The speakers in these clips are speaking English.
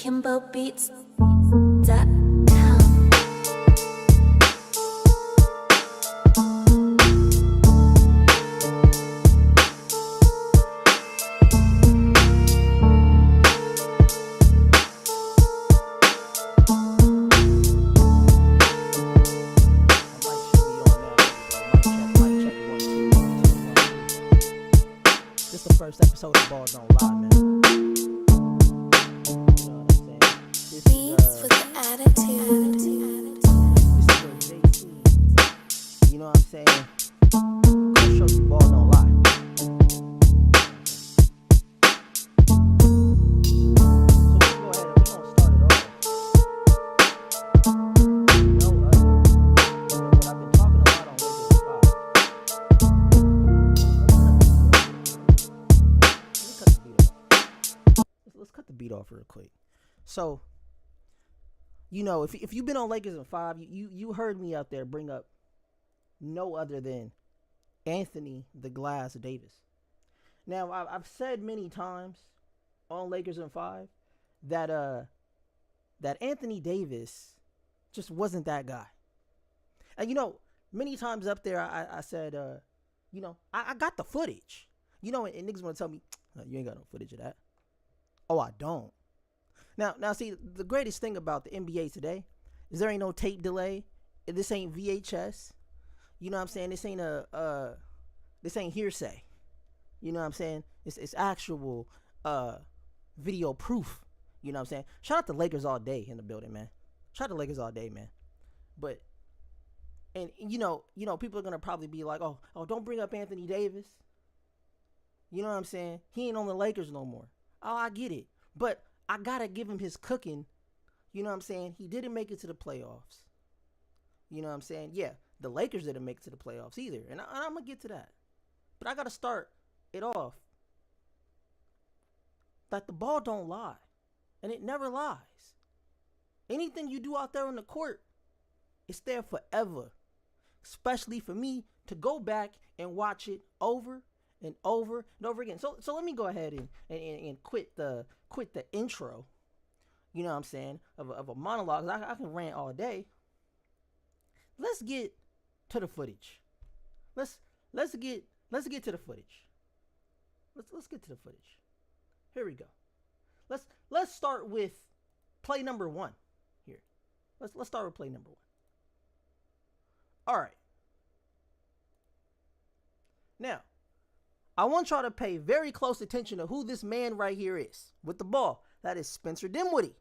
KimboBeats.com. This the first episode of Ball Don't Lie, man. You know what I'm saying? This Beats is with the attitude. this is where JC, you know what I'm saying? Gonna show you Ball Don't Lie. So we go ahead and we gonna start it off. No other. What I've been talking a lot on Lakers Five. Let's cut the beat off real quick. So, you know, if you've been on Lakers in 5, you heard me out there bring up no other than Anthony the Glass Davis. Now, I've said many times on Lakers in 5 that that Anthony Davis just wasn't that guy. And you know, many times up there I said, you know, I got the footage. You know, and niggas want to tell me, you ain't got no footage of that. Oh, I don't. Now, see, the greatest thing about the NBA today is there ain't no tape delay. This ain't VHS. You know what I'm saying? This ain't this ain't hearsay. You know what I'm saying? It's actual video proof. You know what I'm saying? Shout out to Lakers all day in the building, man. Shout out to Lakers all day, man. But and you know, people are gonna probably be like, oh, don't bring up Anthony Davis. You know what I'm saying? He ain't on the Lakers no more. Oh, I get it. But I got to give him his cooking. You know what I'm saying? He didn't make it to the playoffs. You know what I'm saying? Yeah, the Lakers didn't make it to the playoffs either. And I'm going to get to that. But I got to start it off that the ball don't lie. And it never lies. Anything you do out there on the court, it's there forever. Especially for me to go back and watch it over and over and over again. So let me go ahead and quit the intro, you know what I'm saying, of a monologue. I can rant all day. Let's get to the footage. Let's get to the footage. Let's get to the footage. Here we go. Let's start with play number 1 here. Let's start with play number 1. All right. Now, I want y'all to pay very close attention to who this man right here is with the ball. That is Spencer Dinwiddie.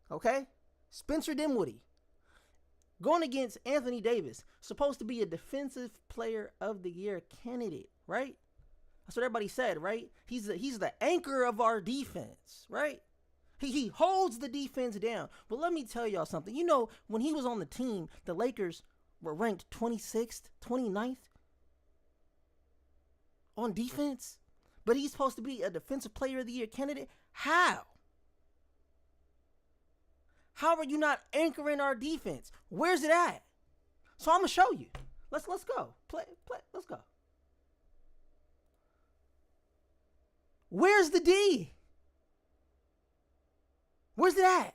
Okay? Spencer Dinwiddie. Going against Anthony Davis. Supposed to be a defensive player of the year candidate, right? That's what everybody said, right? He's the anchor of our defense, right? He holds the defense down. But let me tell y'all something. You know, when he was on the team, the Lakers were ranked 26th, 29th. On defense, but he's supposed to be a defensive player of the year candidate. How are you not anchoring our defense? Where's it at? So I'm gonna show you. Let's go. Play. Let's go. Where's the D? Where's it at?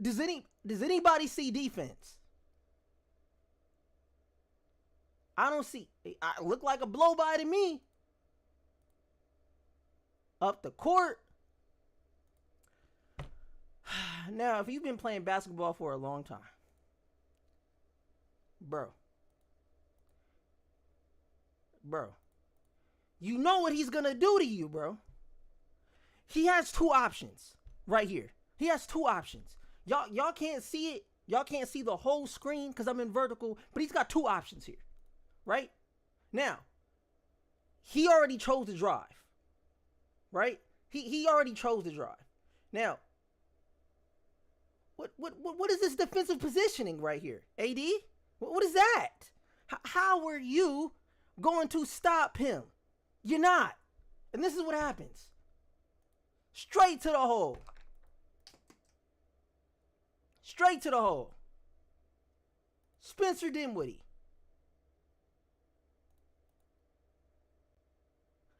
Does anybody see defense? I don't see. I look like a blow by to me. Up the court. Now, if you've been playing basketball for a long time, bro, you know what he's gonna do to you, bro. He has 2 options right here. He has 2 options. Y'all can't see it. Y'all can't see the whole screen because I'm in vertical, but he's got 2 options here. Right? Now, he already chose to drive. Right? He already chose to drive. Now, what is this defensive positioning right here? AD? What is that? How are you going to stop him? You're not. And this is what happens. Straight to the hole. Straight to the hole. Spencer Dinwiddie.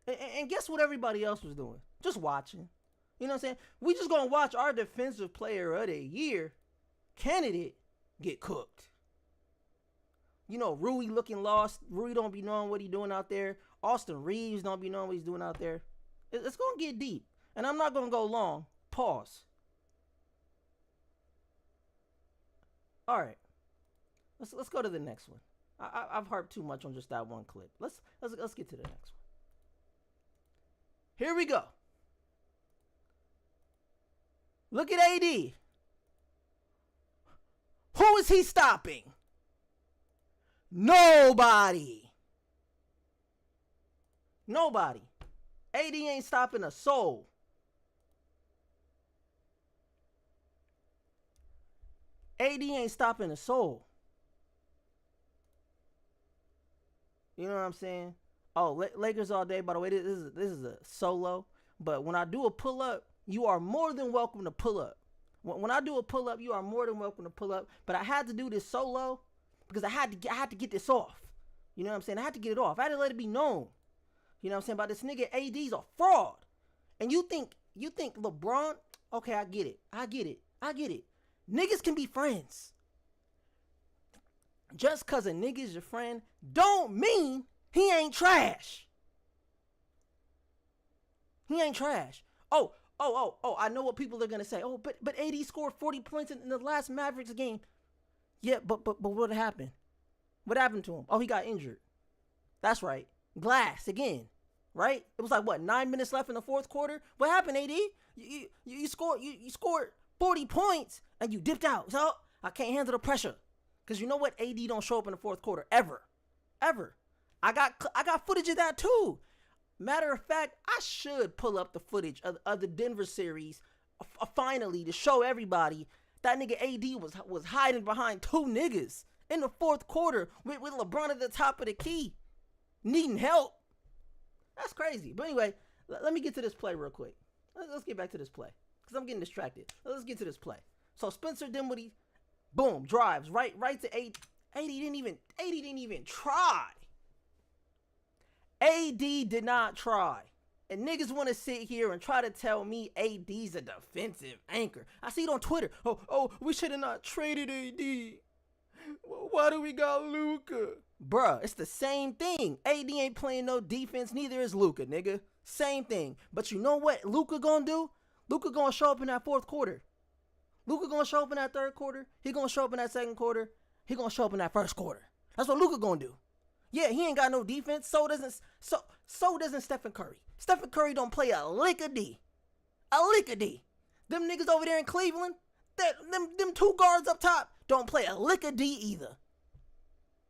And guess what everybody else was doing? Just watching. You know what I'm saying? We just gonna watch our defensive player of the year candidate get cooked. You know, Rui looking lost. Rui don't be knowing what he doing out there. Austin Reeves don't be knowing what he's doing out there. It's gonna get deep, and I'm not gonna go long. Pause. All right, let's go to the next one. I've harped too much on just that one clip. Let's get to the next one. Here we go. Look at AD. Who is he stopping? Nobody. AD ain't stopping a soul. AD ain't stopping a soul. You know what I'm saying? Oh, Lakers all day. By the way, this is a solo. But when I do a pull up, you are more than welcome to pull up. When I do a pull up, you are more than welcome to pull up. But I had to do this solo because I had to get this off. You know what I'm saying? I had to get it off. I had to let it be known. You know what I'm saying? About this nigga AD's a fraud. And you think LeBron? Okay, I get it. Niggas can be friends. Just cause a nigga's your friend don't mean he ain't trash. He ain't trash. Oh, I know what people are gonna say. Oh, but AD scored 40 points in the last Mavericks game. Yeah, but what happened? What happened to him? Oh, he got injured. That's right. Glass again. Right? It was like what, 9 minutes left in the fourth quarter? What happened, AD? You scored 40 points and you dipped out. So I can't handle the pressure. Cause you know what? AD don't show up in the fourth quarter ever. I got footage of that too. Matter of fact, I should pull up the footage of the Denver series finally to show everybody that nigga AD was hiding behind two niggas in the fourth quarter with LeBron at the top of the key, needing help. That's crazy. But anyway, let me get to this play real quick. Let's get back to this play because I'm getting distracted. Let's get to this play. So Spencer Dinwiddie, boom, drives right to AD. AD didn't even try. AD did not try. And niggas want to sit here and try to tell me AD's a defensive anchor. I see it on Twitter. Oh, we should have not traded AD. Why do we got Luka? Bruh, it's the same thing. AD ain't playing no defense, neither is Luka, nigga. Same thing. But you know what Luka gonna do? Luka gonna show up in that fourth quarter. Luka gonna show up in that third quarter. He gonna show up in that second quarter. He gonna show up in that first quarter. That's what Luka gonna do. Yeah, he ain't got no defense. So doesn't Stephen Curry. Stephen Curry don't play a lick of D. Them niggas over there in Cleveland, them two guards up top don't play a lick of D either.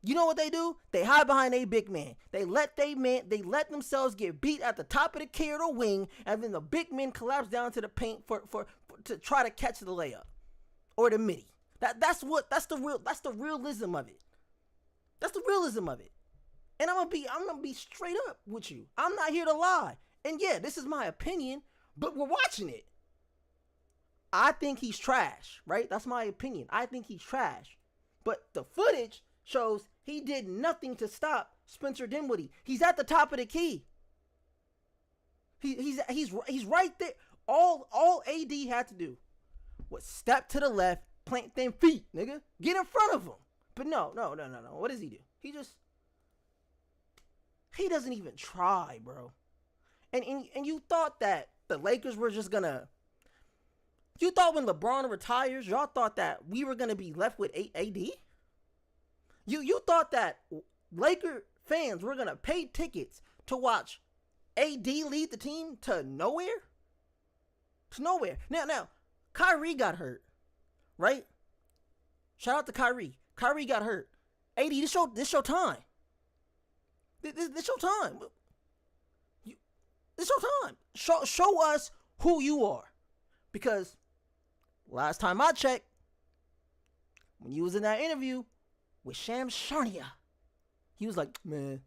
You know what they do? They hide behind a big man. They let themselves get beat at the top of the key or the wing, and then the big men collapse down to the paint to try to catch the layup or the midi. That's the realism of it. That's the realism of it. And I'm gonna be straight up with you. I'm not here to lie. And yeah, this is my opinion, but we're watching it. I think he's trash, right? That's my opinion. I think he's trash. But the footage shows he did nothing to stop Spencer Dinwiddie. He's at the top of the key. He's right there. All AD had to do was step to the left, plant them feet, nigga. Get in front of him. But no. What does he do? He doesn't even try, bro. And you thought that the Lakers were just gonna. You thought when LeBron retires, y'all thought that we were gonna be left with AD? You thought that Laker fans were gonna pay tickets to watch AD lead the team to nowhere? To nowhere. Now, Kyrie got hurt, right? Shout out to Kyrie. Kyrie got hurt. AD, this your time. This your time. This your time. Show us who you are. Because last time I checked, when you was in that interview with Shams Charania, he was like, man,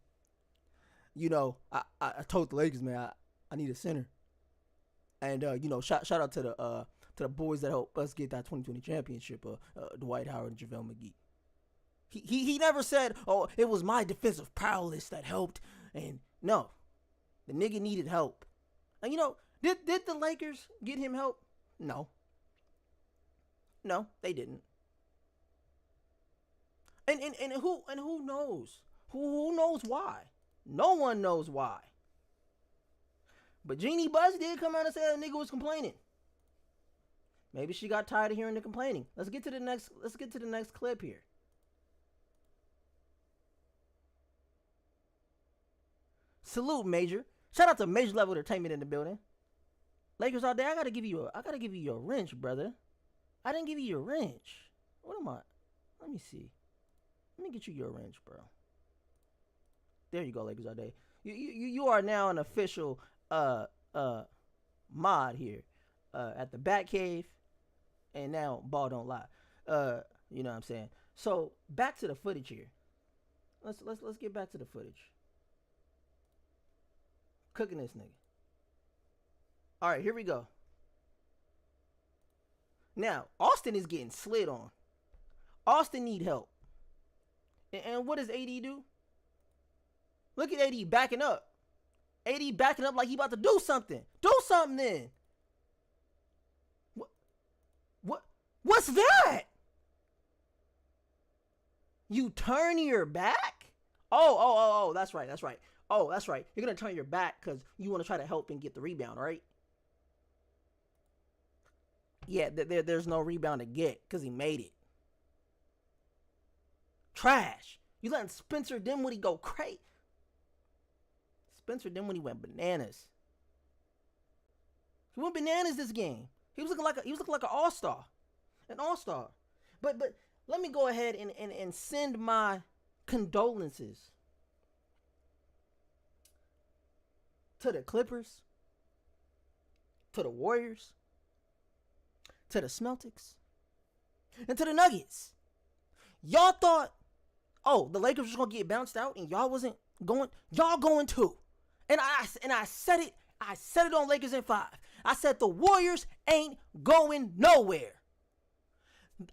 you know, I told the Lakers, man, I need a center. And you know, shout out to the boys that helped us get that 2020 championship, Dwight Howard and JaVale McGee. He never said, oh, it was my defensive prowess that helped. And no. The nigga needed help. And did the Lakers get him help? No. No, they didn't. And who knows? Who knows why? No one knows why. But Jeannie Buss did come out and say that nigga was complaining. Maybe she got tired of hearing the complaining. Let's get to the next clip here. Salute, Major. Shout out to Major Level Entertainment in the building. Lakers all day. I gotta give you your wrench, brother. I didn't give you your wrench. What am I? Let me see. Let me get you your wrench, bro. There you go, Lakers all day. You are now an official mod here at the Batcave, and now Ball Don't Lie. You know what I'm saying? So back to the footage here. Let's get back to the footage. Cooking this nigga. All right, here we go. Now, Austin is getting slid on. Austin need help. And what does AD do? Look at AD backing up. AD backing up like he about to do something. Do something then. What's that? You turn your back? Oh, that's right. Oh, that's right. You're going to turn your back because you want to try to help and get the rebound, right? Yeah, there's no rebound to get because he made it. Trash. You letting Spencer Dinwiddie go crazy. Spencer Dinwiddie went bananas. He went bananas this game. He was looking like an all-star. An all-star. But let me go ahead and send my condolences to the Clippers, to the Warriors, to the Celtics, and to the Nuggets. Y'all thought, the Lakers was gonna get bounced out, and y'all wasn't going. Y'all going too. And I said it. I said it on Lakers in 5. I said the Warriors ain't going nowhere.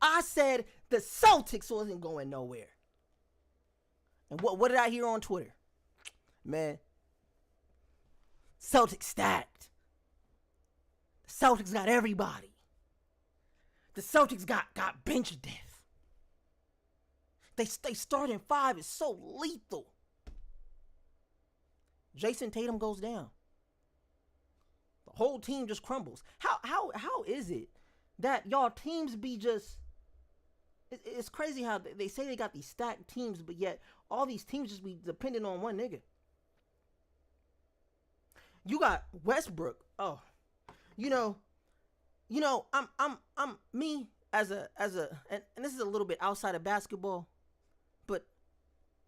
I said the Celtics wasn't going nowhere. And what did I hear on Twitter? Man, Celtics stacked. The Celtics got everybody. The Celtics got bench depth. They starting 5 is so lethal. Jason Tatum goes down. The whole team just crumbles. How is it that y'all teams be just... It's crazy how they say they got these stacked teams, but yet all these teams just be dependent on one nigga. You got Westbrook. Oh, I'm me as a and this is a little bit outside of basketball, but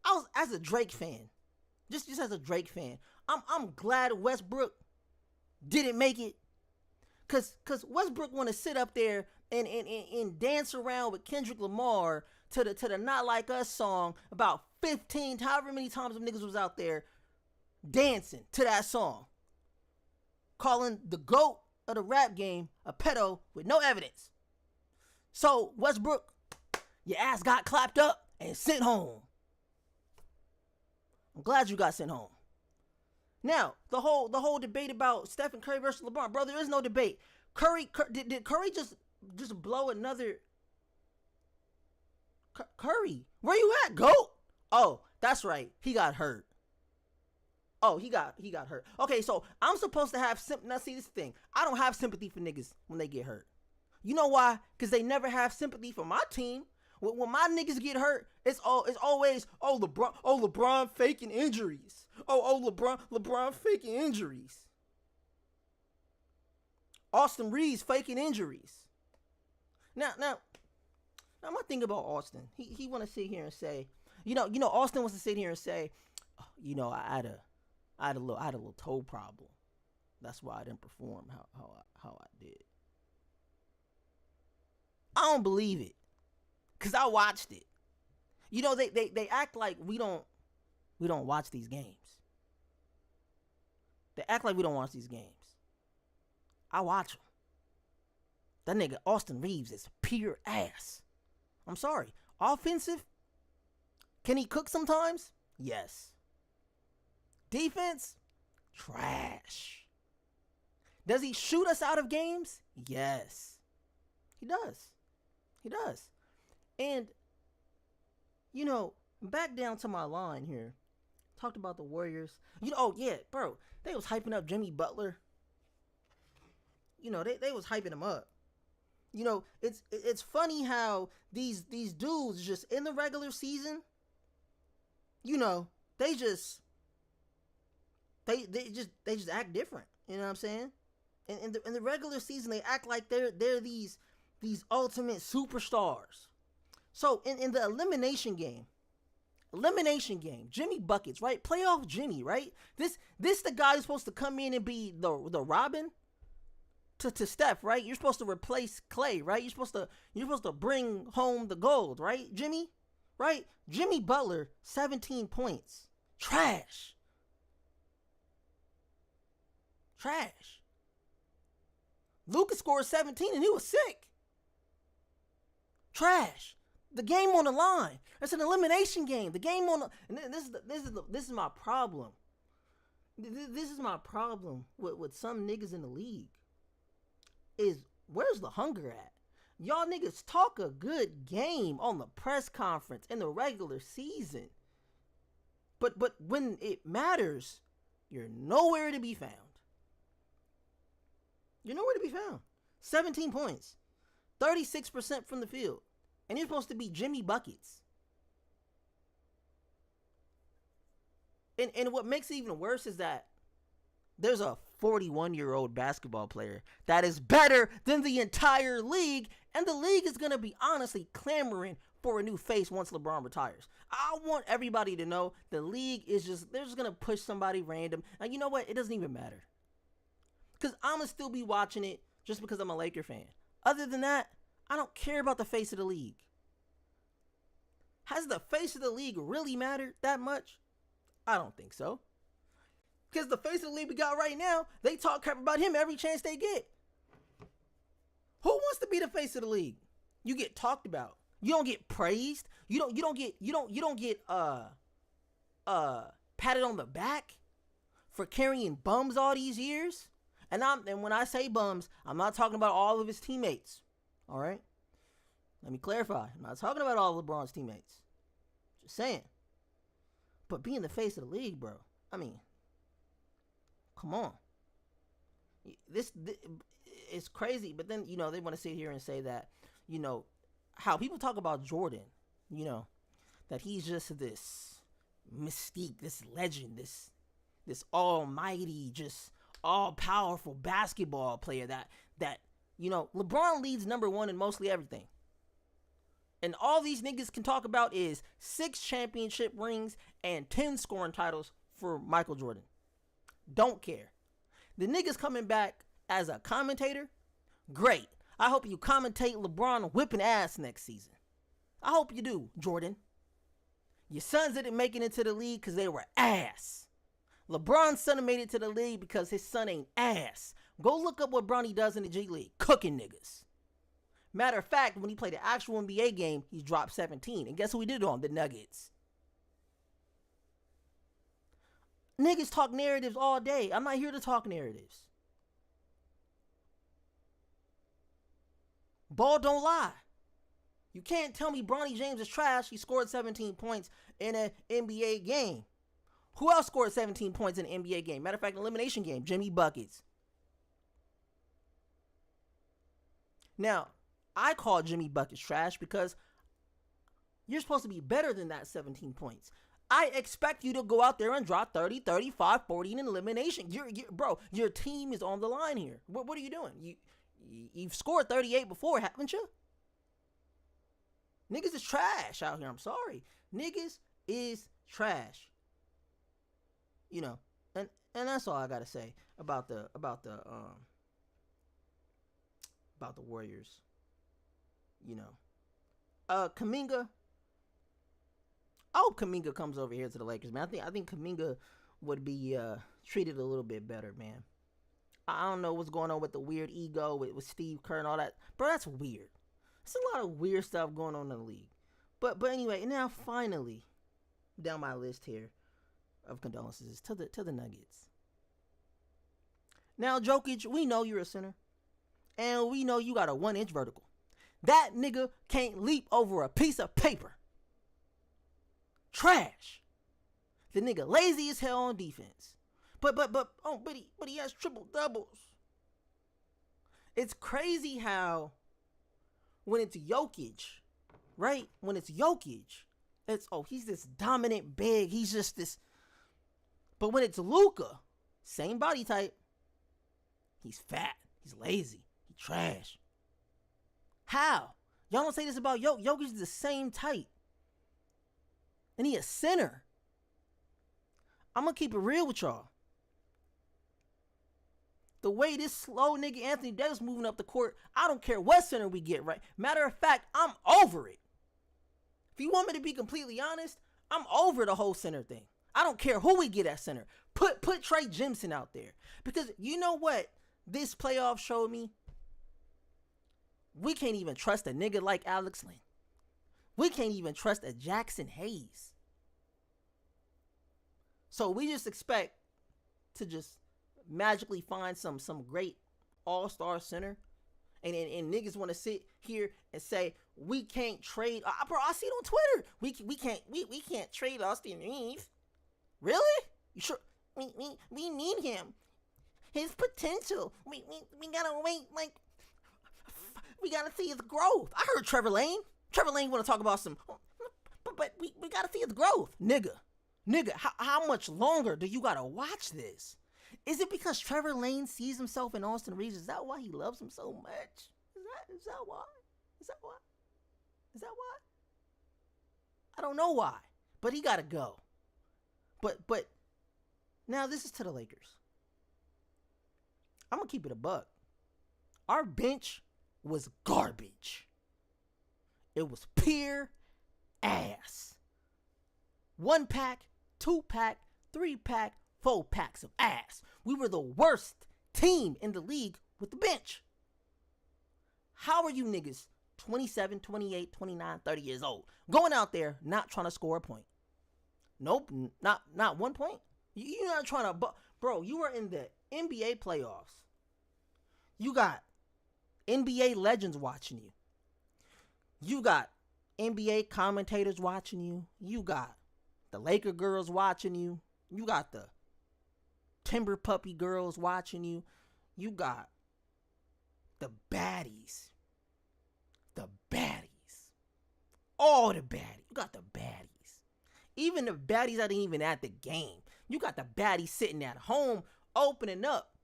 I was as a Drake fan, just as a Drake fan. I'm glad Westbrook didn't make it, cause Westbrook want to sit up there and dance around with Kendrick Lamar to the Not Like Us song about 15, however many times them niggas was out there dancing to that song, calling the GOAT of the rap game a pedo with no evidence. So Westbrook, your ass got clapped up and sent home. I'm glad you got sent home. Now, the whole debate about Stephen Curry versus LeBron, bro, there is no debate. Did Curry just blow another? Curry, where you at, GOAT? Oh, that's right, he got hurt. Oh, he got hurt. Okay, so I'm supposed to have sympathy. Now, see, this thing, I don't have sympathy for niggas when they get hurt. You know why? Because they never have sympathy for my team. When my niggas get hurt, it's always LeBron faking injuries. LeBron faking injuries. Austin Reeves faking injuries. Now my thing about Austin, he want to sit here and say, Austin wants to sit here and say, I had a little toe problem. That's why I didn't perform how I did. I don't believe it, cause I watched it. They act like we don't watch these games. They act like we don't watch these games. I watch them. That nigga Austin Reeves is pure ass. I'm sorry. Offensive, can he cook sometimes? Yes. Defense, Trash. Does he shoot us out of games? Yes. He does. He does. And, back down to my line here. Talked about the Warriors. Oh yeah, bro. They was hyping up Jimmy Butler. They was hyping him up. It's funny how these dudes just in the regular season, they just act different. You know what I'm saying? In the regular season, they act like they're these ultimate superstars. So in the elimination game, Jimmy buckets, right? Playoff Jimmy, right? This the guy who's supposed to come in and be the Robin to Steph, right? You're supposed to replace Clay, right? You're supposed to bring home the gold, right? Jimmy, right? Jimmy Butler, 17 points. Trash. Lucas scored 17 and he was sick. Trash. The game on the line. It's an elimination game. The game on the, and this is my problem. This is my problem with some niggas in the league. Is where's the hunger at? Y'all niggas talk a good game on the press conference in the regular season. But when it matters, you're nowhere to be found. You're nowhere to be found. 17 points. 36% from the field. And you're supposed to be Jimmy Buckets. And what makes it even worse is that there's a 41-year-old basketball player that is better than the entire league, and the league is going to be honestly clamoring for a new face once LeBron retires. I want everybody to know the league is they're just going to push somebody random. And you know what? It doesn't even matter. Because I'm going to still be watching it just because I'm a Laker fan. Other than that, I don't care about the face of the league. Has the face of the league really mattered that much? I don't think so. Because the face of the league we got right now, they talk crap about him every chance they get. Who wants to be the face of the league? You get talked about. You don't get praised. You don't get patted on the back for carrying bums all these years. And when I say bums, I'm not talking about all of his teammates. All right? Let me clarify. I'm not talking about all of LeBron's teammates. Just saying. But being the face of the league, bro. I mean, come on. This it's crazy. But then, they want to sit here and say that, how people talk about Jordan, that he's just this mystique, this legend, this almighty, just all-powerful basketball player that LeBron leads number one in mostly everything. And all these niggas can talk about is 6 championship rings and 10 scoring titles for Michael Jordan. Don't care. The niggas coming back as a commentator, great. I hope you commentate LeBron whipping ass next season. I hope you do, Jordan. Your sons didn't make it into the league because they were ass. LeBron's son made it to the league because his son ain't ass. Go look up what Bronny does in the G League. Cooking niggas. Matter of fact, when he played the actual NBA game, he dropped 17. And guess who he did it on? The Nuggets. Niggas talk narratives all day. I'm not here to talk narratives. Ball don't lie. You can't tell me Bronny James is trash. He scored 17 points in an NBA game. Who else scored 17 points in an NBA game? Matter of fact, elimination game, Jimmy Buckets. Now, I call Jimmy Buckets trash because you're supposed to be better than that 17 points. I expect you to go out there and drop 30, 35, 40 in an elimination. Bro, your team is on the line here. What are you doing? You've scored 38 before, haven't you? Niggas is trash out here. I'm sorry. Niggas is trash. And that's all I gotta say about the Warriors. Kuminga. I hope Kuminga comes over here to the Lakers, man. I think Kuminga would be treated a little bit better, man. I don't know what's going on with the weird ego with Steve Kerr and all that. Bro, that's weird. There's a lot of weird stuff going on in the league. But anyway, now finally, down my list here of condolences to the Nuggets. Now, Jokic, we know you're a center. And we know you got a 1-inch vertical. That nigga can't leap over a piece of paper. Trash. The nigga lazy as hell on defense. But he has triple doubles. It's crazy how when it's Jokic, right? When it's Jokic, it's he's this dominant big. He's just this. But when it's Luka, same body type. He's fat. He's lazy. He's trash. How? Y'all don't say this about Jokic. Jokic is the same type. And he a center. I'm going to keep it real with y'all. The way this slow nigga Anthony Davis moving up the court, I don't care what center we get, right? Matter of fact, I'm over it. If you want me to be completely honest, I'm over the whole center thing. I don't care who we get at center. Put Trey Jimson out there. Because you know what this playoff showed me? We can't even trust a nigga like Alex Len. We can't even trust a Jackson Hayes. So we just expect to just magically find some great all-star center. And niggas want to sit here and say, we can't trade. Bro, I see it on Twitter. We can't trade Austin Reeves. Really? You sure? We need him. His potential. We gotta wait, we gotta see his growth. I heard Trevor Lane. Trevor Lane want to talk about some, but we gotta see his growth. Nigga, how much longer do you gotta watch this? Is it because Trevor Lane sees himself in Austin Reeves? Is that why he loves him so much? Is that why? I don't know why, but he gotta go. But now this is to the Lakers. I'm gonna keep it a buck. Our bench was garbage. It was pure ass. 1-pack, 2-pack, 3-pack, 4-packs of ass. We were the worst team in the league with the bench. How are you niggas 27, 28, 29, 30 years old going out there not trying to score a point? Nope, not 1 point. You're not trying to, bro, you are in the NBA playoffs. You got NBA legends watching you. You got NBA commentators watching you. You got the Laker girls watching you. You got the Timber Puppy girls watching you. You got the baddies. The baddies. All the baddies. You got the baddies. Even the baddies that ain't even at the game. You got the baddies sitting at home opening up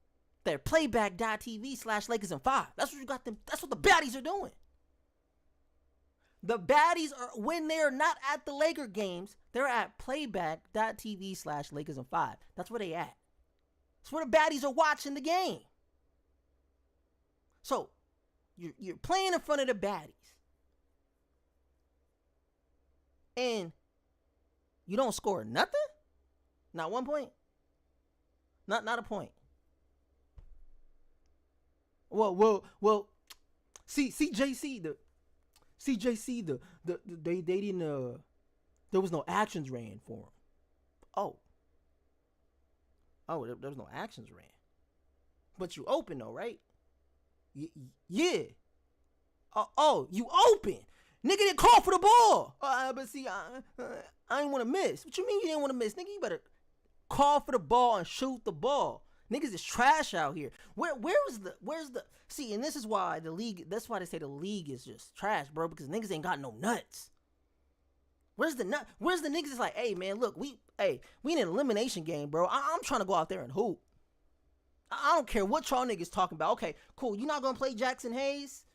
their playback.tv/Lakers in 5. That's what you got them. That's what the baddies are doing. The baddies are, when they're not at the Laker games, they're at playback.tv/Lakers in 5. That's where they at. That's where the baddies are watching the game. So you're playing in front of the baddies. And you don't score nothing? Not 1 point? Not a point. Well. CJC they didn't there was no actions ran for him. There was no actions ran. But you open though, right? Yeah. You open. Nigga didn't call for the ball. But see, I didn't want to miss. What you mean you didn't want to miss? Nigga, you better call for the ball and shoot the ball. Niggas is trash out here. Where's the see, and this is why the league, that's why they say the league is just trash, bro, because niggas ain't got no nuts. Where's the niggas that's like, hey man, look, we in an elimination game, bro. I'm trying to go out there and hoop. I don't care what y'all niggas talking about. Okay, cool. You not gonna play Jackson Hayes?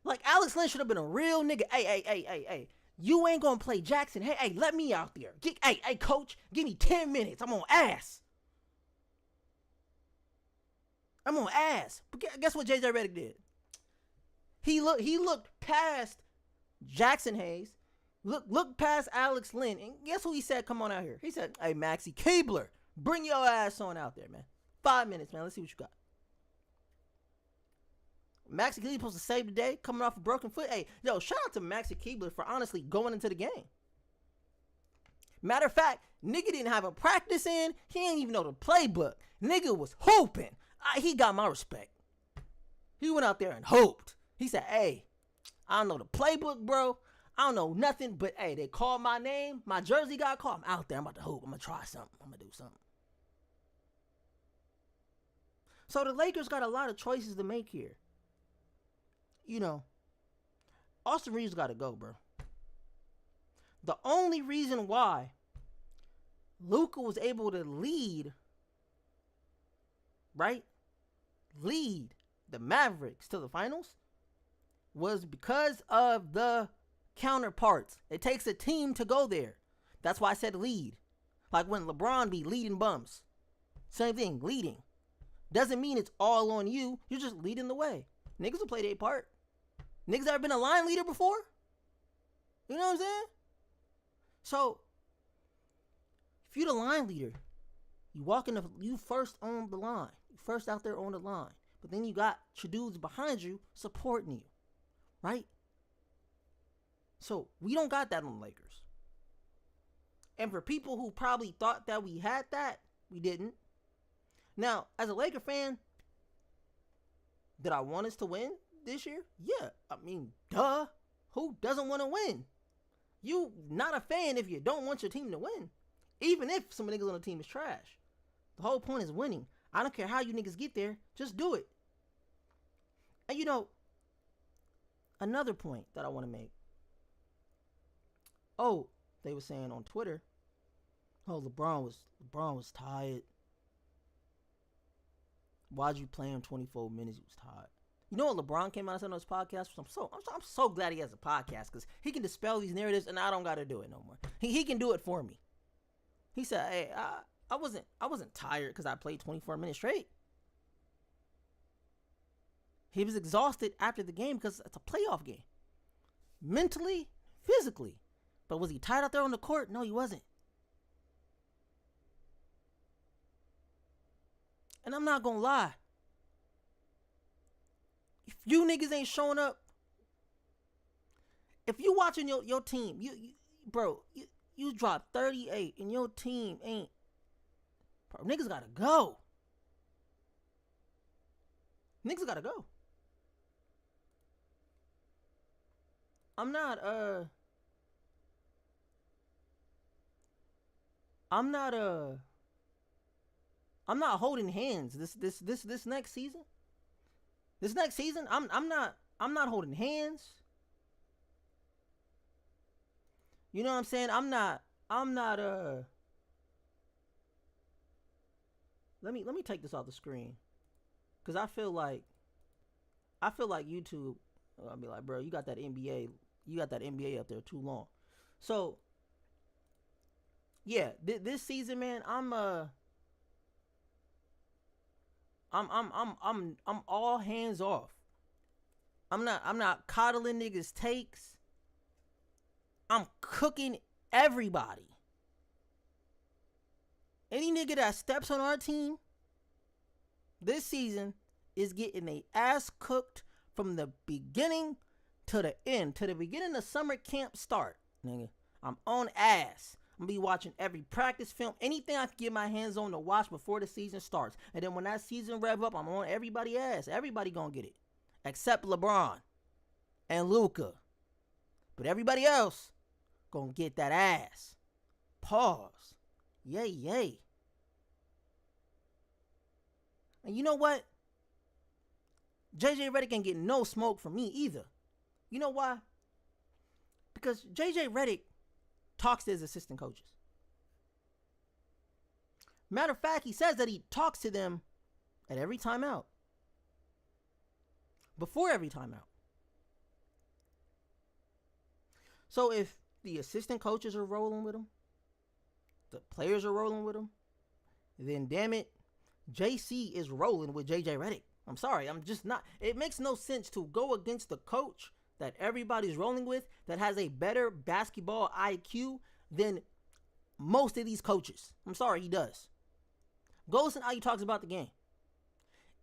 Like Alex Len should have been a real nigga. Hey. You ain't gonna play Jackson. Hey, let me out there. Hey, coach, give me 10 minutes. I'm on ass. But guess what JJ Redick did? He looked past Jackson Hayes, looked past Alex Len, and guess who he said, come on out here? He said, hey, Maxi Keebler, bring your ass on out there, man. 5 minutes, man. Let's see what you got. Maxi Keebler supposed to save the day, coming off a broken foot. Hey, yo, shout out to Maxi Keebler for honestly going into the game. Matter of fact, nigga didn't have a practice in. He didn't even know the playbook. Nigga was hooping. He got my respect. He went out there and hoped. He said, hey, I don't know the playbook, bro. I don't know nothing, but hey, they called my name. My jersey got called. I'm out there. I'm about to hoop. I'm going to try something. I'm going to do something. So the Lakers got a lot of choices to make here. You know, Austin Reeves got to go, bro. The only reason why Luka was able to lead, right? Lead the Mavericks to the finals was because of the counterparts. It takes a team to go there. That's why I said lead. Like when LeBron be leading bums. Same thing, leading. Doesn't mean it's all on you. You're just leading the way. Niggas will play their part. Niggas ever been a line leader before? You know what I'm saying? So, if you're the line leader, you first on the line. You first out there on the line. But then you got your dudes behind you supporting you. Right? So, we don't got that on the Lakers. And for people who probably thought that we had that, we didn't. Now, as a Laker fan, did I want us to win this year? Yeah. I mean, duh. Who doesn't want to win? You not a fan if you don't want your team to win. Even if some niggas on the team is trash. The whole point is winning. I don't care how you niggas get there. Just do it. And you know, another point that I want to make. Oh, they were saying on Twitter, oh, LeBron was tired. Why'd you play him 24 minutes? He was tired. You know what LeBron came out and said on his podcast? I'm so glad he has a podcast because he can dispel these narratives and I don't got to do it no more. He can do it for me. He said, hey, I wasn't tired because I played 24 minutes straight. He was exhausted after the game because it's a playoff game. Mentally, physically. But was he tired out there on the court? No, he wasn't. And I'm not going to lie. If you niggas ain't showing up, if you watching your team, you dropped 38 and your team ain't, bro, niggas gotta go. Niggas gotta go. I'm not holding hands this next season. This next season, I'm not holding hands. You know what I'm saying? I'm not let me take this off the screen. Cause I feel like YouTube, I'll be like, bro, you got that NBA up there too long. So yeah, this season, man, I'm all hands off. I'm not coddling niggas' takes. I'm cooking everybody. Any nigga that steps on our team this season is getting their ass cooked from the beginning to the end. To the beginning of summer camp start, nigga. I'm on ass. I'm gonna be watching every practice film, anything I can get my hands on to watch before the season starts. And then when that season rev up, I'm on everybody's ass. Everybody gonna get it. Except LeBron and Luka. But everybody else gonna get that ass. Pause. Yay, yay. And you know what? JJ Redick ain't getting no smoke from me either. You know why? Because JJ Redick talks to his assistant coaches. Matter of fact, he says that he talks to them at every timeout. Before every timeout. So if the assistant coaches are rolling with him, the players are rolling with him, then damn it, JC is rolling with JJ Redick. I'm sorry, I'm just not. It makes no sense to go against the coach that everybody's rolling with that has a better basketball IQ than most of these coaches. I'm sorry, he does. Go listen how he talks about the game.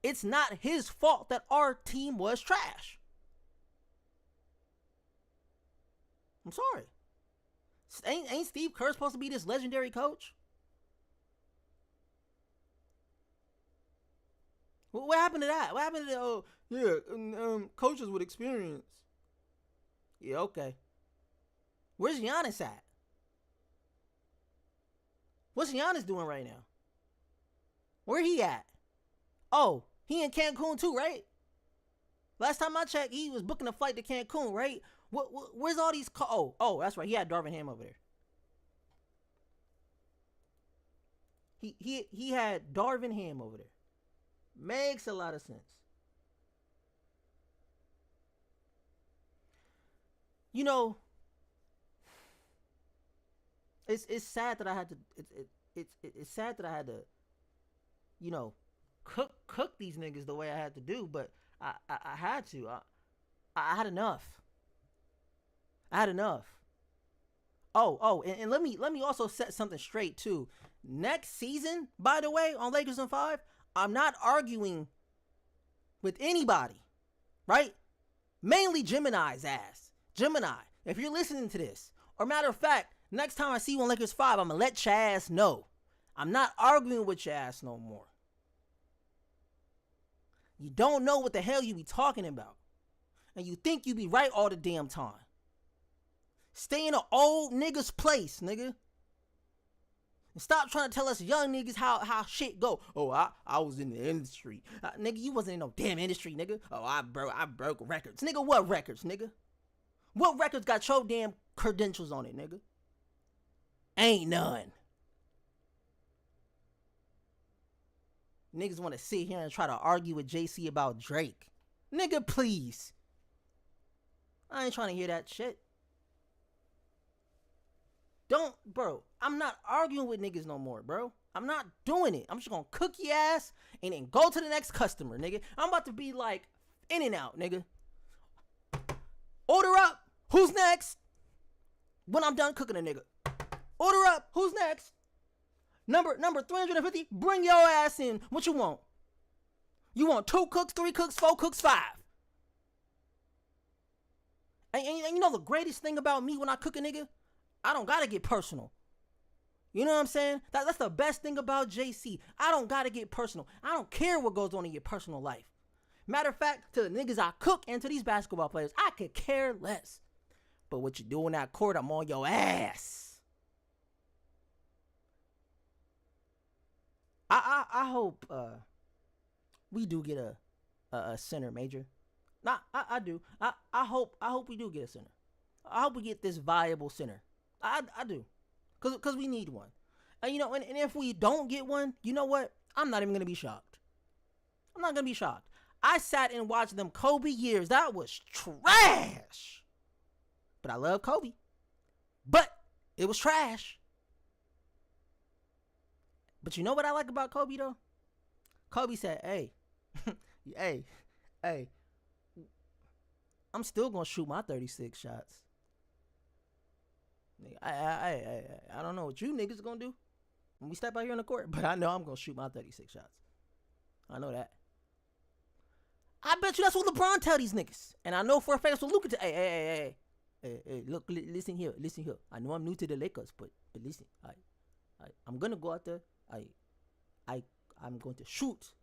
It's not his fault that our team was trash. I'm sorry. Ain't Steve Kerr supposed to be this legendary coach? What happened to that? What happened to coaches with experience? Yeah, okay. Where's Giannis at? What's Giannis doing right now? Where he at? Oh, he in Cancun too, right? Last time I checked, he was booking a flight to Cancun, right? Where's all these? That's right. He had Darvin Ham over there. He had Darvin Ham over there. Makes a lot of sense. You know, it's sad that I had to. It's sad that I had to, you know, cook these niggas the way I had to do, but I had to. I had enough. I had enough. And let me also set something straight too. Next season, by the way, on Lakers in 5, I'm not arguing with anybody, right? Mainly Gemini's ass. Gemini, if you're listening to this, or matter of fact, next time I see you on Lakers 5, I'm gonna let your ass know. I'm not arguing with your ass no more. You don't know what the hell you be talking about. And you think you be right all the damn time. Stay in an old nigga's place, nigga. And stop trying to tell us young niggas how shit go. Oh, I was in the industry. Nigga, you wasn't in no damn industry, nigga. Oh, I broke records. Nigga, what records, nigga? What records got your damn credentials on it, nigga? Ain't none. Niggas want to sit here and try to argue with JC about Drake. Nigga, please. I ain't trying to hear that shit. Bro, I'm not arguing with niggas no more, bro. I'm not doing it. I'm just gonna cook your ass and then go to the next customer, nigga. I'm about to be like In-N-Out, nigga. Order up. Who's next? When I'm done cooking a nigga. Order up. Who's next? Number 350. Bring your ass in. What you want? You want 2 cooks, 3 cooks, 4 cooks, 5. And you know the greatest thing about me when I cook a nigga? I don't gotta get personal. You know what I'm saying? That's the best thing about JC. I don't gotta get personal. I don't care what goes on in your personal life. Matter of fact, to the niggas I cook and to these basketball players, I could care less. But what you do in that court, I'm on your ass. I hope we do get a center, Major. Nah, I do. I hope we do get a center. I hope we get this viable center. I do. Cause we need one. And you know, and if we don't get one, you know what? I'm not even gonna be shocked. I'm not gonna be shocked. I sat and watched them Kobe years. That was trash. But I love Kobe. But it was trash. But you know what I like about Kobe though? Kobe said, hey, hey, I'm still gonna shoot my 36 shots. I don't know what you niggas gonna do when we step out here in the court, but I know I'm gonna shoot my 36 shots. I know that. I bet you that's what LeBron tell these niggas. And I know for a fact that's what Luka tell. Hey, look, listen here. I know I'm new to the Lakers, but listen, I'm gonna go out there. I'm going to shoot.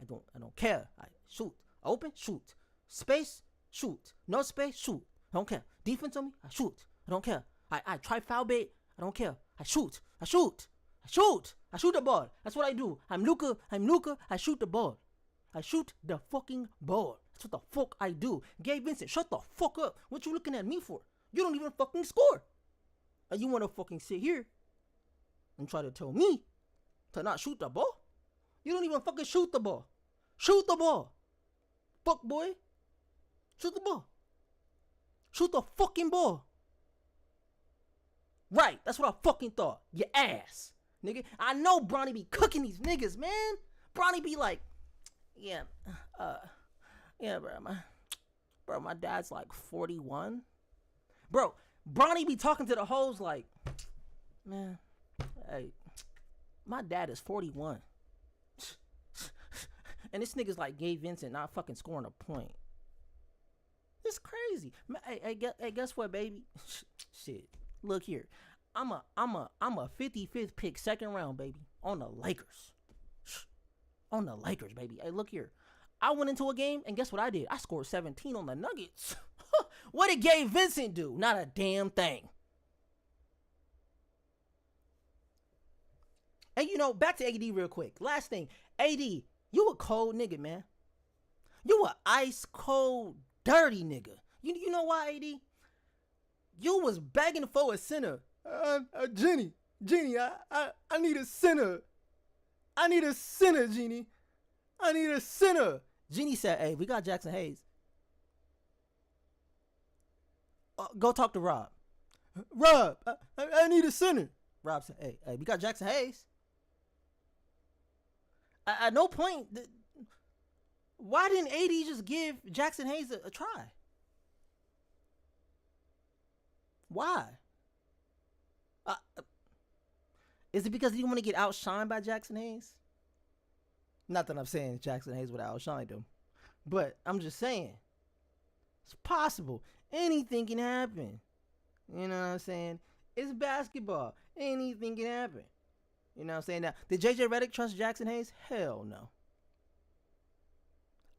I don't care. I shoot. Open, shoot. Space, shoot. No space, shoot. I don't care. Defense on me, I shoot. I don't care. I try foul bait. I don't care. I shoot. I shoot the ball. That's what I do. I'm Luka. I shoot the ball. I shoot the fucking ball. That's what the fuck I do. Gabe Vincent, shut the fuck up. What you looking at me for? You don't even fucking score. And you want to fucking sit here and try to tell me to not shoot the ball? You don't even fucking shoot the ball. Shoot the ball. Fuck boy. Shoot the ball. Shoot the fucking ball. Right, that's what I fucking thought. Your ass, nigga. I know Bronny be cooking these niggas, man. Bronny be like, yeah, bro, my dad's like 41. Bro, Bronny be talking to the hoes like, man, hey, my dad is 41. And this nigga's like Gabe Vincent not fucking scoring a point. It's crazy. Hey, guess what, baby? Shit. Look here. I'm a 55th pick, second round, baby, on the Lakers. On the Lakers, baby. Hey, look here. I went into a game, and guess what I did? I scored 17 on the Nuggets. What did Gabe Vincent do? Not a damn thing. And you know, back to AD real quick. Last thing, AD, you a cold nigga, man. You a ice cold, dirty nigga. You know why, AD? You was begging for a center. Jenny, I need a center. I need a center, Jeannie. I need a center. Jeannie said, hey, we got Jackson Hayes. Go talk to Rob. Rob, I need a center. Rob said, hey, we got Jackson Hayes. At no point, why didn't AD just give Jackson Hayes a try? Why? Is it because he didn't want to get outshined by Jackson Hayes? Not that I'm saying Jackson Hayes would have outshined him, but I'm just saying it's possible. Anything can happen. You know what I'm saying? It's basketball. Anything can happen. You know what I'm saying? Now, did JJ Redick trust Jackson Hayes? Hell no.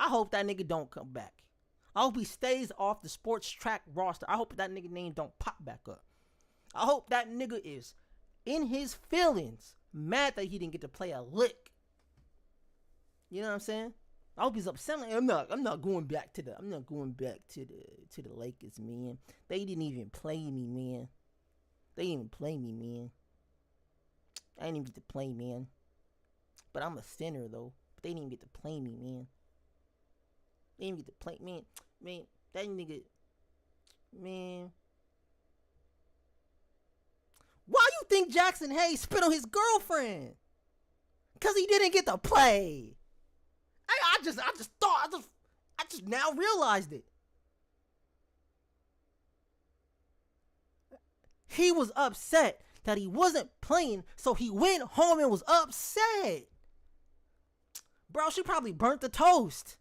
I hope that nigga don't come back. I hope he stays off the sports track roster. I hope that nigga name don't pop back up. I hope that nigga is in his feelings, mad that he didn't get to play a lick. You know what I'm saying? I hope he's upset. I'm not going back to the Lakers, man. They didn't even play me, man. They didn't even play me, man. I didn't even get to play, man. But I'm a sinner, though. But they didn't even get to play me, man. They didn't even get to play, man. Man, that nigga, man. Why you think Jackson Hayes spit on his girlfriend? Cause he didn't get to play. I just now realized it. He was upset that he wasn't playing, so he went home and was upset. Bro, she probably burnt the toast.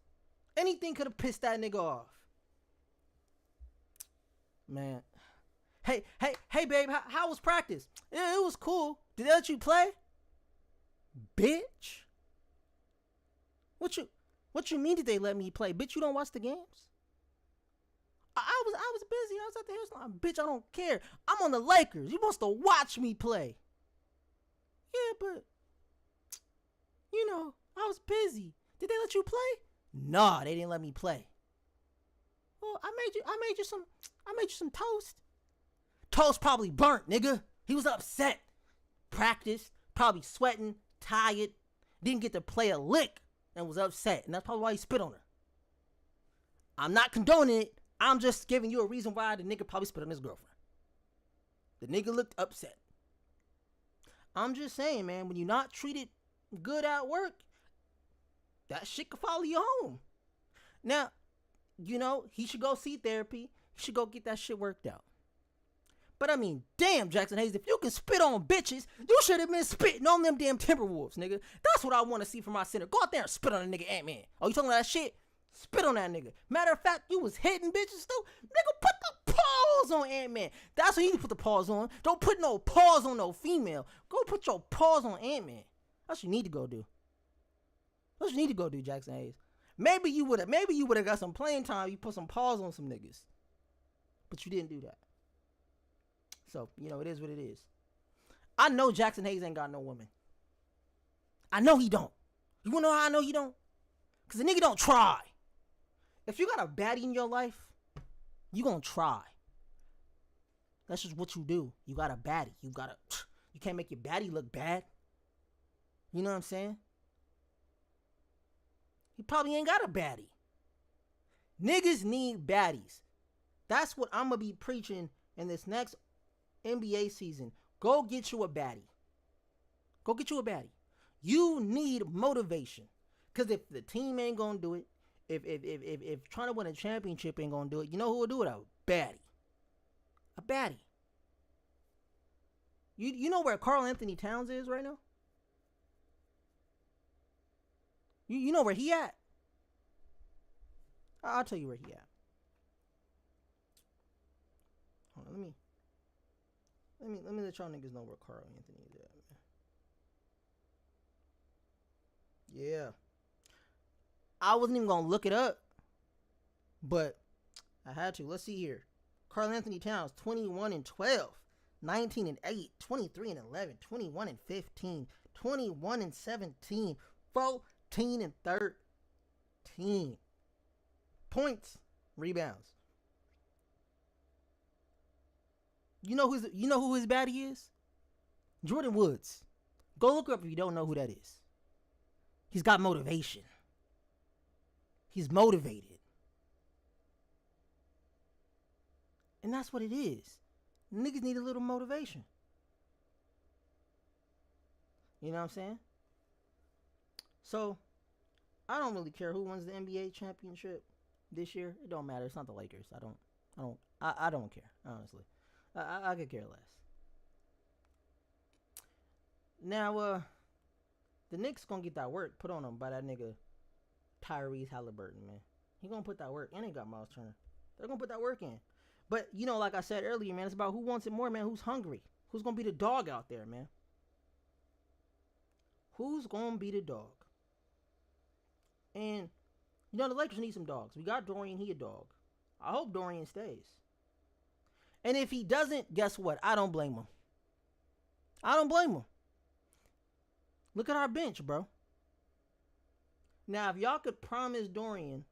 Anything could have pissed that nigga off. Man. Hey, babe, how was practice? Yeah, it was cool. Did they let you play? Bitch. What you mean did they let me play? Bitch, you don't watch the games? I was busy. I was at the hair salon. Bitch, I don't care. I'm on the Lakers. You supposed to watch me play. Yeah, but you know, I was busy. Did they let you play? Nah, they didn't let me play. Well, I made you some toast. Toast probably burnt, nigga. He was upset. Practiced, probably sweating, tired, didn't get to play a lick, and was upset. And that's probably why he spit on her. I'm not condoning it. I'm just giving you a reason why the nigga probably spit on his girlfriend. The nigga looked upset. I'm just saying, man, when you're not treated good at work, that shit could follow you home. Now, you know, he should go see therapy. He should go get that shit worked out. But I mean, damn, Jackson Hayes, if you can spit on bitches, you should have been spitting on them damn Timberwolves, nigga. That's what I want to see from my center. Go out there and spit on a nigga Ant-Man. Oh, you talking about that shit? Spit on that nigga. Matter of fact, you was hitting bitches too. Nigga, put the paws on Ant-Man. That's what you need to put the paws on. Don't put no paws on no female. Go put your paws on Ant-Man. That's what you need to go do. That's what you need to go do, Jackson Hayes. Maybe you would have got some playing time. You put some paws on some niggas. But you didn't do that. So, you know, it is what it is. I know Jackson Hayes ain't got no woman. I know he don't. You wanna know how I know he don't? Because the nigga don't try. If you got a baddie in your life, you gonna try. That's just what you do. You got a baddie. You can't make your baddie look bad. You know what I'm saying? He probably ain't got a baddie. Niggas need baddies. That's what I'm going to be preaching in this next NBA season. Go get you a baddie. Go get you a baddie. You need motivation. Because if the team ain't going to do it, if trying to win a championship ain't going to do it, you know who will do it? A baddie. A baddie. You know where Karl Anthony Towns is right now? You know where he at? I'll tell you where he at. Hold on, let me let y'all niggas know where Karl Anthony is at, man. Yeah. I wasn't even gonna look it up, but I had to. Let's see here. Karl Anthony Towns, 21 and 12, 19 and 8, 23 and 11, 21 and 15, 21 and 17, 14 and 13. Points, rebounds. You know who his baddie is? Jordan Woods. Go look up if you don't know who that is. He's got motivation. He's motivated. And that's what it is. Niggas need a little motivation. You know what I'm saying? So, I don't really care who wins the NBA championship this year. It don't matter. It's not the Lakers. I don't care, honestly. I could care less. Now, the Knicks gonna get that work put on them by that nigga Tyrese Halliburton, man. He gonna put that work, and they got Miles Turner. They're gonna put that work in. But, like I said earlier, man, it's about who wants it more, man. Who's hungry? Who's going to be the dog out there, man? Who's going to be the dog? And, the Lakers need some dogs. We got Dorian. He a dog. I hope Dorian stays. And if he doesn't, guess what? I don't blame him. I don't blame him. Look at our bench, bro. Now, if y'all could promise Dorian,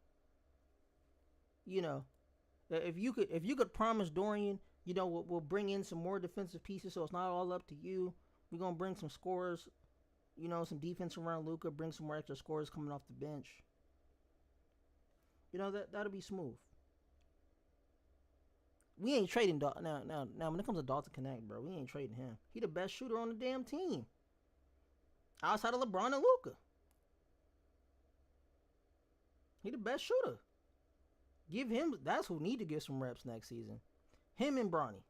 if you could promise Dorian, we'll bring in some more defensive pieces, so it's not all up to you. We're gonna bring some scorers, some defense around Luka, bring some more extra scorers coming off the bench. That'll be smooth. We ain't trading now. When it comes to Dalton Connect, bro, we ain't trading him. He the best shooter on the damn team, outside of LeBron and Luka. He the best shooter. Give him, that's who need to get some reps next season. Him and Bronny.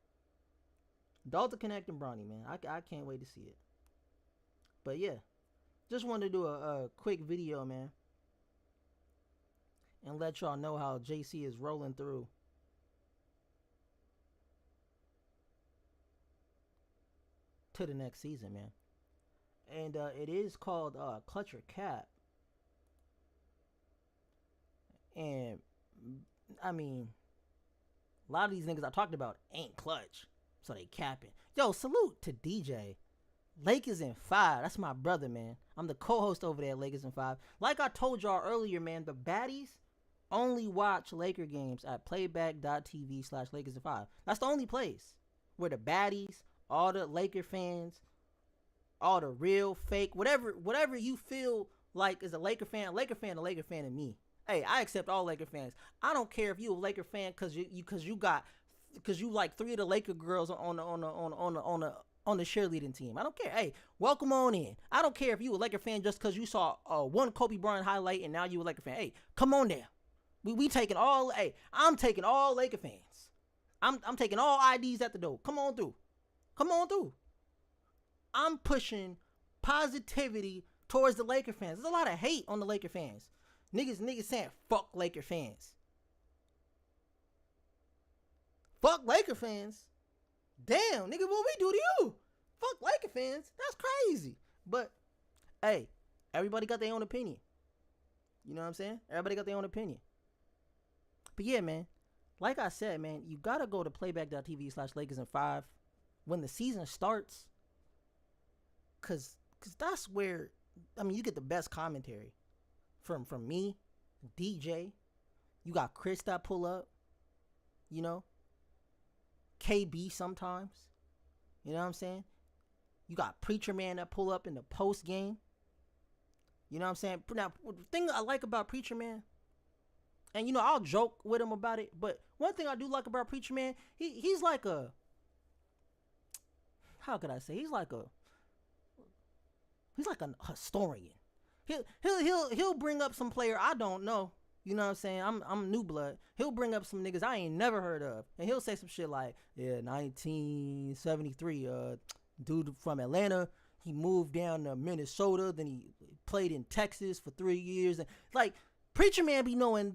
Dalton Connect and Bronny, man. I can't wait to see it. But yeah, just wanted to do a quick video, man. And let y'all know how JC is rolling through. To the next season, man. And it is called Clutch or Cap. And I mean, a lot of these niggas I talked about ain't clutch, so they capping. Yo, salute to DJ. Lakers in 5. That's my brother, man. I'm the co-host over there at Lakers in 5. Like I told y'all earlier, man, the baddies only watch Laker games at playback.tv/Lakers in 5. That's the only place where the baddies, all the Laker fans, all the real, fake, whatever you feel like is a Laker fan, a Laker fan to me. Hey, I accept all Laker fans. I don't care if you a Laker fan because you like 3 of the Laker girls on the cheerleading team. I don't care. Hey, welcome on in. I don't care if you a Laker fan just because you saw one Kobe Bryant highlight and now you a Laker fan. Hey, come on there. We taking all. Hey, I'm taking all Laker fans. I'm taking all IDs at the door. Come on through. Come on through. I'm pushing positivity towards the Laker fans. There's a lot of hate on the Laker fans. Niggas saying fuck Laker fans. Fuck Laker fans. Damn, nigga, what we do to you? Fuck Laker fans. That's crazy. But, hey, everybody got their own opinion. You know what I'm saying? Everybody got their own opinion. But yeah, man, like I said, man, you gotta go to playback.tv/Lakers in 5 when the season starts. Cause that's where, you get the best commentary. From me, DJ, you got Chris that pull up, KB sometimes, you know what I'm saying? You got Preacher Man that pull up in the post game, you know what I'm saying? Now, the thing I like about Preacher Man, and I'll joke with him about it, but one thing I do like about Preacher Man, he's like a, how could I say? He's like a historian. He'll bring up some player I don't know. You know what I'm saying? I'm new blood. He'll bring up some niggas I ain't never heard of. And he'll say some shit like, yeah, 1973, dude from Atlanta, he moved down to Minnesota, then he played in Texas for 3 years. And like Preacher Man be knowing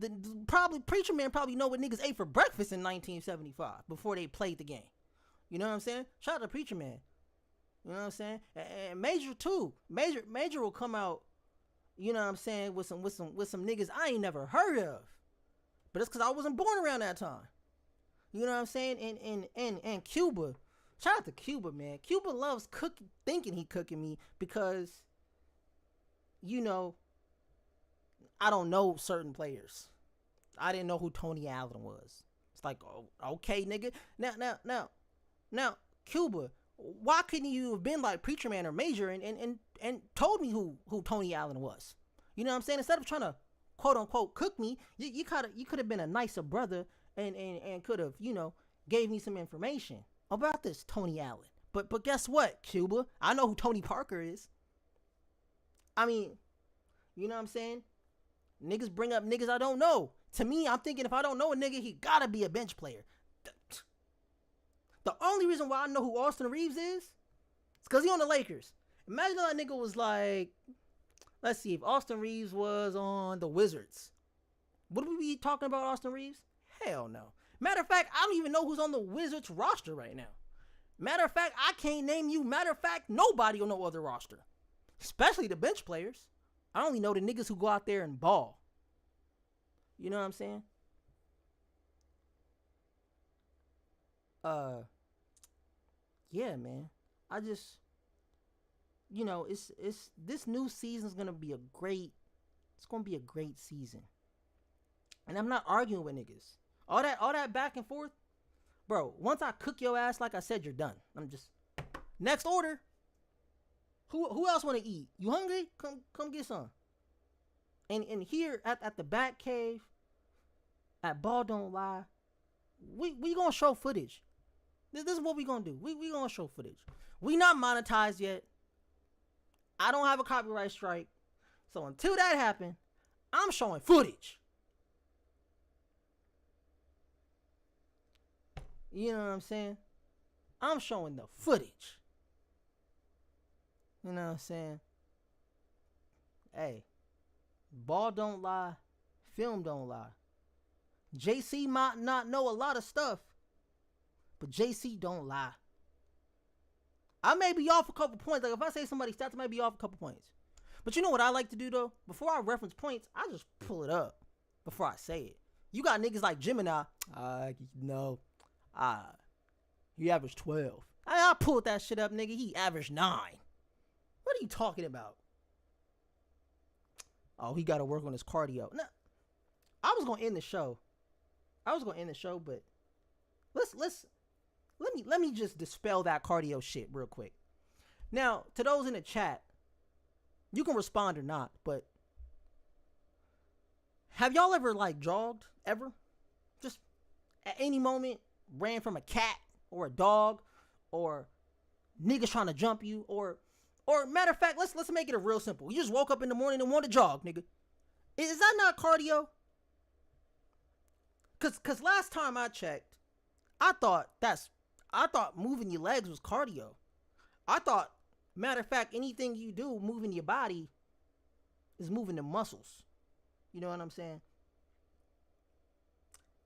Preacher Man probably know what niggas ate for breakfast in 1975 before they played the game. You know what I'm saying? Shout out to Preacher Man. You know what I'm saying? And Major too. Major will come out. You know what I'm saying? With some niggas I ain't never heard of. But it's because I wasn't born around that time. You know what I'm saying? And Cuba, shout out to Cuba, man. Cuba loves thinking he cooking me because, you know, I don't know certain players. I didn't know who Tony Allen was. It's like, oh, okay, nigga. Now, Cuba, why couldn't you have been like Preacher Man or Major and told me who Tony Allen was? You know what I'm saying? Instead of trying to quote unquote cook me, you could have been a nicer brother and could have, you know, gave me some information about this Tony Allen. But guess what, Cuba? I know who Tony Parker is. I mean, you know what I'm saying? Niggas bring up niggas I don't know. To me, I'm thinking if I don't know a nigga, he gotta be a bench player. The only reason why I know who Austin Reeves is because he on the Lakers. Imagine that nigga was like, let's see, if Austin Reeves was on the Wizards, would we be talking about Austin Reeves? Hell no. Matter of fact, I don't even know who's on the Wizards roster right now. Matter of fact, I can't name you. Matter of fact, nobody on no other roster, especially the bench players. I only know the niggas who go out there and ball. You know what I'm saying? Yeah, man. I just, you know, it's this new season's gonna be it's gonna be a great season. And I'm not arguing with niggas. All that back and forth, bro. Once I cook your ass, like I said, you're done. I'm just next order. Who else want to eat? You hungry? Come get some. And here at the Batcave, at Ball Don't Lie, we gonna show footage. This is what we gonna do. We gonna show footage. We not monetized yet. I don't have a copyright strike. So until that happen, I'm showing footage. You know what I'm saying? I'm showing the footage. You know what I'm saying? Hey, ball don't lie, film don't lie. JC might not know a lot of stuff, but JC don't lie. I may be off a couple points. Like if I say somebody's stats, I might be off a couple points. But you know what I like to do though? Before I reference points, I just pull it up before I say it. You got niggas like Gemini. He averaged 12. I pulled that shit up, nigga. He averaged 9. What are you talking about? Oh, he got to work on his cardio. Nah, I was gonna end the show. But let me just dispel that cardio shit real quick. Now, to those in the chat, you can respond or not, but have y'all ever like jogged ever? Just at any moment ran from a cat or a dog or niggas trying to jump you or matter of fact, let's make it a real simple. You just woke up in the morning and want to jog, nigga. Is that not cardio? Cause last time I checked, I thought moving your legs was cardio. I thought, matter of fact, anything you do moving your body is moving the muscles. You know what I'm saying?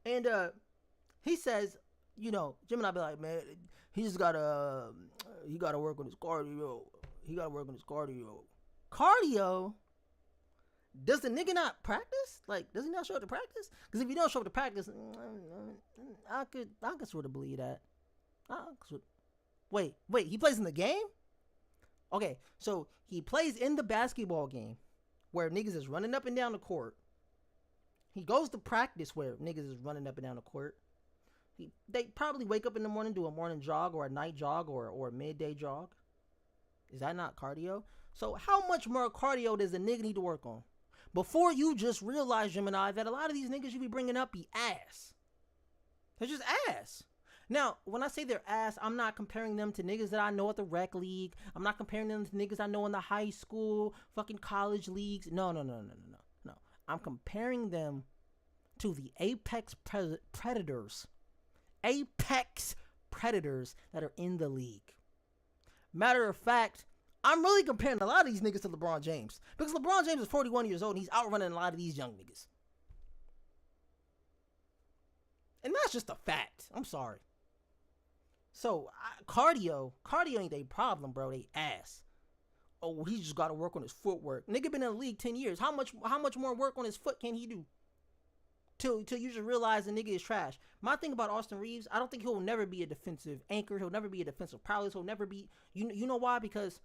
And he says, you know, Jim and I be like, man, he gotta work on his cardio. Cardio? Does the nigga not practice? Like, does he not show up to practice? Because if you don't show up to practice, I could sort of believe that. Wait, he plays in the game? Okay, so he plays in the basketball game where niggas is running up and down the court. He goes to practice where niggas is running up and down the court. They probably wake up in the morning, do a morning jog or a night jog or a midday jog. Is that not cardio? So how much more cardio does a nigga need to work on? Before you just realize, Gemini, that a lot of these niggas you be bringing up be ass. They're just ass. Now, when I say they're ass, I'm not comparing them to niggas that I know at the rec league. I'm not comparing them to niggas I know in the high school, fucking college leagues. No. I'm comparing them to the apex predators. Apex predators that are in the league. Matter of fact, I'm really comparing a lot of these niggas to LeBron James. Because LeBron James is 41 years old and he's outrunning a lot of these young niggas. And that's just a fact. I'm sorry. So, cardio ain't a problem, bro. They ass. Oh, he just got to work on his footwork. Nigga been in the league 10 years. How much more work on his foot can he do? Till you just realize the nigga is trash. My thing about Austin Reeves, I don't think he'll never be a defensive anchor. He'll never be a defensive prowess. He'll never be. You know why? Because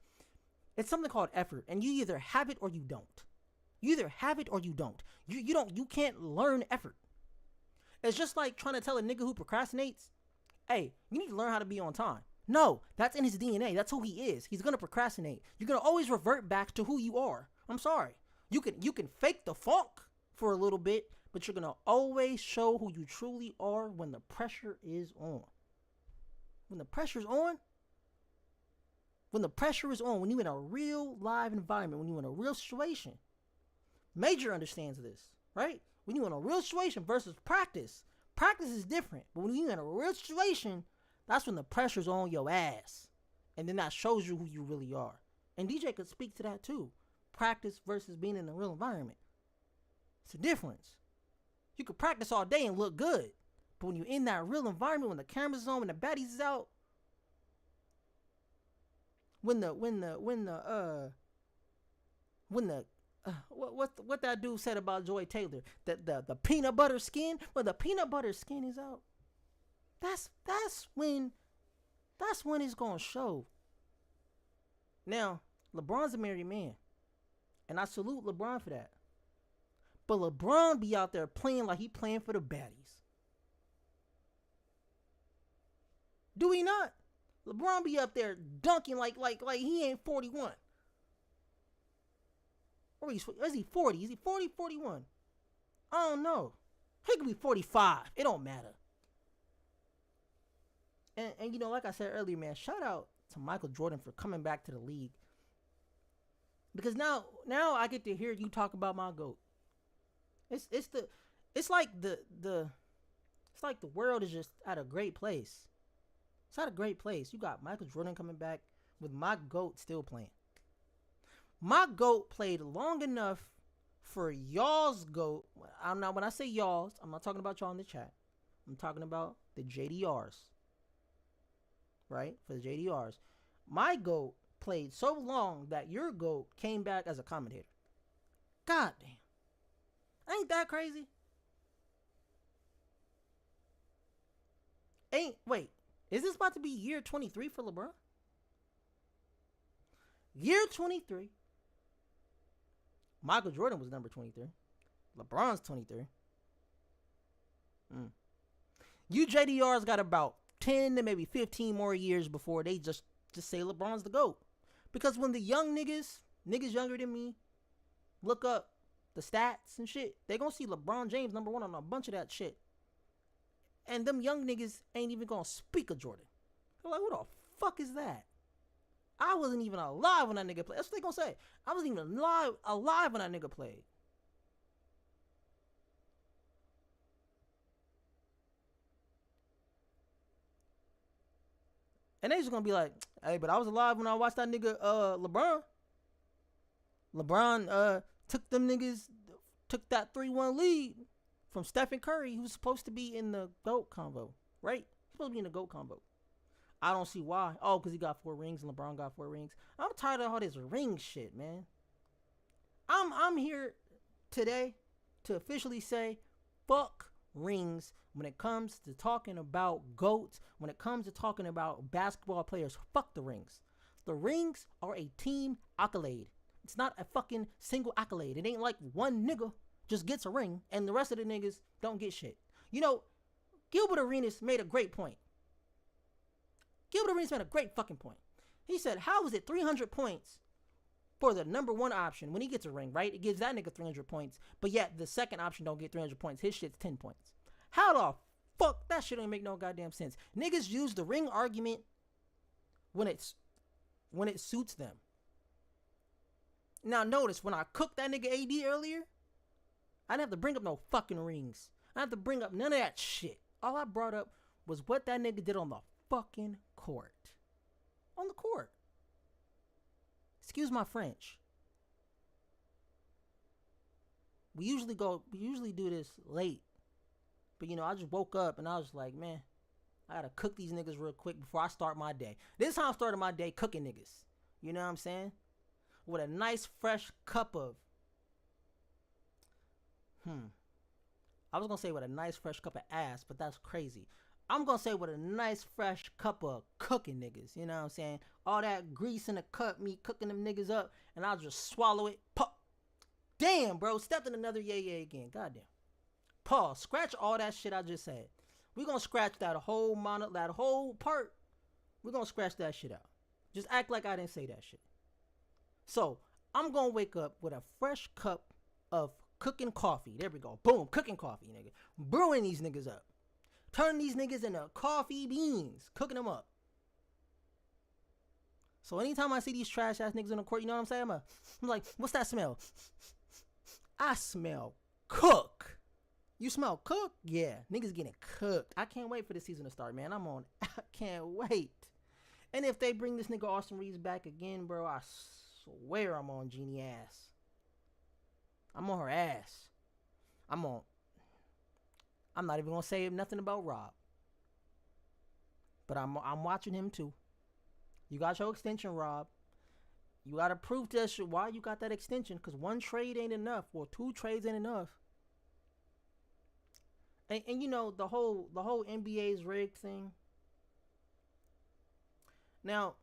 it's something called effort, and you either have it or you don't. You either have it or you don't. You can't learn effort. It's just like trying to tell a nigga who procrastinates, hey, you need to learn how to be on time. No, that's in his DNA. That's who he is. He's gonna procrastinate. You're gonna always revert back to who you are. I'm sorry. You can fake the funk for a little bit, but you're gonna always show who you truly are when the pressure is on. When the pressure's on, when you're in a real live environment, when you're in a real situation. Major understands this, right? When you're in a real situation versus practice. Practice is different, but when you're in a real situation, that's when the pressure's on your ass. And then that shows you who you really are. And DJ could speak to that too. Practice versus being in a real environment. It's a difference. You could practice all day and look good. But when you're in that real environment, when the camera's on, when the baddies is out, what that dude said about Joy Taylor, the peanut butter skin, when the peanut butter skin is out, that's when it's gonna show. Now, LeBron's a married man, and I salute LeBron for that. But LeBron be out there playing like he playing for the baddies. Do he not? LeBron be up there dunking like he ain't 41. Or is he 40? Is he 40, 41? I don't know. He could be 45. It don't matter. And you know, like I said earlier, man, shout out to Michael Jordan for coming back to the league. Because now I get to hear you talk about my GOAT. It's like the world is just at a great place. It's at a great place. You got Michael Jordan coming back with my GOAT still playing. My GOAT played long enough for y'all's GOAT. When I say y'all's, I'm not talking about y'all in the chat. I'm talking about the JDRs. Right? For the JDRs. My GOAT played so long that your GOAT came back as a commentator. God damn. Ain't that crazy? Wait. Is this about to be year 23 for LeBron? Year 23. Michael Jordan was number 23. LeBron's 23. You JDRs got about 10 to maybe 15 more years before they just say LeBron's the GOAT. Because when the young niggas younger than me, look up the stats and shit, they gonna see LeBron James number one on a bunch of that shit. And them young niggas ain't even gonna speak of Jordan. They're like, who the fuck is that? I wasn't even alive when that nigga played. That's what they gonna say. I wasn't even alive when that nigga played. And they just gonna be like, hey, but I was alive when I watched that nigga LeBron. LeBron took that 3-1 lead from Stephen Curry, who's supposed to be in the GOAT combo, right? He's supposed to be in the GOAT combo. I don't see why. Oh, because he got 4 rings and LeBron got 4 rings. I'm tired of all this ring shit, man. I'm here today to officially say, fuck rings when it comes to talking about GOATs, when it comes to talking about basketball players. Fuck the rings. The rings are a team accolade. It's not a fucking single accolade. It ain't like one nigga just gets a ring and the rest of the niggas don't get shit. You know, Gilbert Arenas made a great point. Gilbert Arenas made a great fucking point. He said, how is it 300 points for the number one option when he gets a ring, right? It gives that nigga 300 points, but yet the second option don't get 300 points. His shit's 10 points. How the fuck? That shit don't make no goddamn sense. Niggas use the ring argument when it suits them. Now notice, when I cooked that nigga AD earlier, I didn't have to bring up no fucking rings. I didn't have to bring up none of that shit. All I brought up was what that nigga did on the fucking court. On the court. Excuse my French. We usually do this late. But you know, I just woke up and I was like, man, I gotta cook these niggas real quick before I start my day. This is how I started my day, cooking niggas. You know what I'm saying? with a nice fresh cup of I was gonna say with a nice fresh cup of ass, but that's crazy. I'm gonna say with a nice fresh cup of cooking niggas. You know what I'm saying? All that grease in the cup, me cooking them niggas up, and I'll just swallow it. Pop. Damn, bro, stepped in another yay again. Goddamn. Pause. Scratch all that shit I just said. We gonna scratch that whole that whole part. We're gonna scratch that shit out. Just act like I didn't say that shit. So I'm gonna wake up with a fresh cup of cooking coffee. There we go. Boom, cooking coffee, nigga. Brewing these niggas up. Turning these niggas into coffee beans. Cooking them up. So anytime I see these trash ass niggas in the court, you know what I'm saying? I'm like, what's that smell? I smell cook. You smell cook? Yeah, niggas getting cooked. I can't wait for the season to start, man. I can't wait. And if they bring this nigga Austin Reeves back again, bro, I swear I'm on Jeannie ass. I'm on her ass. I'm not even gonna say nothing about Rob. But I'm watching him too. You got your extension, Rob. You gotta prove to us why you got that extension, because one trade ain't enough, or two trades ain't enough. And you know, the whole NBA's rigged thing. Now,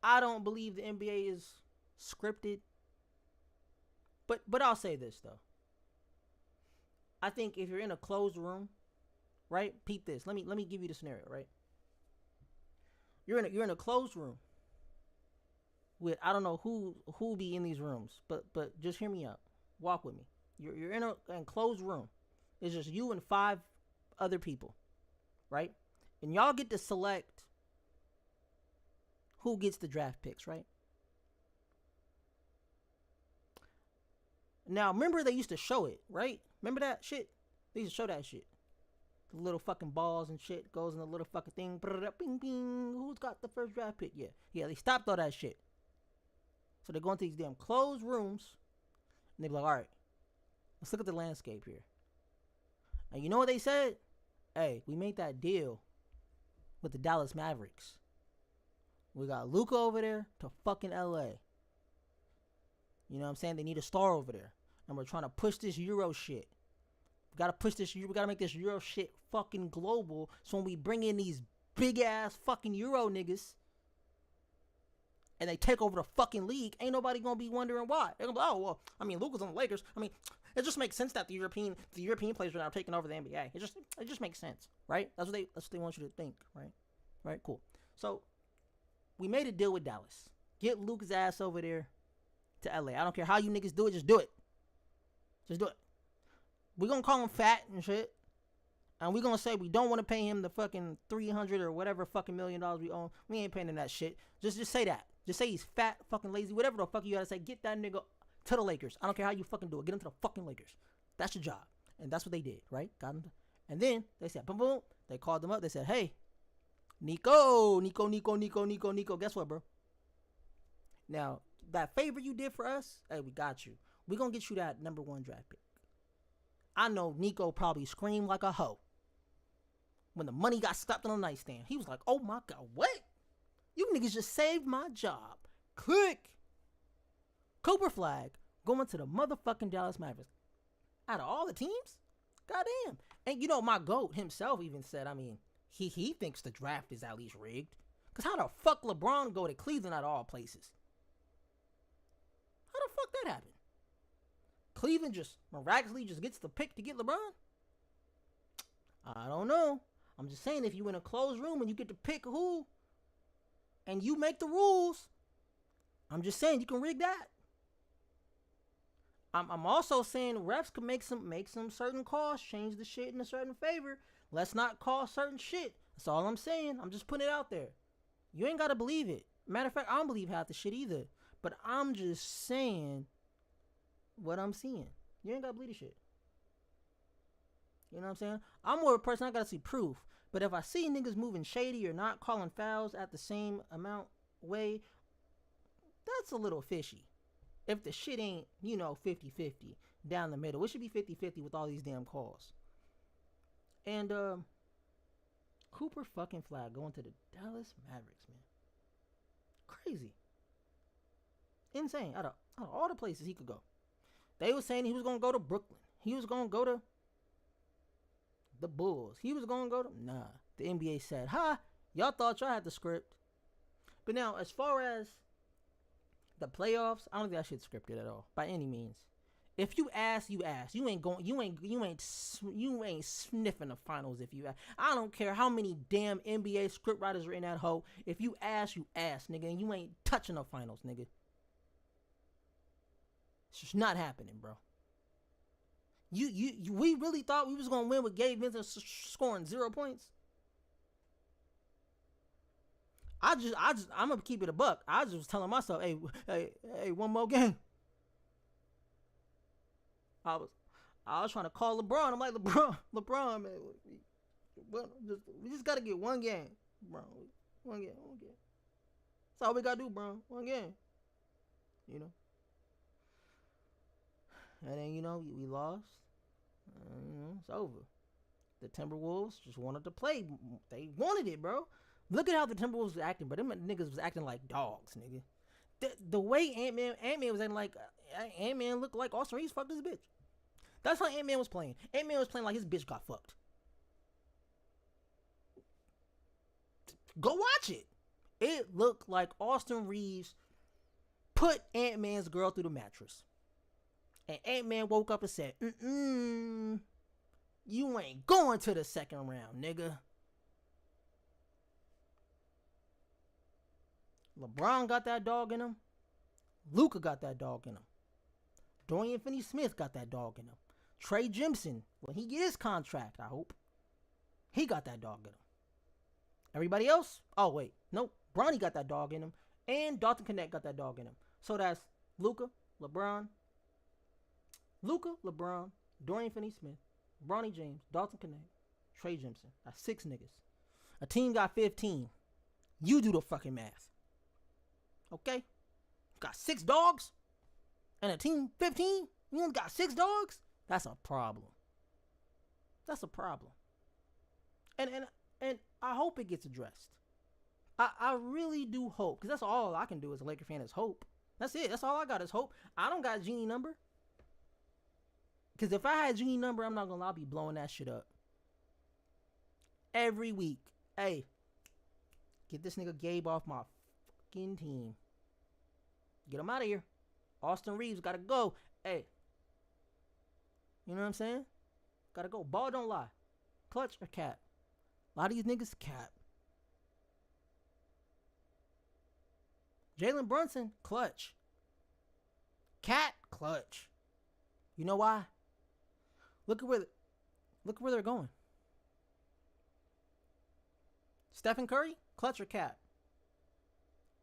I don't believe the NBA is scripted. But I'll say this though. I think if you're in a closed room, right? Peep this. Let me give you the scenario, right? You're in a closed room with, I don't know who be in these rooms, but just hear me out. Walk with me. You're in a closed room. It's just you and 5 other people, right? And y'all get to select who gets the draft picks, right? Now, remember they used to show it, right? Remember that shit? They used to show that shit. The little fucking balls and shit goes in the little fucking thing. Bing, bing. Who's got the first draft pick? Yeah, they stopped all that shit. So they're going to these damn closed rooms. And they be like, all right, let's look at the landscape here. And you know what they said? Hey, we made that deal with the Dallas Mavericks. We got Luka over there to fucking LA. You know what I'm saying? They need a star over there. And we're trying to push this Euro shit. We gotta make this Euro shit fucking global. So when we bring in these big ass fucking Euro niggas and they take over the fucking league, ain't nobody gonna be wondering why. They're gonna be, oh well, I mean, Luka's on the Lakers. I mean, it just makes sense that the European players are now taking over the NBA. It just makes sense, right? That's what they want you to think, right? Right, cool. So we made a deal with Dallas. Get Luka's ass over there to LA. I don't care how you niggas do it, just do it. Just do it. We're gonna call him fat and shit. And we're gonna say we don't want to pay him the fucking $300 or whatever fucking $1 million we own. We ain't paying him that shit. Just say that. Just say he's fat, fucking lazy, whatever the fuck you gotta say. Get that nigga to the Lakers. I don't care how you fucking do it. Get him to the fucking Lakers. That's your job. And that's what they did, right? Got him. And then they said, boom, boom. They called them up. They said, hey, Nico. Guess what, bro? Now, that favor you did for us, hey, we got you. We're gonna get you that number 1 draft pick. I know Nico probably screamed like a hoe when the money got stuffed on the nightstand. He was like, oh my God, what? You niggas just saved my job. Click. Cooper Flag going to the motherfucking Dallas Mavericks. Out of all the teams? Goddamn. And you know, my GOAT himself even said, I mean, he thinks the draft is at least rigged. Because how the fuck LeBron go to Cleveland out of all places? How the fuck that happened? Cleveland just miraculously just gets the pick to get LeBron? I don't know. I'm just saying, if you in a closed room and you get to pick who, and you make the rules, I'm just saying you can rig that. I'm also saying refs could make some certain calls, change the shit in a certain favor. Let's not call certain shit. That's all I'm saying. I'm just putting it out there. You ain't gotta believe it. Matter of fact, I don't believe half the shit either. But I'm just saying what I'm seeing. You ain't gotta believe the shit. You know what I'm saying? I'm more of a person, I gotta see proof. But if I see niggas moving shady or not calling fouls at the same amount way, that's a little fishy. If the shit ain't, 50-50 down the middle. It should be 50-50 with all these damn calls. And Cooper fucking Flag going to the Dallas Mavericks, man. Crazy. Insane. Out of all the places he could go. They were saying he was going to go to Brooklyn. He was going to go to the Bulls. He was going to go to... Nah. The NBA said, y'all thought y'all had the script. But now, as far as the playoffs, I don't think that shit's scripted at all, by any means. If you ask, you ask. You ain't sniffing the finals if you ask. I don't care how many damn NBA script writers are in that hole. If you ask, nigga, and you ain't touching the finals, nigga. It's just not happening, bro. We really thought we was gonna win with Gabe Vincent scoring 0 points. I'm gonna keep it a buck. I just was telling myself, hey, one more game. I was trying to call LeBron. I'm like, LeBron, man, we just gotta get one game, bro. One game. That's all we gotta do, bro. One game. You know. And then we lost. It's over. The Timberwolves just wanted to play. They wanted it, bro. Look at how the Timberwolves was acting, but them niggas was acting like dogs, nigga. The way Ant-Man was acting like Ant-Man looked like Austin Reeves fucked his bitch. That's how Ant-Man was playing. Ant-Man was playing like his bitch got fucked. Go watch it. It looked like Austin Reeves put Ant-Man's girl through the mattress. And Ant-Man woke up and said, you ain't going to the second round, nigga. LeBron got that dog in him. Luka got that dog in him. Dorian Finney-Smith got that dog in him. Trey Jimson, when he get his contract, I hope, he got that dog in him. Everybody else? Oh, wait. Nope. Bronny got that dog in him. And Dalton Connect got that dog in him. So that's Luka, LeBron, Dorian Finney-Smith, Bronny James, Dalton Connect, Trey Jimson. That's 6 niggas. A team got 15. You do the fucking math. Okay? Got 6 dogs? And a team 15? You only got 6 dogs? That's a problem. That's a problem. And I hope it gets addressed. I really do hope. Because that's all I can do as a Laker fan is hope. That's it. That's all I got is hope. I don't got a genie number. Because if I had a genie number, I'm not going to lie, I'll be blowing that shit up. Every week. Hey, get this nigga Gabe off my fucking team. Get him out of here. Austin Reeves got to go. Hey. You know what I'm saying? Got to go. Ball don't lie. Clutch or cap? A lot of these niggas cap. Jalen Brunson, clutch. Cat, clutch. You know why? Look at where they're going. Stephen Curry, clutch or cap?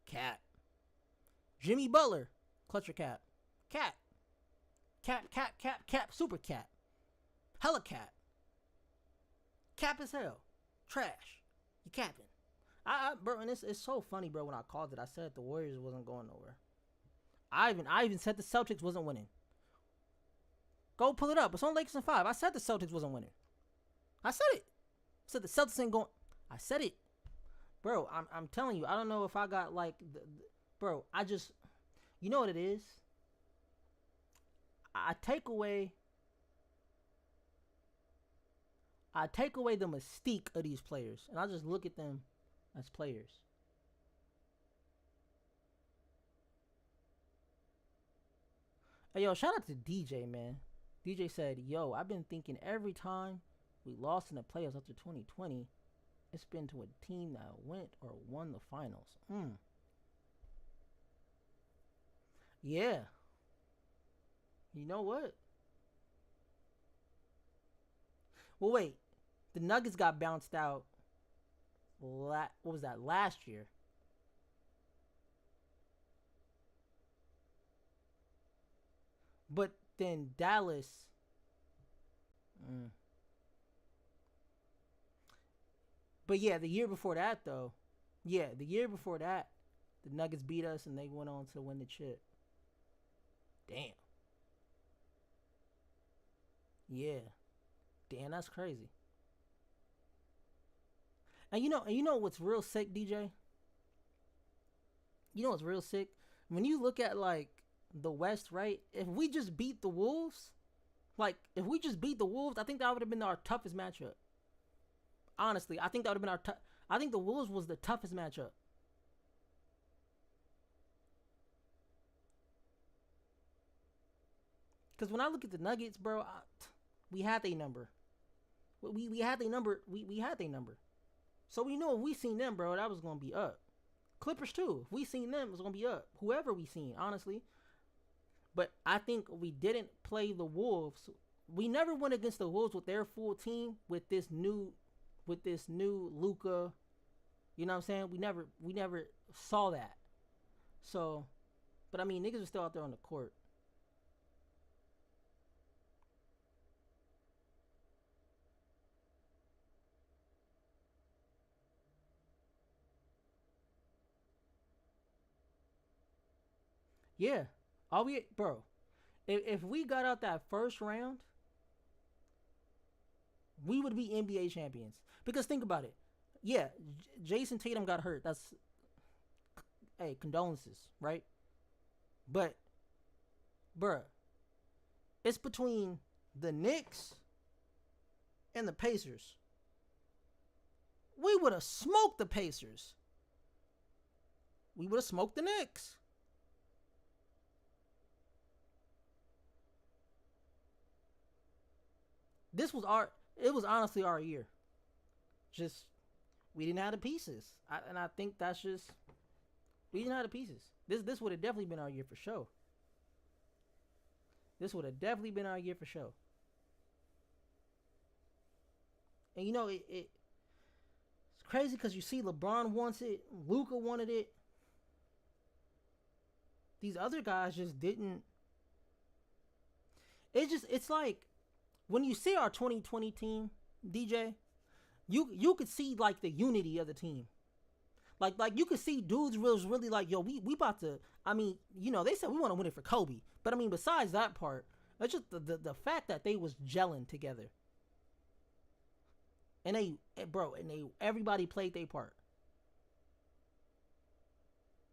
Cap. Jimmy Butler, clutch or cap? Cap. Cap, super cap. Hella cap. Cap as hell. Trash. You capping. Bro, and it's so funny, bro, when I called it, I said the Warriors wasn't going nowhere. I even said the Celtics wasn't winning. Go pull it up. It's on Lakers in 5. I said the Celtics wasn't winning. I said it. I said the Celtics ain't going. I said it. Bro, I'm telling you, I don't know if I got like bro, I just, you know what it is? I take away the mystique of these players, and I just look at them as players. Hey, yo, shout out to DJ, man. DJ said, yo, I've been thinking every time we lost in the playoffs after 2020, it's been to a team that went or won the finals. Yeah. You know what? Well, wait. The Nuggets got bounced out. What was that? Last year. But then Dallas. But yeah, the year before that, though. Yeah, the year before that, the Nuggets beat us and they went on to win the chip. Damn. Yeah. Damn, that's crazy. And you know what's real sick, DJ? You know what's real sick? when you look at like the West, right? If we just beat the Wolves, if we just beat the Wolves, I think that would have been our toughest matchup. Honestly, I think that would have been I think the Wolves was the toughest matchup. Because when I look at the Nuggets, bro, we had their number. We had their number. We had their number. So we know if we seen them, bro, that was gonna be up. Clippers too. If we seen them, it was gonna be up. Whoever we seen, honestly. But I think we didn't play the Wolves. We never went against the Wolves with their full team with this new Luka. You know what I'm saying? We never saw that. So, but I mean, niggas are still out there on the court. Yeah, all we bro. If we got out that first round, we would be NBA champions. Because think about it. Yeah, Jason Tatum got hurt. That's hey condolences, right? But bruh, it's between the Knicks and the Pacers. We would have smoked the Pacers. We would have smoked the Knicks. This was our. It was honestly our year. Just we didn't have the pieces, and I think that's just we didn't have the pieces. This would have definitely been our year for sure. This would have definitely been our year for sure. And you know it's crazy because you see LeBron wants it, Luka wanted it. These other guys just didn't. It's like when you see our 2020 team, DJ, you could see like the unity of the team. Like you could see dudes was really like, yo, we about to. I mean, you know, they said we want to win it for Kobe, but I mean, besides that part, it's just the fact that they was gelling together, and they everybody played their part.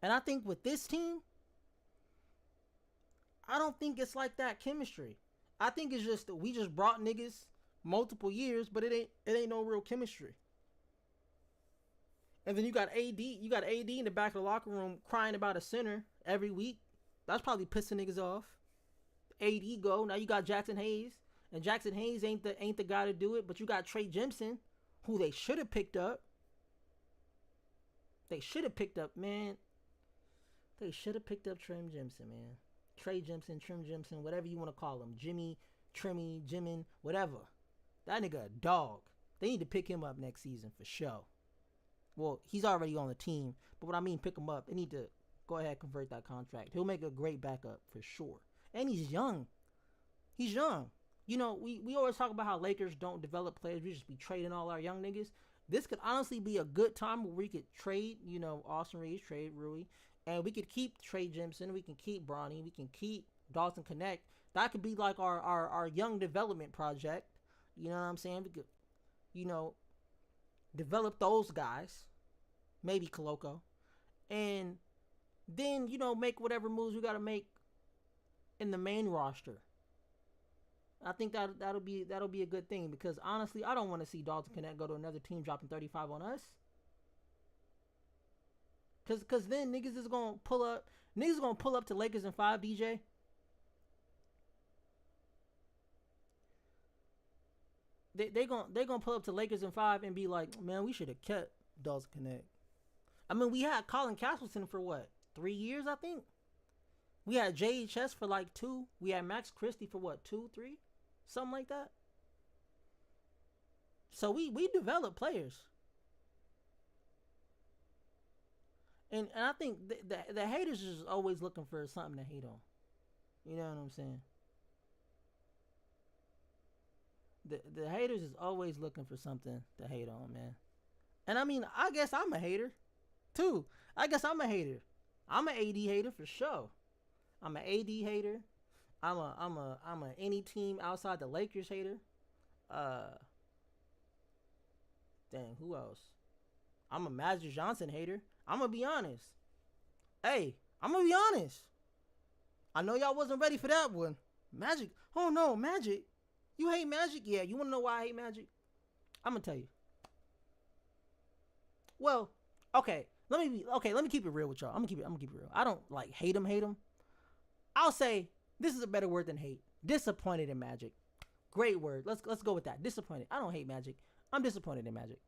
And I think with this team, I don't think it's like that chemistry. I think it's just that we just brought niggas multiple years, but it ain't no real chemistry. And then you got AD in the back of the locker room crying about a center every week. That's probably pissing niggas off. AD go. Now you got Jackson Hayes. And Jackson Hayes ain't the guy to do it, but you got Trey Jemison, who they should have picked up. They should have picked up, man. They should have picked up Trim Jemison, man. Trey Jemison, Trim Jemison, whatever you want to call him. Jimmy, Trimmy, Jimin, whatever. That nigga a dog. They need to pick him up next season for sure. Well, he's already on the team, but what I mean, pick him up. They need to go ahead and convert that contract. He'll make a great backup for sure. And he's young. He's young. You know, we always talk about how Lakers don't develop players. We just be trading all our young niggas. This could honestly be a good time where we could trade, you know, Austin Reeves, trade Rui, and we could keep Trey Jemison. We can keep Bronny. We can keep Dawson Connect. That could be like our young development project. You know what I'm saying? We could, you know, develop those guys. Maybe Koloko. And then, you know, make whatever moves we got to make in the main roster. I think that'll be a good thing because honestly, I don't want to see Dalton Connect go to another team dropping 35 on us. Cause then niggas is gonna pull up. Niggas gonna pull up to Lakers in 5, DJ. They gonna pull up to Lakers in 5 and be like, man, we should have kept Dalton Connect. I mean, we had Colin Castleton for what, 3 years, I think. We had JHS for like 2. We had Max Christie for what, 2, 3, something like that. So we develop players. And I think the haters is always looking for something to hate on. You know what I'm saying? The haters is always looking for something to hate on, man. And I mean, I guess I'm a hater too. I guess I'm a hater. I'm an AD hater for sure. I'm an AD hater. I'm a any team outside the Lakers hater. Dang, who else? I'm a Magic Johnson hater. I'm gonna be honest. Hey, I'm gonna be honest. I know y'all wasn't ready for that one. Magic. Oh no, Magic. You hate Magic? Yeah. You wanna know why I hate Magic? I'm gonna tell you. Well, okay. Let me keep it real with y'all. I'm gonna keep it real. I don't like hate him. I'll say this is a better word than hate. Disappointed in Magic. Great word. Let's go with that. Disappointed. I don't hate Magic. I'm disappointed in Magic.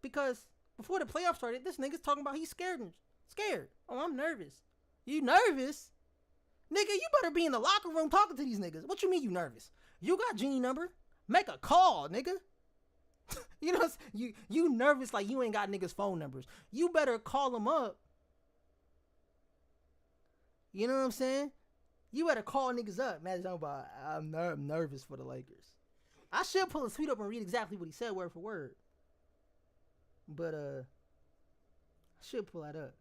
Because before the playoffs started, this nigga's talking about he's scared. Scared. Oh, I'm nervous. You nervous? Nigga, you better be in the locker room talking to these niggas. What you mean you nervous? You got Genie number? Make a call, nigga. You know, you nervous like you ain't got niggas' phone numbers. You better call them up. You know what I'm saying? You better call niggas up. Man, I'm nervous for the Lakers. I should pull a tweet up and read exactly what he said word for word. But I should pull that up.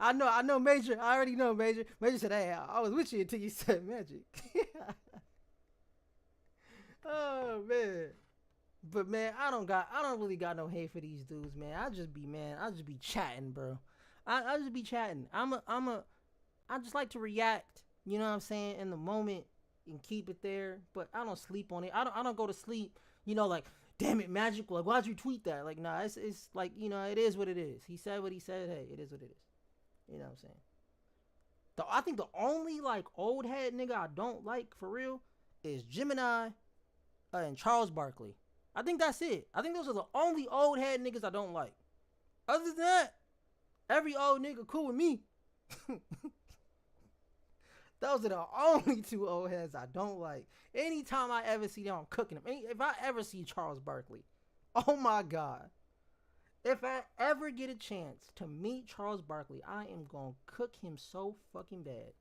I know Major. I already know Major. Major said, "Hey, I was with you until you said Magic." Oh man. But man, I don't really got no hate for these dudes, man. I just be chatting, bro. I just be chatting. I just like to react, you know what I'm saying, in the moment and keep it there. But I don't sleep on it. I don't go to sleep, you know, like, damn it, Magic, like, why'd you tweet that? Like, nah, it's like, you know, it is what it is. He said what he said. Hey, it is what it is. You know what I'm saying? I think the only like old head nigga I don't like for real is Gemini and Charles Barkley. I think that's it. I think those are the only old head niggas I don't like. Other than that, every old nigga cool with me. Those are the only two old heads I don't like. Anytime I ever see them, I'm cooking them. If I ever see Charles Barkley, oh my God. If I ever get a chance to meet Charles Barkley, I am going to cook him so fucking bad.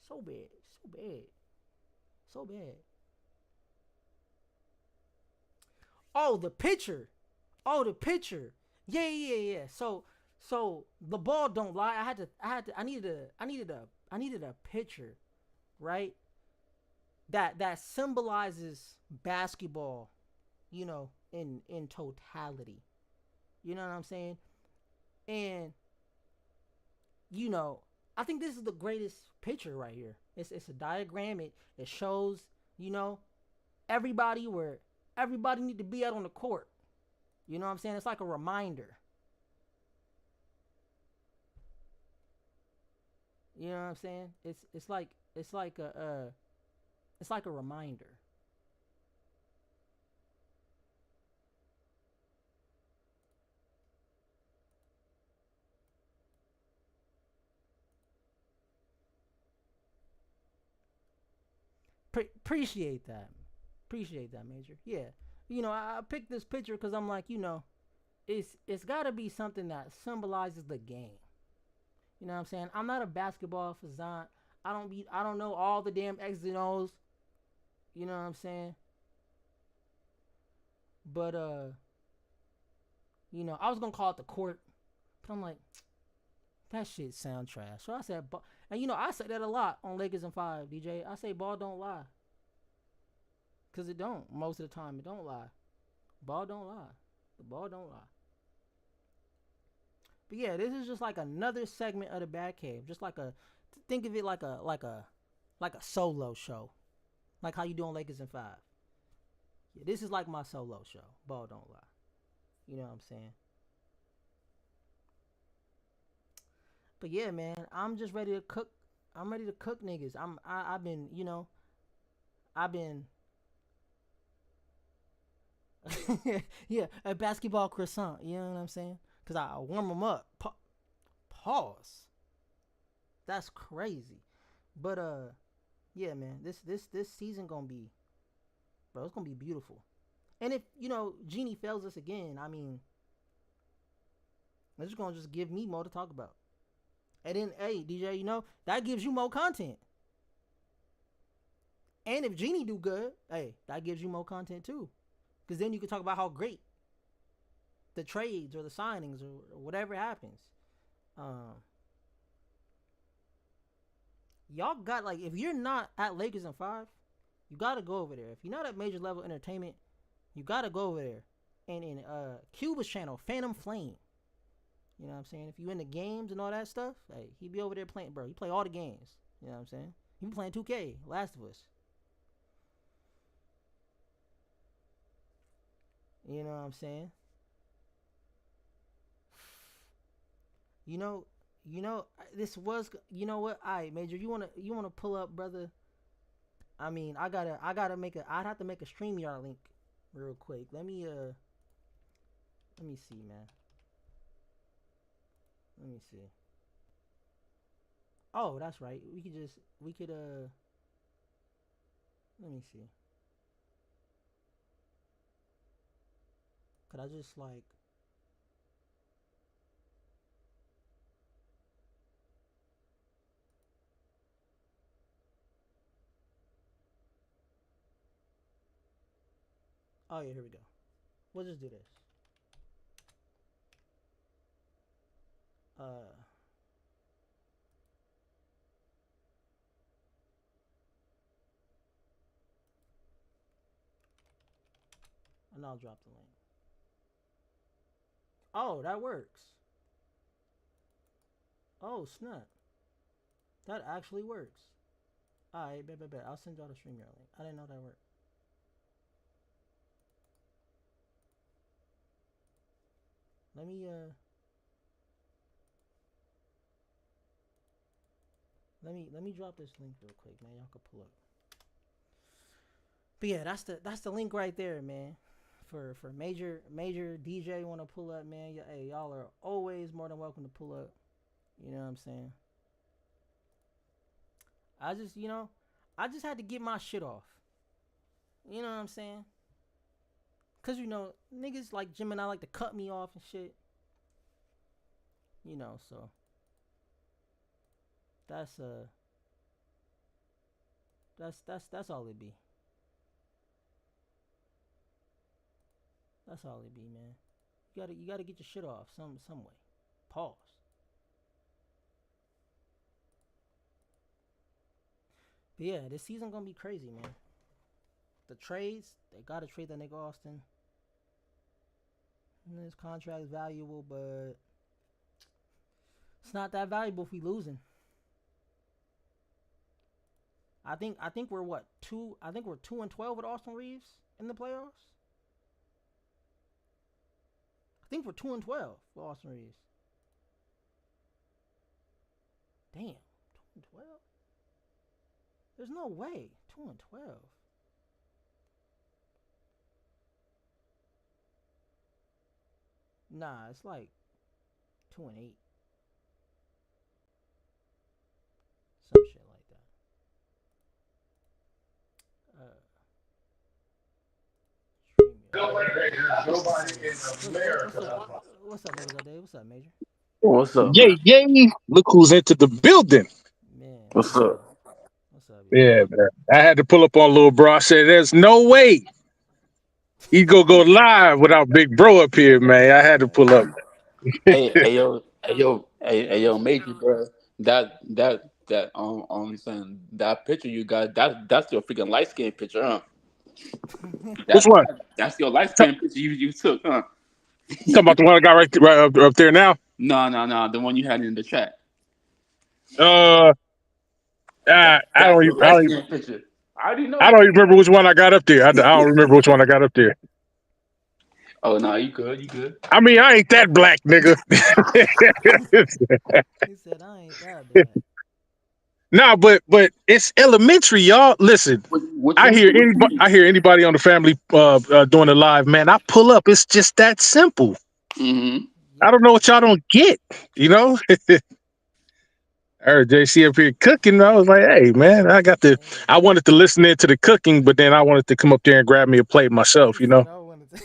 So bad. So bad. So bad. Oh, the pitcher. Yeah. So the ball don't lie. I needed a pitcher, right? That symbolizes basketball, you know, in totality. You know what I'm saying? And you know, I think this is the greatest picture right here. It's a diagram. It shows, you know, everybody where everybody need to be out on the court. You know what I'm saying? It's like a reminder. You know what I'm saying? It's like a reminder. Appreciate that. Appreciate that, Major. Yeah. You know, I picked this picture because I'm like, you know, it's got to be something that symbolizes the game. You know what I'm saying? I'm not a basketball fazant. I don't know all the damn X's and O's. You know what I'm saying? But you know, I was gonna call it the court, but I'm like, that shit sound trash. So I said, and you know, I say that a lot on Lakers in 5, DJ. I say ball don't lie. Cause it don't. Most of the time it don't lie. Ball don't lie. The ball don't lie. But yeah, this is just like another segment of the Batcave. Just like think of it like a solo show. Like how you do on Lakers in 5. Yeah, this is like my solo show. Ball don't lie. You know what I'm saying? But yeah, man, I'm just ready to cook. I'm ready to cook niggas. I've been, you know, I've been yeah, a basketball croissant, you know what I'm saying? Cuz I warm them up. Pause. That's crazy. But yeah, man, this season going to be, bro, it's going to be beautiful. And if, you know, Genie fails us again, I mean, it's going to just give me more to talk about. And then, hey, DJ, you know, that gives you more content. And if Genie do good, hey, that gives you more content too. Because then you can talk about how great the trades or the signings or whatever happens. Y'all got, like, if you're not at Lakers in 5, you got to go over there. If you're not at Major Level Entertainment, you got to go over there. And in Cuba's channel, Phantom Flame, You know what I'm saying? If you in the games and all that stuff, hey, he be over there playing, bro. He play all the games. You know what I'm saying? He be playing 2K, Last of Us. You know what I'm saying? You know, this was. You know what? All right, Major, you wanna pull up, brother? I mean, I gotta make a. I'd have to make a StreamYard link real quick. Let me see, man. Let me see. Oh, that's right. We could. Let me see. Could I just like? Oh yeah, here we go. We'll just do this. Uh, and I'll drop the link. Oh, that works. Oh snap, that actually works. Alright, bet. I'll send y'all the StreamYard link. I didn't know that worked. Let me uh let me drop this link real quick, man. Y'all can pull up. But yeah, that's the link right there, man. For major DJ want to pull up, man. Hey, y'all are always more than welcome to pull up. You know what I'm saying? I just I just had to get my shit off. You know what I'm saying? Cause niggas like Jim and I like to cut me off and shit. So that's that's all it be. That's all it be, man. You gotta get your shit off some way. Pause. But yeah, this season gonna be crazy, man. The trades, they gotta trade that nigga Austin. His contract is valuable, but it's not that valuable if we losing. I think we're what two. I think we're 2-12 with Austin Reeves in the playoffs. I think we're 2-12 with Austin Reeves. Damn, 2-12. There's no way 2-12. Nah, it's like 2-8, some shit like that. What's up, neighbors out there? What's up, Major? What's up, man? Yay, yay. Look who's entered the building. Man, what's What's up? up? What's up, y'all? Yeah, man. I had to pull up on little bro. I said, there's no way he go live without big bro up here, man. I had to pull up. Hey, Major, bro. Saying that picture you got. That's your freaking light skin picture, huh? Which one? That's your light Talk, skin picture you took, huh? talking about the one I got right up there now. No, the one you had in the chat. Uh, I That's don't your even, I light don't even, skin picture. I already know I that don't you even got remember light which skin. one I got up there. I don't remember which one I got up there. Oh no, you good? You good? I mean, I ain't that black, nigga. He said, I ain't that black. Nah, but it's elementary, y'all. Listen, What you mean? What you I mean? hear anybody on the family doing it live, man. I pull up. It's just that simple. Mm-hmm. I Yeah. don't know what y'all don't get. You know, I heard JC up here cooking. I was like, hey man, Hey. I wanted to listen in to the cooking, but then I wanted to come up there and grab me a plate myself. He You know, said, I wanted to. He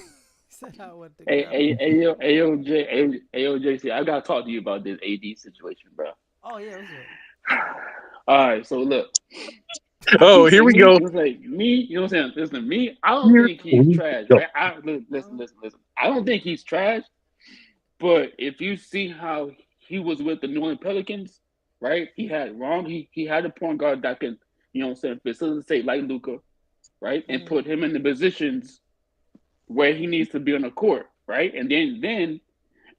said, I wanted to Hey, grab me hey, a hey, plate. yo, hey, yo, J, hey, hey, yo, JC, I gotta talk to you about this AD situation, bro. Oh, yeah, what's up? All right, so look, oh, me here and we me, go. it's like me. You know what I'm saying? Listen, me, I don't Here think he's we trash, go. right? Listen, Huh? listen, listen. I don't think he's trash, but if you see how he was with the New Orleans Pelicans, right? He had wrong. He had a point guard that can, you know what I'm saying, facilitate like Luca, right, and Mm-hmm. put him in the positions where he needs to be on the court, right? And then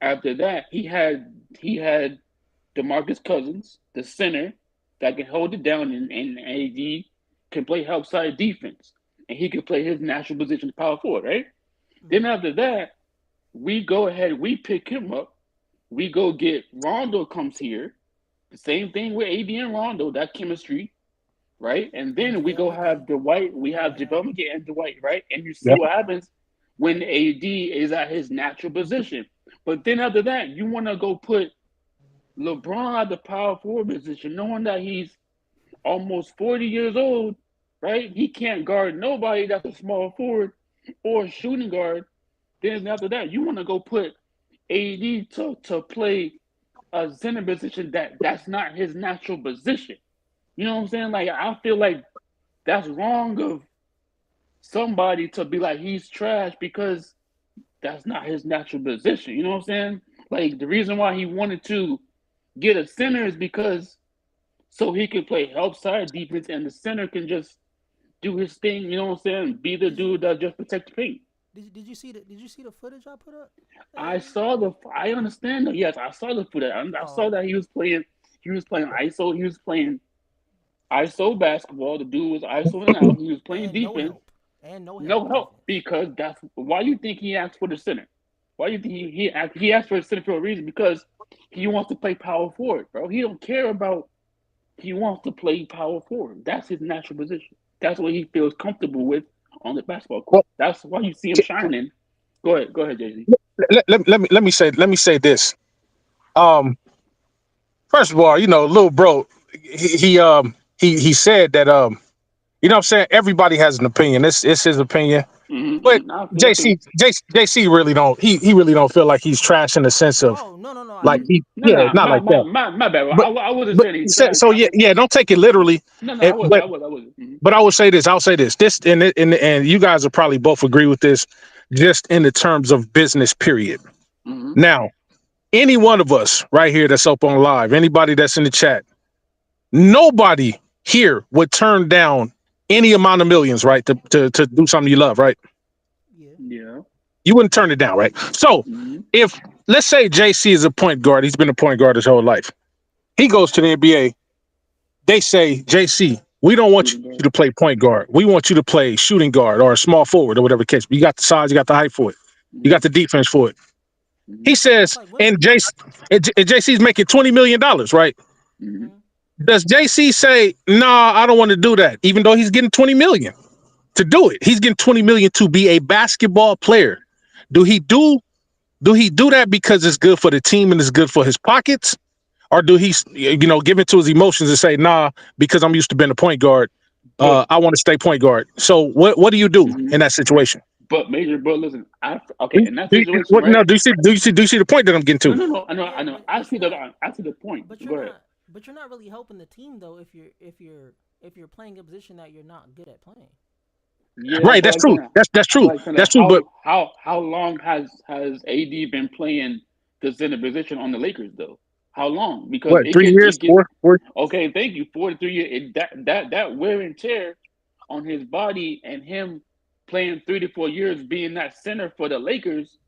After that, he had DeMarcus Cousins, the center that can hold it down, and AD can play help side defense, and he can play his natural position, power forward, right? Then Mm-hmm. after that, we go ahead, we pick him up, we go get Rondo comes here, the same thing with AD and Rondo, that chemistry, right? And And then we JaVale go have McGee. Dwight, we Yeah, have yeah. JaVale McGee and Dwight, right? And you see Yep. what happens when AD is at his natural position. But then after that, you want to go put LeBron at the power forward position, knowing that he's almost 40 years old, right? He can't guard nobody that's a small forward or shooting guard. Then after that, you want to go put AD to play a center position that's not his natural position. You know what I'm saying? Like I feel like that's wrong of somebody to be like he's trash because that's not his natural position. You know what I'm saying? Like the reason why he wanted to get a center is because so he can play help side defense and the center can just do his thing. You know what I'm saying? Be the Did you dude that just protect the paint. did you see the footage I put up? I Hey. saw the. I understand that. Yes, I saw the footage. I saw Oh, that he was playing. He was playing ISO. He was playing ISO basketball. The dude was ISO and out. He was playing and no defense. help. And no help No on help defense. because that's why you think he asked for the center. Why you think he asked for the center for a reason? Because he wants to play power forward, bro. He don't care about. He wants to play power forward. That's his natural position. That's what he feels comfortable with on the basketball court. Well, That's why you see him shining. Go ahead, Jay Z. let me say this. Um, First of all, little bro, he said that you know what I'm saying, everybody has an opinion. It's his opinion. But I feel too. JC really don't he really don't feel like he's trash in the sense of Oh, no, no, no, I like do. he No, yeah, no, not like that. my bad. But I wasn't but saying he's so, trash. so yeah, don't take it literally. No, no, And, but I wasn't. but I will say this. I'll say this. This and you guys will probably both agree with this, just in the terms of business. Period. Mm-hmm. Now, any one of us right here that's up on live, anybody that's in the chat, nobody here would turn down any amount of millions, right? To do something you love, right? Yeah. Yeah. You wouldn't turn it down, right? So Mm-hmm. if let's say JC is a point guard, he's been a point guard his whole life. He goes to the NBA. They say, JC, we don't want Shooting you guard. to play point guard. We want you to play shooting guard or a small forward or whatever the case. You got the size, you got the height for it. You Mm-hmm. got the defense for it. He That's says, like and Wemby. JC's making $20 million, right? Mm-hmm. Mm-hmm. Does JC say, nah, I don't want to do that, even though he's getting 20 million to do it? He's getting 20 million to be a basketball player. Do he do that because it's good for the team and it's good for his pockets? Or do he, give it to his emotions and say, nah, because I'm used to being a point guard, But I want to stay point guard. So what do you do mm-hmm. in that situation? But major, bro, listen. Okay Do, in that do, situation, what, right? no, do you see the point that I'm getting No, to? no, no. Yeah, I know. but but you're not. I see the point. But you're Go ahead. not. But you're not really helping the team though if you're playing a position that you're not good at playing. Yeah, Right, but that's like true. saying, That's true. like saying, That's true. But how long has AD been playing the center position on the Lakers though? How long? Because what, 3 years, it gets four? okay. Thank you. 43 years. That wear and tear on his body and him playing 3 to 4 years being that center for the Lakers.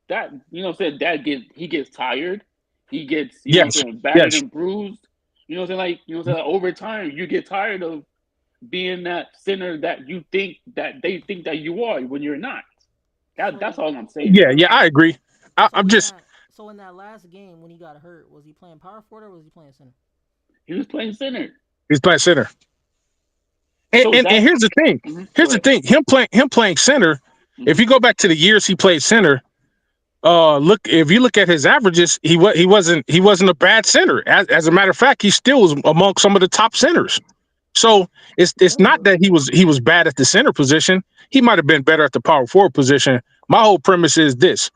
That said that he gets tired. He gets Yes, battered yes. and bruised. Like over time you get tired of being that center that you think that they think that you are when you're not. That's So all I'm saying, Yeah, bro. yeah, I agree. so I'm in just that so in that last game when he got hurt, was he playing power forward or was he playing center? He was playing center. he's playing center. And, So and and that's here's the thing. go Here's the ahead. thing. Him playing center. If Mm-hmm. you go back to the years he played center, look, if you look at his averages, he wasn't a bad center. As a matter of fact, he still was among some of the top centers. So it's Yeah, not that he was bad at the center position. He might have been better at the power forward position. My whole premise is this: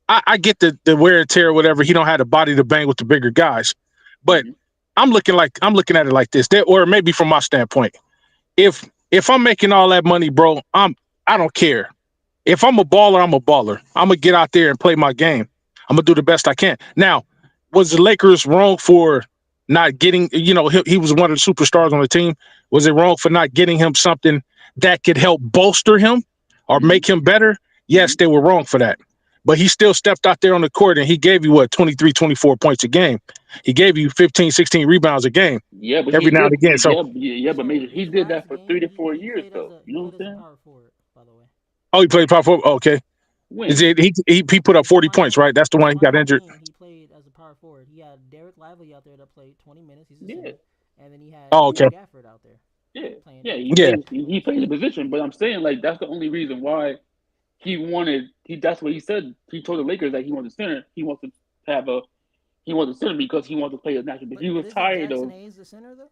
I get the wear and tear, or whatever. He don't have the body to bang with the bigger guys, but mm-hmm. I'm looking at it like this, or maybe from my standpoint, if I'm making all that money, bro, I don't care. If I'm a baller, I'm a baller. I'm gonna get out there and play my game. I'm gonna do the best I can. Now, was the Lakers wrong for not getting? He was one of the superstars on the team. Was it wrong for not getting him something that could help bolster him or Mm-hmm. make him better? Mm-hmm. Yes, they were wrong for that. but he still stepped out there on the court and he gave you what 23, 24 points a game. He gave you 15, 16 rebounds a game Yeah, but he every now and did. again. So, But So Major, he his did that last for game, three to he, four he years, played as though. a You he know played what I'm as a saying? power forward, by the way. oh, he played power forward. Oh, okay, is When? it he put up His 40 points, final right? That's the his one he got final injured. game, he played as a power forward. He had Derek Lively out there that played 20 minutes. He's a Yeah, center, and then he had Oh, okay, Daniel Gafford out there yeah, playing yeah. He yeah, plays. He minutes. plays the position, but I'm saying like that's the only reason why he wanted. He that's what he said. He told the Lakers that he wants a center. He wants to have a. He wants a center because he wants to play a national. But he But was isn't tired Jackson of. Hayes the center though?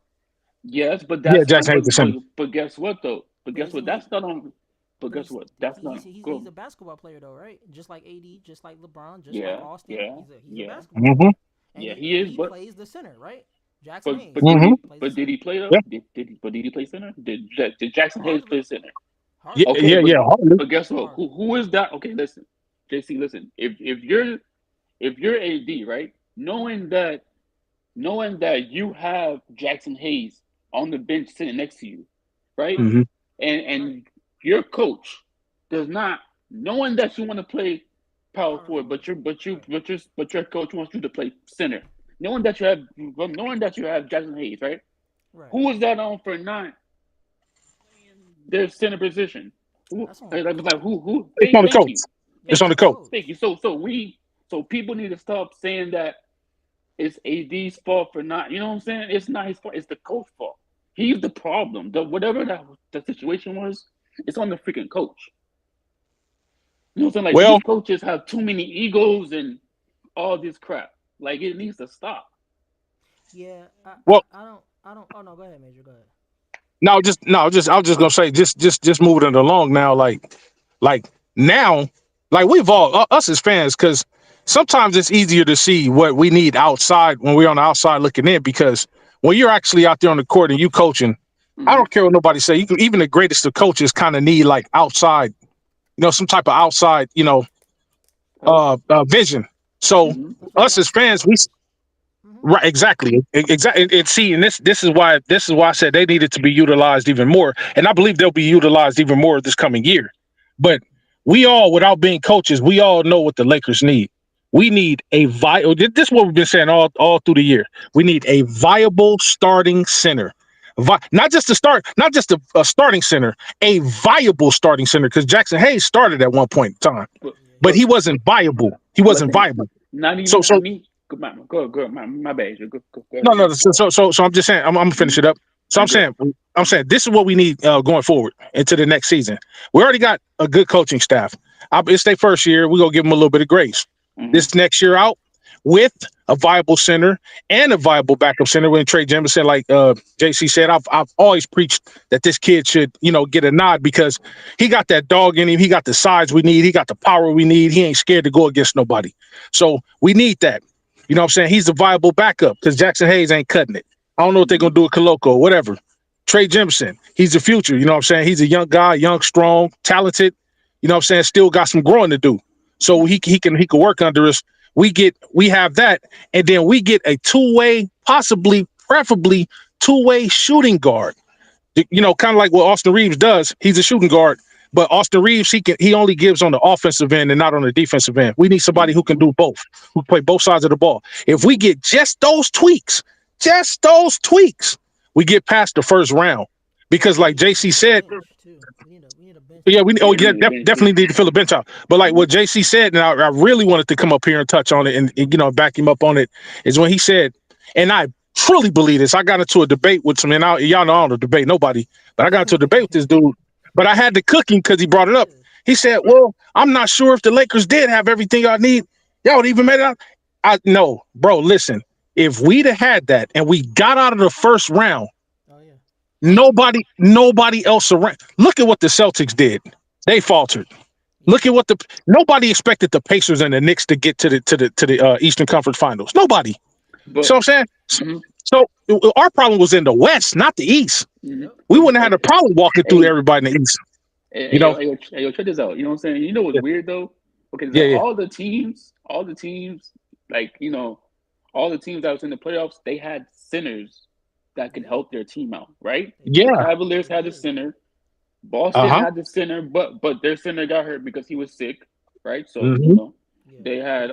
Yes, but yeah. that's not. Jackson Hayes the center. But guess what though? But But guess isn't what? he? That's not on. But But guess what? he's That's he's not he's, he's go. a basketball player though, right? Just like AD, just like LeBron, just like Yeah, Austin. yeah, He's a yeah, basketball Mm-hmm. player, and yeah. he He and is, he but plays the center, right? Jackson Hayes Mm-hmm. plays the but did center. he play though? Yeah, Did he play center? Did Jackson Hayes Hardly, play center? yeah, hardly, Okay, yeah, but yeah. Hardly. guess what? hardly. Who is that? Okay, listen, JC, listen. If you're AD, right? Hmm. Knowing that you have Jackson Hayes on the bench sitting next to you, right? Right, Mm-hmm. And right. your coach does not knowing that you want to play power Power forward, forward. Right. but your coach wants you to play center. Knowing that you have Jackson Hayes, right? Right. Who is that on for not their center position? Who That's on the like coach. who It's on the thank coach. you. Yeah, It's Thank on that's the you. on the coach. Thank coach. you. So people need to stop saying that it's AD's fault for not. You know what I'm saying? It's not his fault. It's the coach fault. He's the problem. Whatever that the situation was, it's on the freaking coach. You know what I'm saying? Like Well, these coaches have too many egos and all this crap. Like it needs to stop. Yeah, well, I don't. Oh no, go ahead, Major. Go ahead. just I was just gonna say, just moving it along now, like now, like we've all us as fans, because sometimes it's easier to see what we need outside when we're on the outside looking in, because when you're actually out there on the court and you coaching, I Mm-hmm. don't care what nobody say. You can even the greatest of coaches kind of need like outside, some type of outside, Help. vision. So Mm-hmm. That's why you us got as assistant fans, we coaches. Hmm. right, exactly, exactly. And see, and this is why I said they needed to be utilized even more, and I believe they'll be utilized even more this coming year. But we all, without being coaches, we all know what the Lakers need. We need a viable. This is what we've been saying all through the year. We need a viable starting center. Not just a start, not just a starting center, a viable starting center. Because Jackson Hayes started at one point in time, But Yeah, he but but he did. wasn't viable. He but wasn't viable. not So even. I so mean, go. My bad. Go No, ahead, no. man. So I'm just saying. I'm gonna finish Mm-hmm. it up. So I'm good. I'm saying this is what we need going forward into the next season. We already got a good coaching staff. It's their first year. We gonna give them a little bit of grace. Mm-hmm. This next year out with a viable center and a viable backup center. When Trey Jemison, like JC said, I've always preached that this kid should get a nod because he got that dog in him. He got the size we need. He got the power we need. He ain't scared to go against nobody. So we need that. You know what I'm saying? He's the viable backup because Jackson Hayes ain't cutting it. I don't know what they're Mm-hmm. gonna do with Koloko, whatever. Trey Jemison, he's the future. You know what I'm saying? He's a young guy, young, strong, talented. You know what I'm saying? Still got some growing to do. So he can work under us. We have that, and then we get a two-way, possibly, preferably two-way shooting guard. Kind of like what Austin Reeves does. He's a shooting guard, but Austin Reeves he only gives on the offensive end and not on the defensive end. We need somebody who can Mm-hmm. do both, who play both sides of the ball. If we get just those tweaks, we get past the first round. Because like We JC need a said, bench too. We need a bench yeah, player. Yeah, we need a bench too. definitely need to fill the bench out. But like what JC said, and I really wanted to come up here and touch on it and back him up on it, is when he said, and I truly believe this. I got into a debate with some, and y'all know I don't debate nobody, but I got into a debate with this dude. But I had to cook him because he brought it up. Yeah. He said, "Well, I'm not sure if the Lakers did have everything y'all need. Y'all would even made it out." I no, bro. Listen, if we'd have had that and we got out of the first round. Oh yeah. Nobody else around. Look at what the Celtics did. They faltered. Yeah. Look at what nobody expected the Pacers and the Knicks to get to the Eastern Conference Finals. Nobody. But So I'm saying, mm-hmm. our problem was in the West, not the East. Mm-hmm. Yep. We wouldn't have had a Hey, problem walking through hey, everybody in the East. hey, You know? check this out. You know what I'm saying? You know what's Yeah, weird though? Okay, so yeah, yeah, all the teams, like all the teams that was in the playoffs, they had centers that could Yeah. help their team out, right? They The did. yeah. Cavaliers They had a did. center. Uh Boston huh. had the center, but their center got hurt because he was sick, right? So Hmm. Yeah. They had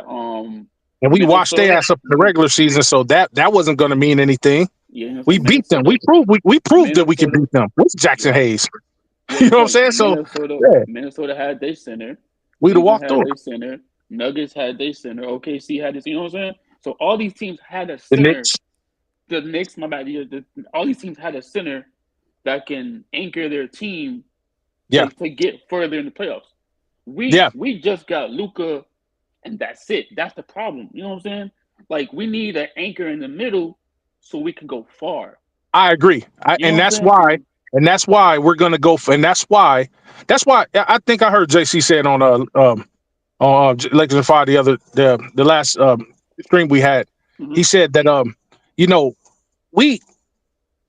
and we washed their Minnesota. ass up in the regular season, so that wasn't going to mean anything. Yeah, you know what I'm We saying? beat them. Minnesota, We proved that we could Minnesota. beat them with Jackson Yep. Hayes. Well, You know what I'm look, saying? So yeah, Minnesota had their center. we'd have Cleveland walked had through their center. Nuggets had their center. OKC had this. You know what I'm saying? So all these teams had a the center. Knicks. The Knicks, my bad. All these teams had a center that can anchor their team Yeah, to get further in the playoffs. yeah, We just got Luca, and that's it. That's the problem. You know what I'm saying? Like we need an anchor in the middle so we can go far. I agree. You know And what I'm that's saying? why, we're gonna go for, and that's why I think I heard JC said on Lakers and Fire the last stream we had. He Mm-hmm. said that you know we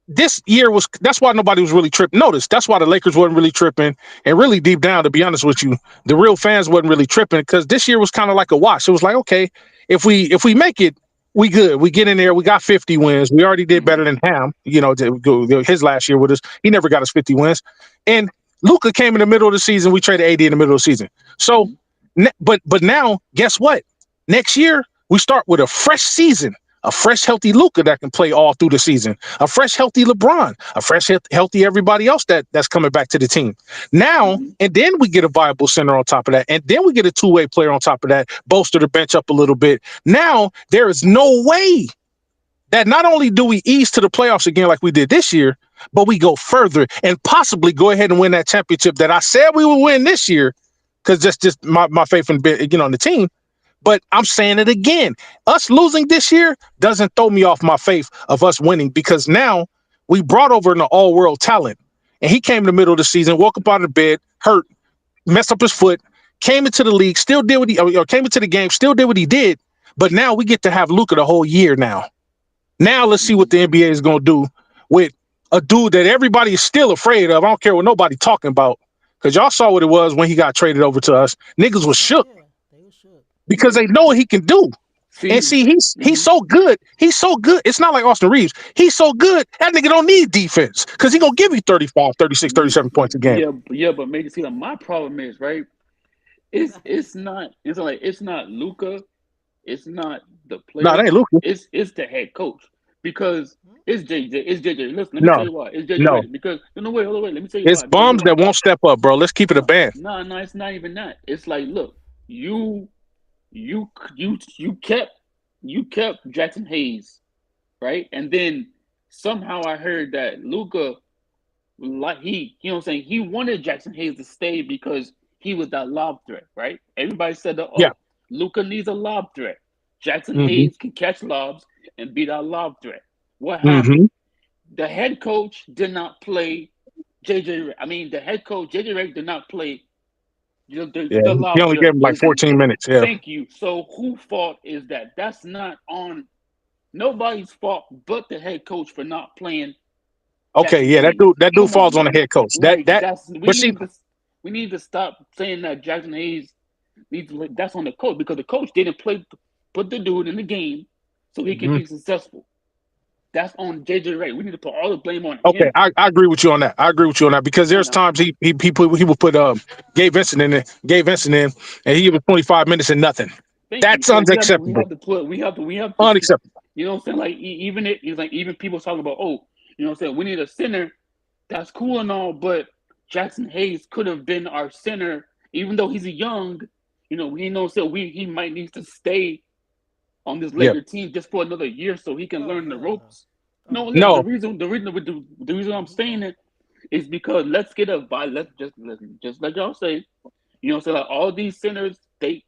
this year was that's why nobody was really tripping. Notice that's why the Lakers wasn't really tripping, and really deep down, to be honest with you, the real fans wasn't really tripping because this year was kind of like a wash. It was like, okay, if we make it, we good. We get in there. We got 50 wins. We already did better Mm-hmm. than Ham. His last year with us, he never got us 50 wins. And Luca came in the middle of the season. We traded 80 in the middle of the season. So, Mm-hmm. but now, guess what? Next year we start with a fresh season. A fresh, healthy Luca that can play all through the season. A fresh, healthy LeBron. A fresh, healthy everybody else that's coming back to the team. Now, Mm-hmm. and then we get a viable center on top of that. And then we get a two-way player on top of that, bolster the bench up a little bit. Now, there is no way that not only do we ease to the playoffs again like we did this year, but we go further and possibly go ahead and win that championship that I said we would win this year because that's just my faith in the team. But I'm saying it again. Us losing this year doesn't throw me off my faith of us winning because now we brought over an all-world talent. And he came in the middle of the season, woke up out of bed, hurt, messed up his foot, came into the league, still did what or came into the game, still did what he did. But now we get to have Luka the whole year now. Now let's see Mm-hmm. what the NBA is going to do with a dude that everybody is still afraid of. I don't care what nobody talking about because y'all saw what it was when he got traded over to us. Niggas was Oh shook yeah, they were shook. because they know what he can do. And See, see, he's mm-hmm. so good. He's so good. It's not like Austin Reeves. He's so good. That nigga don't need defense because he going to give you 35, 36, 37 points a game. Yeah, but maybe see, like, my problem is right. It's not Luca. It's not the No, it players. ain't Luka. It's the head coach because it's JJ. It's JJ. Listen, let me tell No, you why. It's JJ no. Redick because no wait, hold on, wait. Let me tell you It's why. bums that won't step up, bro. Let's keep it a No, band. no, it's not even that. It's like, look, you, you kept Jackson Hayes, right? And then somehow I heard that Luca, like you know what I'm saying, he wanted Jackson Hayes to stay because he was that lob threat, right? Everybody said that, Yeah. oh, Luca needs a lob threat. Jackson Mm-hmm. Hayes can catch lobs and be that lob threat. What Mm-hmm. happened? The head coach did not play JJ. I mean, the head coach JJ Redick did not play Yeah. the He lob only gave him like ability. 14 minutes. Yeah. Thank you. So who fault is that? That's not on nobody's fault but the head coach for not playing Okay. Jackson Yeah. That Hayes. dude. That dude Come falls on, on the man. head coach. Like that's But see. we need to stop saying that Jackson Hayes needs to, that's on the coach because the coach didn't put the dude in the game so he can Mhm. be successful. That's on JJ Ray. We need to put all the blame on Okay, him. I agree with you on that. I agree with you on that because Come on there's now. times he would put Gabe Vincent in, and he was 25 minutes and nothing. Thank you. That's So unacceptable. we have to Unacceptable. you know what I'm saying? Like even it is like even people talking about, oh, you know what I'm saying, we need a center. That's cool and all, but Jackson Hayes could have been our center, even though he's a young, we know so he might need to stay on this Yeah. Laker team just for another year so he can Oh learn the hell no. ropes. Oh No, hell listen, No. no. the reason I'm saying it is because let's get a let's just let y'all say, like all these centers, they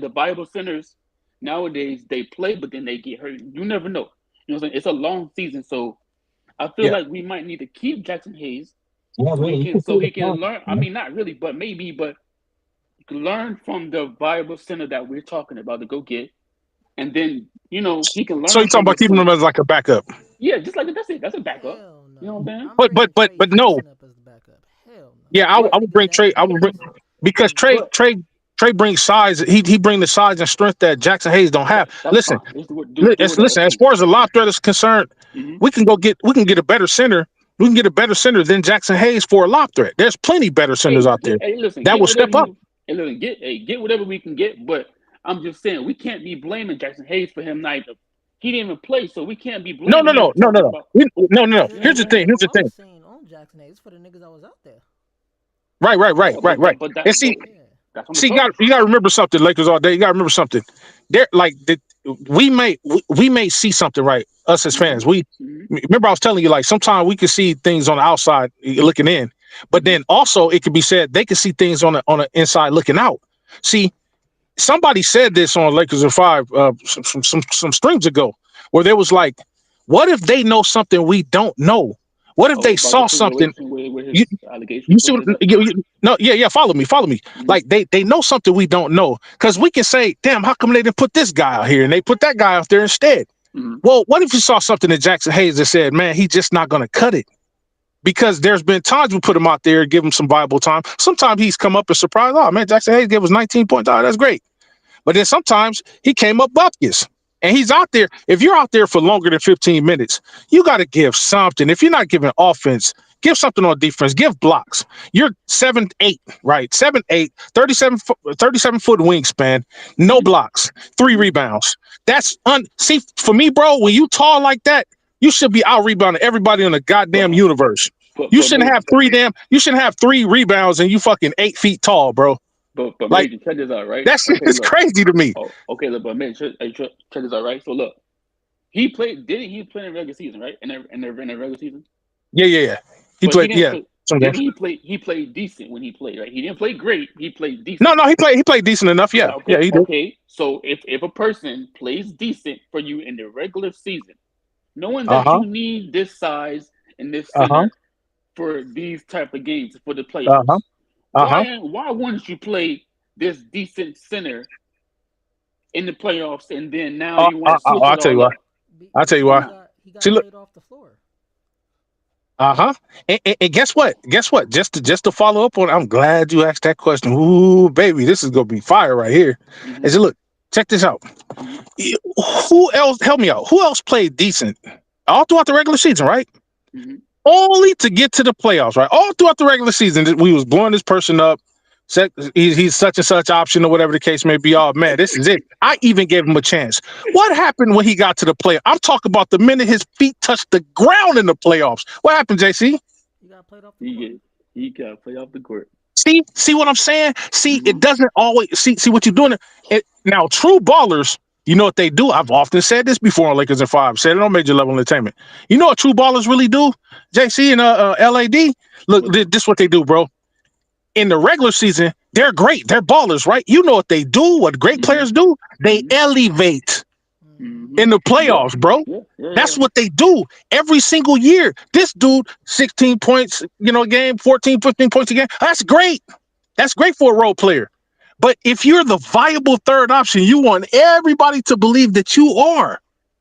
the Bible centers nowadays they play but then they get hurt. You never know. It's a long season, so I feel Yeah. like we might need to keep Jackson Hayes so he can learn. I mean, not really, but maybe, but learn from the Bible center that we're talking about to go get, and then he can So you learn talking from about the keeping him center. as like a backup? Yeah, just like that's it. That's a backup. Hell You know no. what I'm saying? I'm But bringing Trey no. Ferguson up as the backup. Hell no. Yeah, I But would Nigga bring that Trey. I would bring pace. because but Trey brings size. He bring the size and strength that Jackson Hayes don't have. that's Listen, fine. Just do whatever. listen. As Cool. far as the lob threat is concerned, Mm-hmm. we can get a better center. We can get a better center than Jackson Hayes for a lob threat. There's plenty better centers Hey, out there listen, that get will whatever step up. you. Hey, listen, get whatever we can get. But I'm just saying we can't be blaming Jackson Hayes for him neither. He didn't even play, so we can't be No, no, blaming him no, no, no, talking no. about. No, no, no. It You know ain't what Here's I'm the even saying? thing. for Here's the who I thing. was saying on Jackson Hayes. It's for the niggas that was out there. Right, right, right, Yeah, right, right. And see, Yeah. that's on the see, coach. you got to remember something, Lakers all day. You got to remember something. There, like we may see something, right? Us as Mm-hmm. fans, we Mm-hmm. remember I was telling you, like sometimes we can see things on the outside looking in, but Mm-hmm. then also it could be said they can see things on the inside looking out. See, somebody said this on Lakers in Five some streams ago, where there was like, what if they know something we don't know? What if Oh, they about the saw something? situation with his You, allegations, you stuff see what? like that. No, yeah, yeah. Follow me. Mm-hmm. Like they know something we don't know because we can say, damn, how come they didn't put this guy out here and they put that guy out there instead? Mm-hmm. Well, what if you saw something in Jackson Hayes that said, man, he's just not going to cut it? Because there's been times we put him out there, give him some viable time. Sometimes he's come up and surprised. Oh man, Jackson Hayes gave us 19 points. Oh, that's great. But then sometimes he came up buckets. And he's out there. If you're out there for longer than 15 minutes, you got to give something. If you're not giving offense, give something on defense. Give blocks. You're 7'8", right? 7'8", 37 foot wingspan, no Mm-hmm. blocks, 3 rebounds. That's see, for me, bro, when you tall like that, you should be out rebounding everybody in the goddamn But universe. but You but shouldn't Major, have you shouldn't have 3 rebounds and you fucking 8 feet tall, bro. but Like Major, check this out, right? that shit Okay, is look. crazy to me. Oh, okay, look, but Major, check this out, right? So look, he played. Didn't he play in the regular season, right? In the regular season, Yeah, yeah, yeah. He but he played, didn't yeah, play. some Didn't games. he play? He played decent when he played, right? He didn't play great. He played No, decent. no, he played decent enough. Yeah, yeah, Okay, he did. okay. So if a person plays decent for you in the regular season, knowing Uh that huh. you need this size and this Uh huh. center for these type of games for the Uh huh. playoffs, Uh huh. why wouldn't you play this decent center in the playoffs and then now you want to switch I'll it tell you all why. up? I'll tell you Because why. he got See, look. played off the floor. Uh huh. And guess what? Guess what? Just to follow up on, I'm glad you asked that question. Ooh, baby, this is gonna be fire right here. Mm-hmm, And so, look, check this out. mm-hmm, Who else? Help me out. Who else played decent all throughout the regular season? Right. mm-hmm, Only to get to the playoffs, right? All throughout the regular season, we was blowing this person up. Said he's such and such option or whatever the case may be. Oh man, this is it. I even gave him a chance. What happened when he got to the play? I'm talking about the minute his feet touched the ground in the playoffs. What happened, JC? He got played off the he court. get he got play off the court. See what I'm saying? See, Mm-hmm, it doesn't always see what you're doing. Now, true ballers, you know what they do. I've often said this before on Lakers and Five. Said it on Major Level Entertainment. You know what true ballers really do? JC and LAD. Look, what's up? this is what they do, bro. In the regular season, they're great. They're ballers, right? You know what they do, what great Mm-hmm, players do? They mm-hmm, elevate Mm-hmm. mm-hmm. in the Yep. playoffs, bro. Yeah, yeah, That's yeah. what they do every single year. This dude, 16 points, a game, 14, 15 points a game. That's great. That's great for a role player. But if you're the viable third option, you want everybody to believe that you are.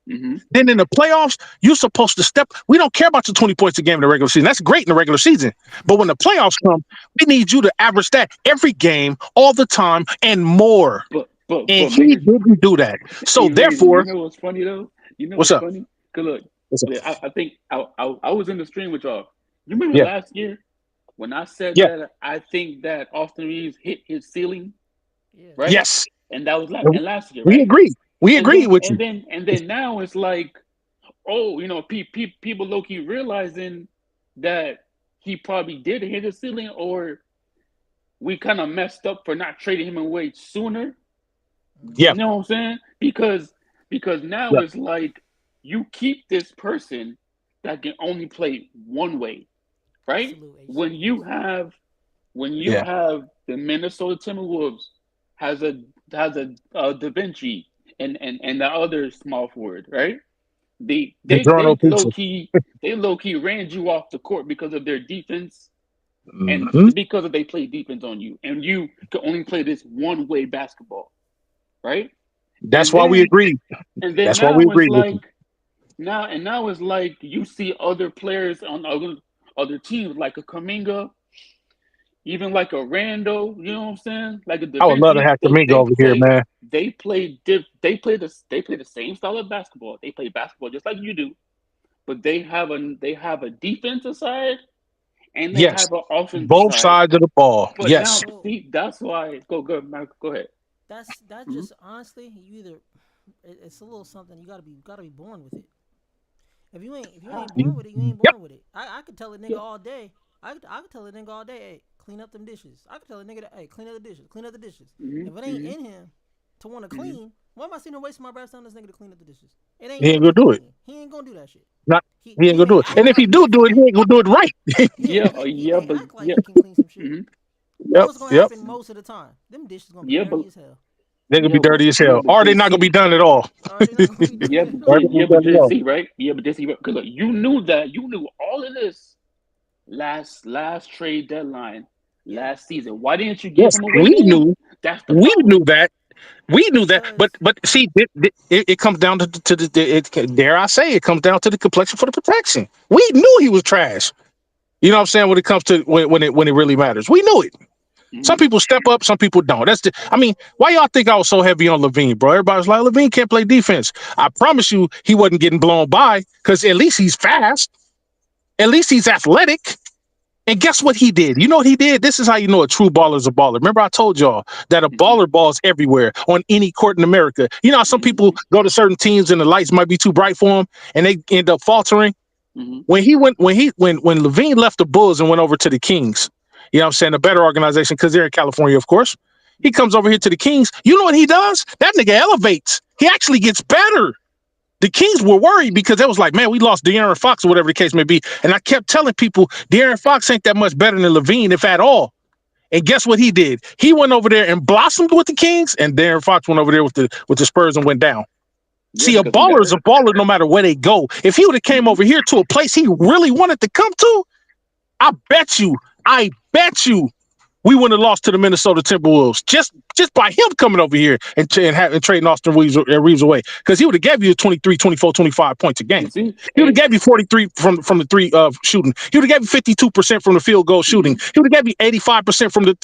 Mm-hmm. Then in the playoffs, you're supposed to step. We don't care about your 20 points a game in the regular season. That's great in the regular season. But when the playoffs come, we need you to average that every game, all the time, and more. And But he Major, didn't do that. So hey Major, you therefore, know what's funny though? You know what's what's up? funny? Cause look, What's up? yeah, I think I was in the stream with y'all. You remember Yeah. last year when I said Yeah. that I think that Austin Reeves hit his ceiling, Yeah. right? Yes. And that was like And and last year, we right? agree. We And agree then with and you. then and then now it's like, oh, people low key realizing that he probably did hit his ceiling, or we kind of messed up for not trading him away sooner. Yeah. You know what I'm saying? Because now Yeah. it's like you keep this person that can only play one way, right? Salute When AC you Reeves. have when you Yeah. have the Minnesota Timberwolves has a Da Vinci and the other small forward, right? They The they Journal they pizza. low key ran you off the court because of their defense and Hmm. because of they play defense on you, and you can only play this one way basketball, right? That's And why we then agreed. and then That's why we now it's agreed with you. like now it's like you see other players on other teams like a Kaminga, even like a Rando, you know what I'm saying? Like a Da I would love to Vinci, have Kaminga over here, man. they play the same style of basketball. They play basketball just like you do, but they have a defensive side and they Yes. have an offensive Both side. sides of the ball. But now Yes. So see that's why go Mark, go ahead. That's just honestly, you either it's a little something you gotta be born with it. If you ain't born with it, you ain't Yep. born with it. I could tell a nigga all day. I could tell a nigga all day, hey, clean up them dishes. I could tell a nigga that, hey, clean up the dishes, clean up the dishes. Mm-hmm. If it ain't Mm-hmm. in him to want to Mm-hmm. clean, why am I sitting there wasting my breath telling this nigga to clean up the dishes? It ain't He in ain't him gonna to do it. clean. He ain't gonna do that shit. Not He he ain't he gonna may do it. And act if he like do he do it, he can. ain't gonna do it right. Yeah, Yeah, he yeah, may but act like yeah. he can clean some shit. Mm-hmm. But Yep. what's gonna Yep. happen most of the time? Them dishes gonna be Yeah, but dirty as hell. They're gonna be dirty as hell. Or they're not gonna be JC. done at all. Or they not gonna be Yeah, dirty at Or all. they're gonna yeah, be but done at all. JC, right? Yeah, but JC, because look, you knew that. You knew all of this last trade deadline Yeah, last season. Why didn't you give Yes, him away we then? knew. That's the We knew problem. that. We knew that. because But see, it comes down to dare I say it comes down to the complexion for the protection. We knew he was trash. You know what I'm saying? When it comes to when it really matters, we knew it. Some Hmm. people step up, some people don't. I mean, why y'all think I was so heavy on Levine, bro? Everybody's like, Levine can't play defense. I promise you, he wasn't getting blown by because at least he's fast, at least he's athletic. And guess what he did? You know what he did? This is how you know a true baller is a baller. Remember, I told y'all that a Hmm. baller balls everywhere on any court in America. You know how some people Hmm. go to certain teams and the lights might be too bright for them and they end up faltering? Hmm. When Levine left the Bulls and went over to the Kings, you know what I'm saying, a better organization because they're in California, of course. He Hmm. comes over here to the Kings. You know what he does? That nigga elevates. He actually gets better. The Kings were worried because it was like, man, we lost De'Aaron Fox or whatever the case may be. And I kept telling people De'Aaron Fox ain't that much better than Levine, if at all. And guess what he did? He went over there and blossomed with the Kings, and De'Aaron Fox went over there with the Spurs and went down. Yeah, See, a because he baller got is a hurt. baller no matter where they go. If he would have came Hmm. over here to a place he really wanted to come to, I bet you, I bet you we wouldn't have lost to the Minnesota Timberwolves just by him coming over here and trading Austin Reeves away. Because he would have gave you 23, 24, 25 points a You game. see, He would have hey. gave you 43 from the three shooting. He would have gave you 52% from the field goal shooting. Hmm. He would have gave you 85% from the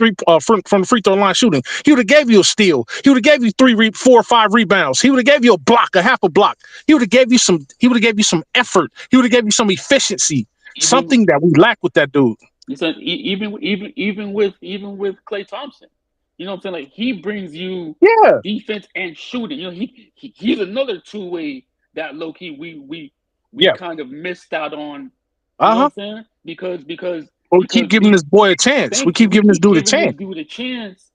from the free throw line shooting. He would have gave you a steal. He would have gave you 4 or 5 rebounds. He would have gave you a block, a half a block. He would have gave you some. He would have gave you some effort. He would have gave you some efficiency. Even Something that we lack with that dude. you said even with Clay Thompson, you know what I'm saying? Like he brings you Yeah. defense and shooting. You know, he's another two-way that low key we Yeah. kind of missed out on. You Uh know what huh. I'm saying? Because But we keep because giving this we boy a chance. We thank you. keep We giving this keep dude a giving this chance. dude a chance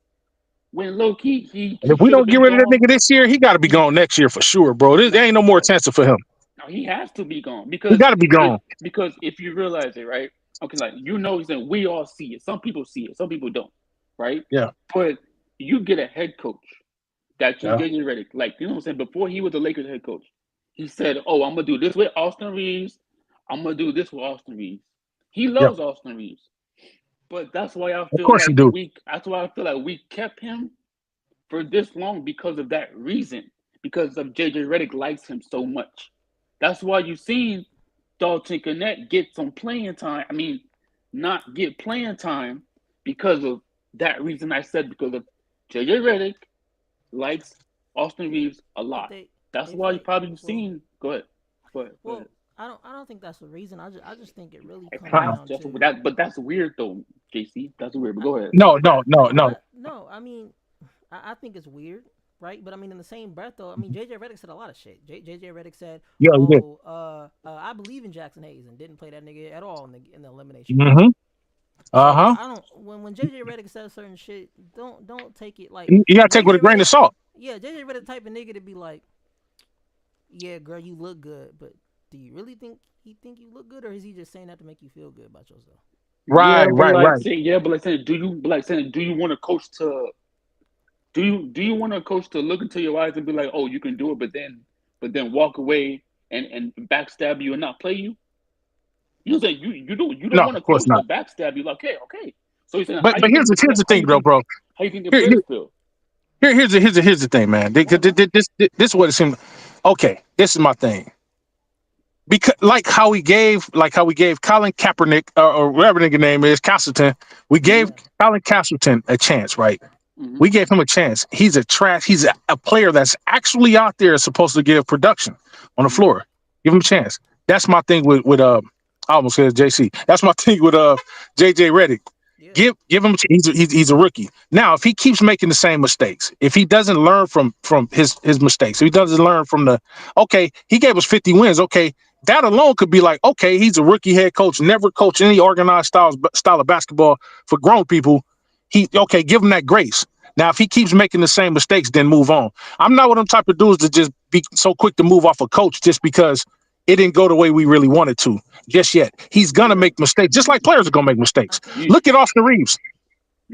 when low key And he if we should have don't get been rid of that gone. nigga this year, he got to be He gone next year for sure, bro. There no ain't no more no chance for him. no, he has to be gone He got to be because gone. if you realize it, right? Okay, like you know, he's saying we all see it. Some people see it, some people don't, right? Yeah. But you get a head coach that just Yeah. getting ready, like you know what I'm saying. Before he was the Lakers head coach, he said, "Oh, I'm gonna do this with Austin Reeves. I'm gonna do this with Austin Reeves." He Yeah. loves Austin Reeves, but that's why I Of feel course you like do. we. That's why I feel like we kept him for this long because of that reason. Because of JJ Redick likes him so much. That's why you seen Dalton Connect get some playing time. I mean, not get playing time because of that reason I said because of JJ Redick likes Austin Reeves a if lot. they That's if why you they probably well seen. Go ahead. Go ahead. Go ahead. well I don't think that's the reason. I just think it really comes Uh-uh. That's down just to that, but that's weird though, JC. That's weird. But I, go ahead. No, no, no, no. no. I mean, I think it's weird, right? But I mean, in the same breath, though, I mean, JJ Redick said a lot of shit. JJ Redick said, Yeah, he did. "Oh, I believe in Jackson Hayes," and didn't play that nigga at all in the elimination game. Mm-hmm. So Uh-huh. I don't when JJ Redick says certain shit, don't take it You got to take it with JJ a grain of Redick. salt. Yeah, JJ Redick the type of nigga to be like, yeah, girl, you look good, but do you really think he think you look good, or is he just saying that to make you feel good about yourself? Right, right, right. But like saying, do you like saying, do you want a coach to do you want a coach to look into your eyes and be like, oh, you can do it, but then walk away and backstab you and not play you? You know what I'm saying? You don't No, want a of course coach to not. backstab you. Like, okay, okay. So he's saying, But here's the thing, though, bro. how you think the Here, players feel? here's the thing, man. Go ahead, bro. This is what it seems. Okay, this is my thing. Because like how we gave Colin Kaepernick or whatever nigga name is Castleton, we gave Mm-hmm. Yeah, Colin Castleton a chance, right? Mm-hmm. We gave him a chance. He's a player that's actually out there supposed to give production on the Mm-hmm. floor. Give him a chance. That's my thing with I almost said JC. That's my thing with JJ Redick. Yeah. Give him. He's a rookie. Now, if he keeps making the same mistakes, if he doesn't learn from his mistakes, if he doesn't learn from the okay, he gave us 50 wins. Okay, that alone could be like okay, he's a rookie head coach, never coached any organized style of basketball for grown people. He okay, give him that grace. Now, if he keeps making the same mistakes, then move on. I'm not one of them type of dudes to just be so quick to move off a coach just because it didn't go the way we really wanted to just yet. He's gonna Yeah. make mistakes, just like players are gonna make I mistakes. think You. Look at Austin Reeves.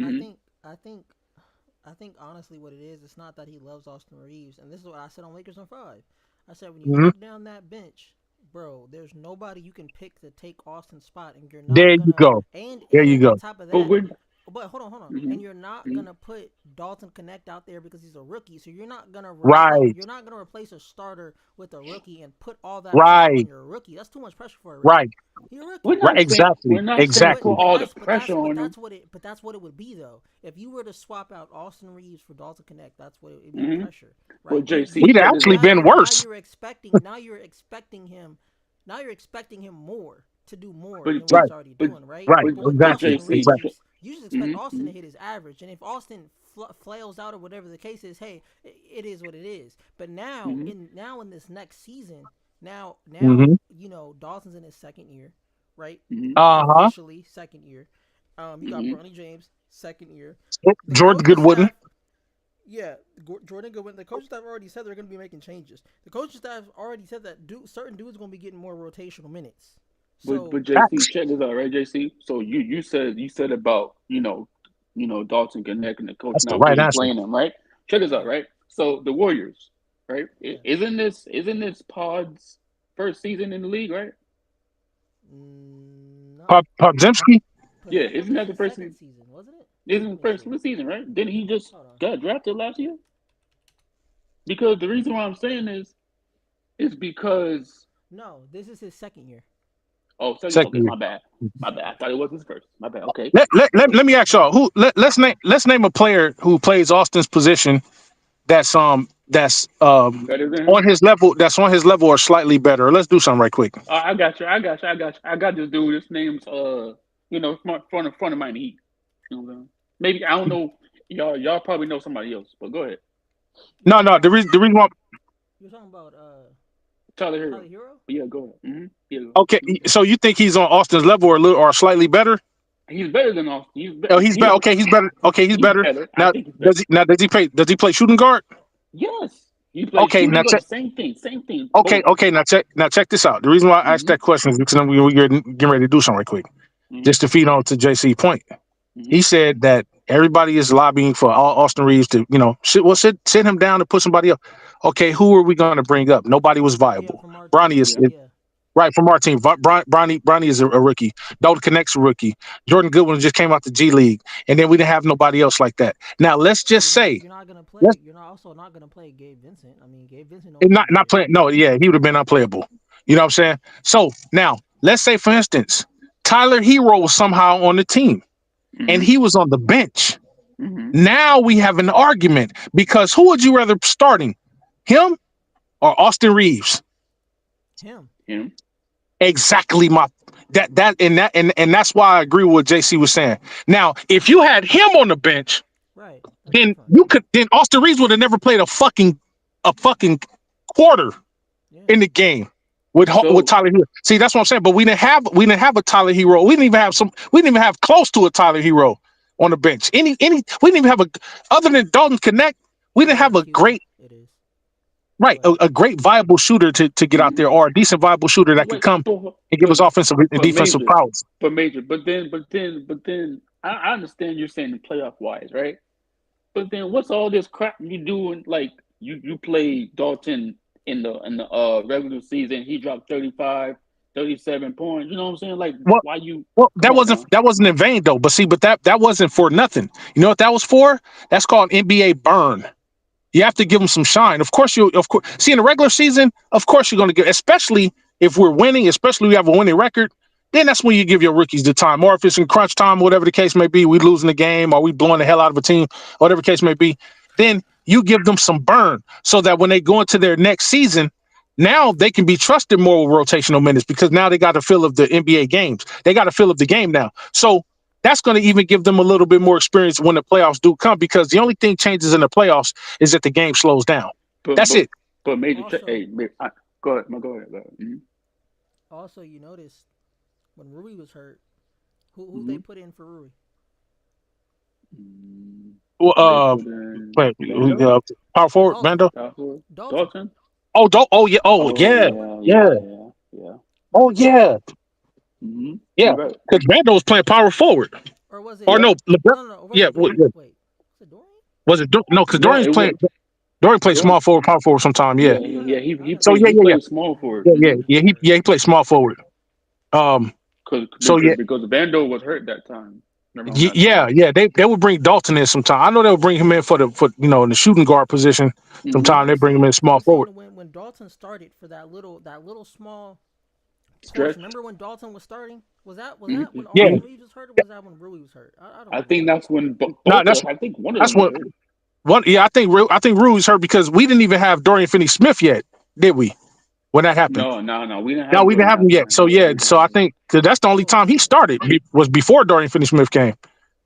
I Mm-hmm. think I think I think honestly what it is, it's not that he loves Austin Reeves, and this is what I said on Lakers on Five. I said when you Hmm. look down that bench, bro, there's nobody you can pick to take Austin's spot, and you're There not you gonna go. There you and go. on top of But that, we're. but hold on, Mm-hmm. and you're not Mm-hmm. gonna put Dalton Connect out there because he's a rookie, so you're not gonna replace Right. you're not gonna replace a starter with a rookie and put all that pressure on Right. your rookie. That's too much pressure for a rookie. Right. He's a We're rookie. Right. not saying Exactly. we're not saying But put Exactly. all the pressure on him. that's what it would be though. If you were to swap out Austin Reeves for Dalton Connect, that's what it would be Mm-hmm. pressure, But right? JC, We'd check this actually out. been worse. Now you're expecting him more to do more But than what Right. he's already but doing, right? Right. But with but Exactly. Austin JC. Exactly. Reeves, you just expect Austin Mm-hmm. to hit his average, and if Austin flails out or whatever the case is, hey, it is what it is. But Mm-hmm. in this next season, Hmm. Dawson's in his second year, right? Mm-hmm. Uh-huh. Officially second year. You got Mm-hmm. Bronny James, second year. The Jordan coaching Goodwin. staff, yeah, Jordan Goodwin. The coaching staff already said they're going to be making changes. The coaching staff already said that certain dudes are going to be getting more rotational minutes. But So JC, Facts. check this out, right, JC? So you said about Dalton connecting the coach That's the not right really answer. playing him, right? Check this out, yeah, right? So the Warriors, right? yeah. Isn't this Pod's first season in the league, right? Not Podzimski. Yeah, Podzingis isn't was that the his first second season? season, wasn't it? Isn't Let the me first see. of the season, right? Didn't he just Hold on. got drafted last year? Because the reason why I'm saying is because No, this is his second year. second. Okay, Second year. my bad, my bad. I Second thought year. it was his first. My bad. Okay, Let me ask y'all let's name a player who plays Austin's position that's better than him. on his level, or slightly better. Let's do something right quick. I got you. I got you. I got you. I got this dude. His name's front of mine. Heat. You know what I'm saying? Maybe I don't know. Y'all probably know somebody else, but go ahead. You No, talking no, about the reason why. you talking about Tyler Tyler Hero. Hero? But yeah, go ahead. Yeah. Okay, so you think he's on Austin's level or slightly better? He's better than Austin. Oh, he's better. He's Okay, he's better. Okay, he's he's better. better. I Now, think he's better. does he play shooting guard? Yes, he plays Okay, now shooting guard. check. The same thing. Same thing. Okay, Both. okay, now check this out. The reason why I asked Mm-hmm. that question is because we're getting ready to do something right quick, Mm-hmm. just to feed on to JC point. Mm-hmm. He said that everybody is lobbying for Austin Reeves to, sit him down and put somebody up. Okay, who are we going to bring up? Nobody was Yeah, viable. from our Bronny team. is, Yeah. Yeah. right from our team. Bronny is a rookie. Dalton Connect's a rookie. Jordan Goodwin just came out the G League, and then we didn't have nobody else like that. Now let's just say, You're not gonna play. let's You're not also not gonna play Gabe Vincent. I mean, Gabe Vincent don't not shoot not good. playing. No, yeah, he would have been unplayable. You know what I'm saying? So now let's say, for instance, Tyler Hero was somehow on the team, and Mm-hmm. he was on the bench. Mm-hmm. Now we have an argument because who would you rather starting, him or Austin Reeves? Him. Him. Exactly my and that's why I agree with what JC was saying. Now, if you had him on the bench, Right. That's then different. then Austin Reeves would have never played a fucking quarter Yeah. in the game with So Tyler Hero. See, that's what I'm saying. But we didn't have a Tyler Hero. We didn't even have close to a Tyler Hero on the bench. We didn't even have a other than Dalton Connect. We didn't Yeah, have that's a QB. great It is. right, But a great viable shooter to get out mhm. there, or a decent viable shooter but that could wait, come but and give but us offensive and but defensive major, prowess. but then I understand you're saying the playoff wise, right? But then what's all this crap you doing? Like you play Dalton in the regular season, he dropped 35, 37 points. You know what I'm saying? Like Well, why you well, come that on wasn't now? that wasn't in vain though. But see, that wasn't for nothing. You know what that was for? That's called NBA burn. You have to give them some shine. Of course, see in the regular season, of course you're going to get, especially if we're winning, especially if we have a winning record. Then that's when you give your rookies the time, or if it's in crunch time, whatever the case may be, we losing the game, or we blowing the hell out of a team, whatever the case may be. Then you give them some burn so that when they go into their next season, now they can be trusted more with rotational minutes because now they got a feel of the NBA games. They got a feel of the game now. So that's going to even give them a little bit more experience when the playoffs do come, because the only thing changes in the playoffs is that the game slows down. But That's but it. but major check. Also, Hey, go ahead. No, go ahead. Go ahead. also, you notice when Rui was hurt, who they Mm-hmm. put in for Rui? Mm-hmm. Well, They put in wait, Vando, power forward, Dalton. Mando. Cowboy, Dalton. Dalton. Oh yeah, oh Oh yeah, yeah, yeah, yeah, yeah, yeah. oh yeah, Mm-hmm. yeah. You're right. Because Mando was playing power forward, Or was it? or Yeah, no, LeBron. No, no, no. Was Yeah, it Dorian? Wait. Was it Dorian? was it no? Because yeah. Dorian's It playing. was Dorian played Dorian. small forward, power forward sometime. Yeah. Yeah, Maybe yeah. He I So played yeah, he yeah, yeah, played small forward. yeah, yeah, Mm-hmm. yeah. He played small forward. Um. So yeah, Because Vando was hurt that time around that yeah, time. yeah. They would bring Dalton in sometime. I know they would bring him in for in the shooting guard position. Mm-hmm. Sometime they bring him in small I'm forward. saying when Dalton started for that little small portion. Stretch. Remember when Dalton was starting? Was that when Yeah. Austin Reeves was hurt, or was that when Rui was hurt? I don't I think remember. that's when No, both of them. I think one of that's them was what hurt. one. Yeah, I think Rui's hurt because we didn't even have Dorian Finney-Smith yet, did we? When that happened. No, no, no. We didn't No, have we didn't have him yet. So Yeah, yeah, we didn't so have I him. think because that's the only Oh, time he so started was before Dorian Finney-Smith came.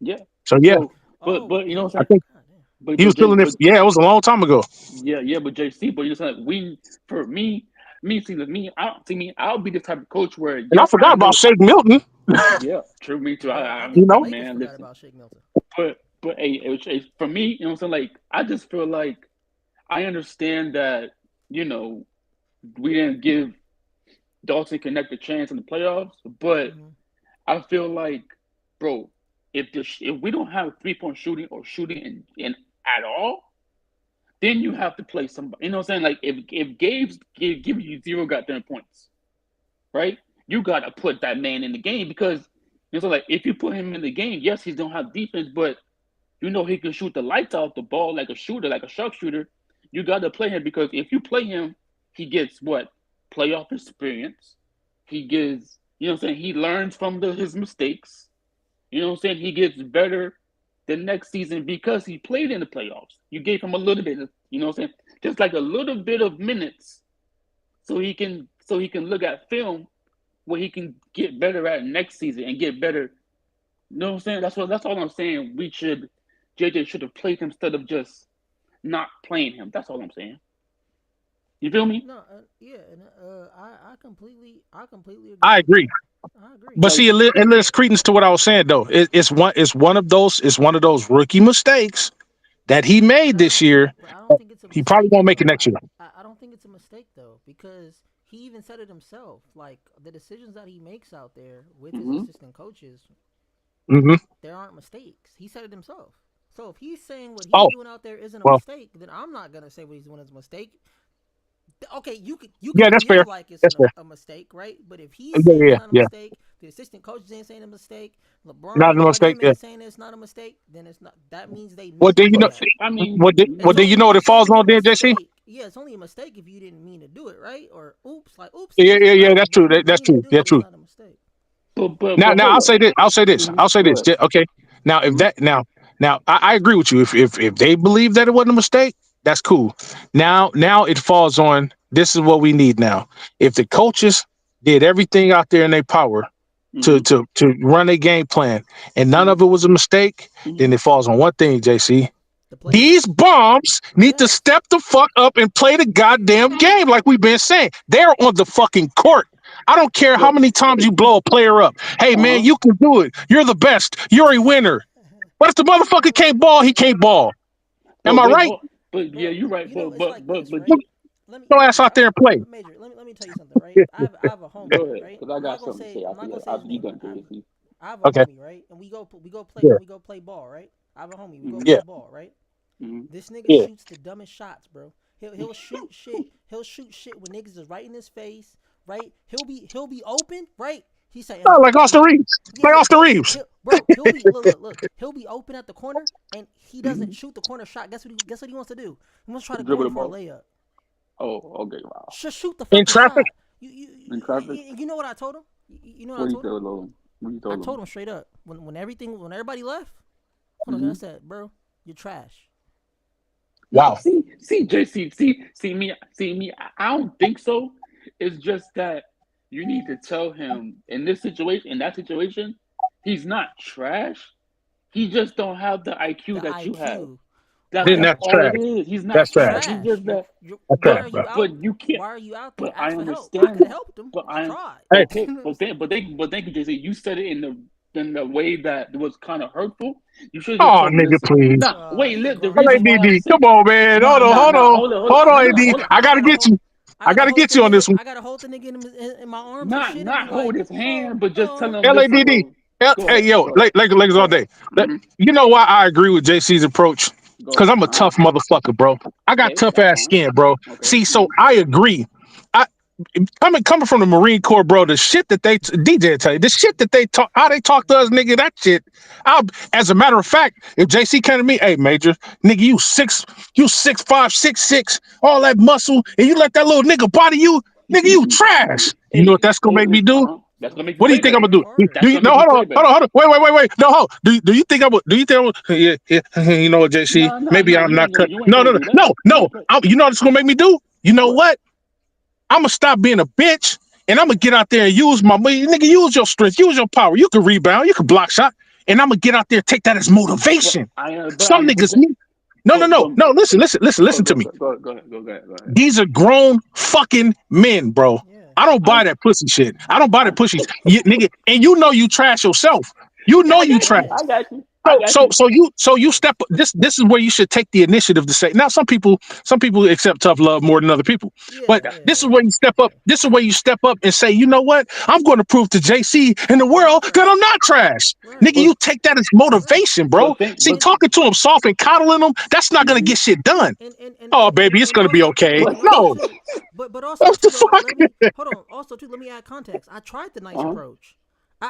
Yeah. So yeah, So, oh but you know what damn. I I'm saying. think God damn. But he was but J feeling it. but Yeah, it was a long time ago. yeah, but JC. But you know what I'm saying. We for me see me. I don't see me. I'll be the type of coach where And I yes, I forgot about know. Shake Milton. Yeah, true. Me too. Bro, I You think the know, Lakers Man, forgot listen. about Shake Milton. But hey, for me, you know what I'm saying. Like I just feel like I understand that you know we didn't give Dalton Connect a chance in the playoffs, but Hmm. I feel like, bro, if we don't have 3-point shooting or shooting in at all, then you have to play somebody. You know what I'm saying? Like if Gabe's giving you zero goddamn points, right? You gotta put that man in the game because you know, so like if you put him in the game, yes, he's gonna have defense, but you know he can shoot the lights out the ball like a shooter, like a sharpshooter. You gotta play him because if you play him, he gets what playoff experience. He gets, you know what I'm saying. He learns from his mistakes. You know what I'm saying? He gets better the next season because he played in the playoffs. You gave him a little bit, you know what I'm saying? Just like a little bit of minutes so he can look at film where he can get better at next season and get better. You know what I'm saying? That's all I'm saying. JJ should have played him instead of just not playing him. That's all I'm saying. You feel me? No, yeah, and I completely I agree with agree. you. I agree. But Like see, it lends credence to what I was saying though. It's one of those rookie mistakes that he But made I this don't. year. But I don't think it's a He probably mistake won't make it though. next year. I don't think it's a mistake though because he even said it himself. Like the decisions that he makes out there with his mm-hmm. assistant coaches, Hmm. there aren't mistakes. He said it himself. So if he's saying what he's Oh doing out there isn't a well, mistake, then I'm not gonna say what he's doing is a mistake. Okay, you can yeah, that's fair. feel like it's That's fair. a mistake, right? But if he's Yeah, saying yeah, it's not a yeah. mistake, the assistant coaches ain't saying a mistake, Not LeBron a or mistake. them Yeah. ain't saying it's not a mistake, then it's not. That means they Well, knew to then you do know. But that. I mean, What? Well, It's then you only know what it it's falls only a on then, JC. mistake. Yeah, it's only a mistake if you didn't mean to do it, right? Or oops, like Yeah, oopsies, yeah, yeah. right? That's But true. if you That's mean to true. do Yeah, it, it's true. not a mistake. but Now hold I'll up. say this. I'll say this. Mm-hmm. I'll say Go this. ahead. Okay. Now if Mm-hmm. that now I agree with you. If they believe that it wasn't a mistake, that's cool. Now it falls on this is what we need now. If the coaches did everything out there in their power to Mm-hmm. to to run a game plan and none Mm-hmm. of it was a mistake, then Mm-hmm. it falls on one thing, JC. The These players, bombs need to yes. step the fuck up and play the goddamn game like we've been saying. They're on the fucking court. I don't care how But many times you blow a player up. Hey man, uh-huh. you can do it. You're the best. You're a winner. But if the motherfucker can't ball, he can't ball. Am But I wait, right? hold. But yeah, Bro, you're right. you know But it's but like but this, but right? Go ass out there and play. Major. Let me tell you something, right? I have a homie, go ahead, right? cause I I'm not got gonna something to say say I'm not gonna say his after you name. done, I have JC. I have a Okay. homie, right? And Yeah. we go play ball, right? I have a homie. We go Mm-hmm. play Yeah. ball, right? Mm-hmm. This nigga Yeah. shoots the dumbest shots, bro. He'll shoot shit. He'll shoot shit when niggas is right in his face, right? He'll be open, right? He say, Oh, like fuck it, Austin Reeves. yeah, Like yeah. Austin Reeves. He'll be look. He'll be open at the corner, and he doesn't shoot the corner shot. Guess what he wants to do? He wants to try to go Dribble in the for a ball. layup. Oh, okay, wow. Just shoot the In fucking traffic. shot. You you In traffic, you know what I told him? You know what I what do you told him? tell him? What do you I tell told him? him straight up when everybody left. Hold on, I Mm-hmm. said, bro, you're trash. No, Wow. see, JC, see me. I don't think so. It's just that you need to tell him in that situation, he's not trash. He just don't have the IQ The that you have. IQ. Then That's Right. that's all trash. it is. He's not That's It's trash. trash. He's trash. just that. That's Why trash, are bro. you out? But you can't. Why are you out there? But I Ask for help. I could understand. have helped him. But I I tried. Hey, okay. But thank you, JC. You said it in the way that was kind of hurtful. You should have just oh, told me, nigga, listen. please. Nah, wait. He a The grown Hello, reason man. why I DD. said Come on, man. nah, nah, nah. Hold on, Look, AD. look. I gotta get you. I I gotta gotta hold get the you on nigga. this one. I gotta hold the nigga in my arms and not shit and be not like, hold his oh, hand, but just tell oh. him, listen, LADD. bro. Hey, yo, Go ahead, Lakers all go ahead. day. Mm-hmm. You know why I agree with JC's approach? Go Because ahead. I'm a Uh-huh. tough motherfucker, bro. I got Okay, tough that's ass fine. skin, bro. Okay. See, so Mm-hmm. I agree. I coming from the Marine Corps, bro. The shit that they DJ tell you, the shit that they talk, how they talk to us, nigga. That shit. As a matter of fact, if JC came to me, hey, Major, nigga, you 6'5", 6'6", all that muscle, and you let that little nigga body you, nigga, you trash. You know what that's gonna make me Listen, do? that's gonna make you What do you play think I'm better. gonna do? Work harder. Do That's you gonna no? make you Hold play on, hold better. on, hold on. Wait. No, hold. Do you think I would? Do you think? You know what, JC? No, no, Maybe no. I'm not cut. You ain't No, gonna no, no, do that. no, You no. ain't play. You know what it's gonna make me do? You know What? what? I'm gonna stop being a bitch, and I'm gonna get out there and use my money. Nigga, use your strength, use your power. You can rebound, you can block shot, and I'm gonna get out there and take that as But motivation. Some but niggas need. No, no, no, but no. Listen to me. go ahead. These are grown fucking men, bro. Yeah. I don't I buy that pussy shit. I don't buy I that pussy, nigga. And you know you trash yourself. You know I you got trash. you. Yeah. I got you. So you step. This is where you should take the initiative to say. Now, some people accept tough love more than other people, Yeah. but That, this is Yeah. where you step up. Yeah. This is where you step up and say, you know what? I'm going to prove to JC and the I'm not world that I'm trash. not trash. Nigga, Right. you but take that as Right. motivation, bro. See, And talking to him soft and coddling him, that's not gonna mhm. get shit done. Oh, baby, it's and gonna be also too, okay. But and also No, too, but also what the too though. fuck? Let me hold on. Also too, let me add context. I tried the nice uh-huh. approach.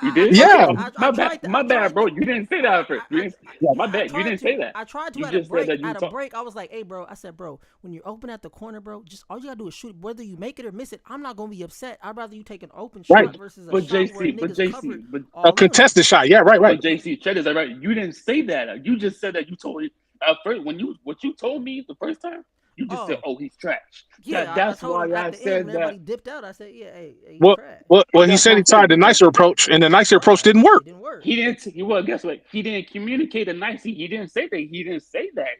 You I did? Okay. Yeah. tried. I tried. My bad, bro. You didn't say that at first. My Yeah. bad. You didn't say that. I tried to You at a just said break. that you At a talk. break, I was like, "Hey, bro." I said, "Bro, when you're open at the corner, bro, just all you gotta do is shoot. Whether you make it or miss it, I'm not gonna be upset. I'd rather you take an open Right. shot versus a But shot where a JC, but nigga's covered JC, but A all on you." contested shot. Yeah, right. but JC, check this out, right? You didn't say that. You just said that you told me at first when you what you told me the first time. You just said, Oh, "Oh, he's trash." yeah. I That's told him why at I the end when said that. everybody dipped out. I said, "Yeah, hey, you Well, trash." well, he That's what said he I'm tried saying. the nicer approach, and the nicer approach Right. didn't It work. didn't work. He didn't. Well, guess what? He didn't communicate it nicely. He didn't say that. He didn't say that.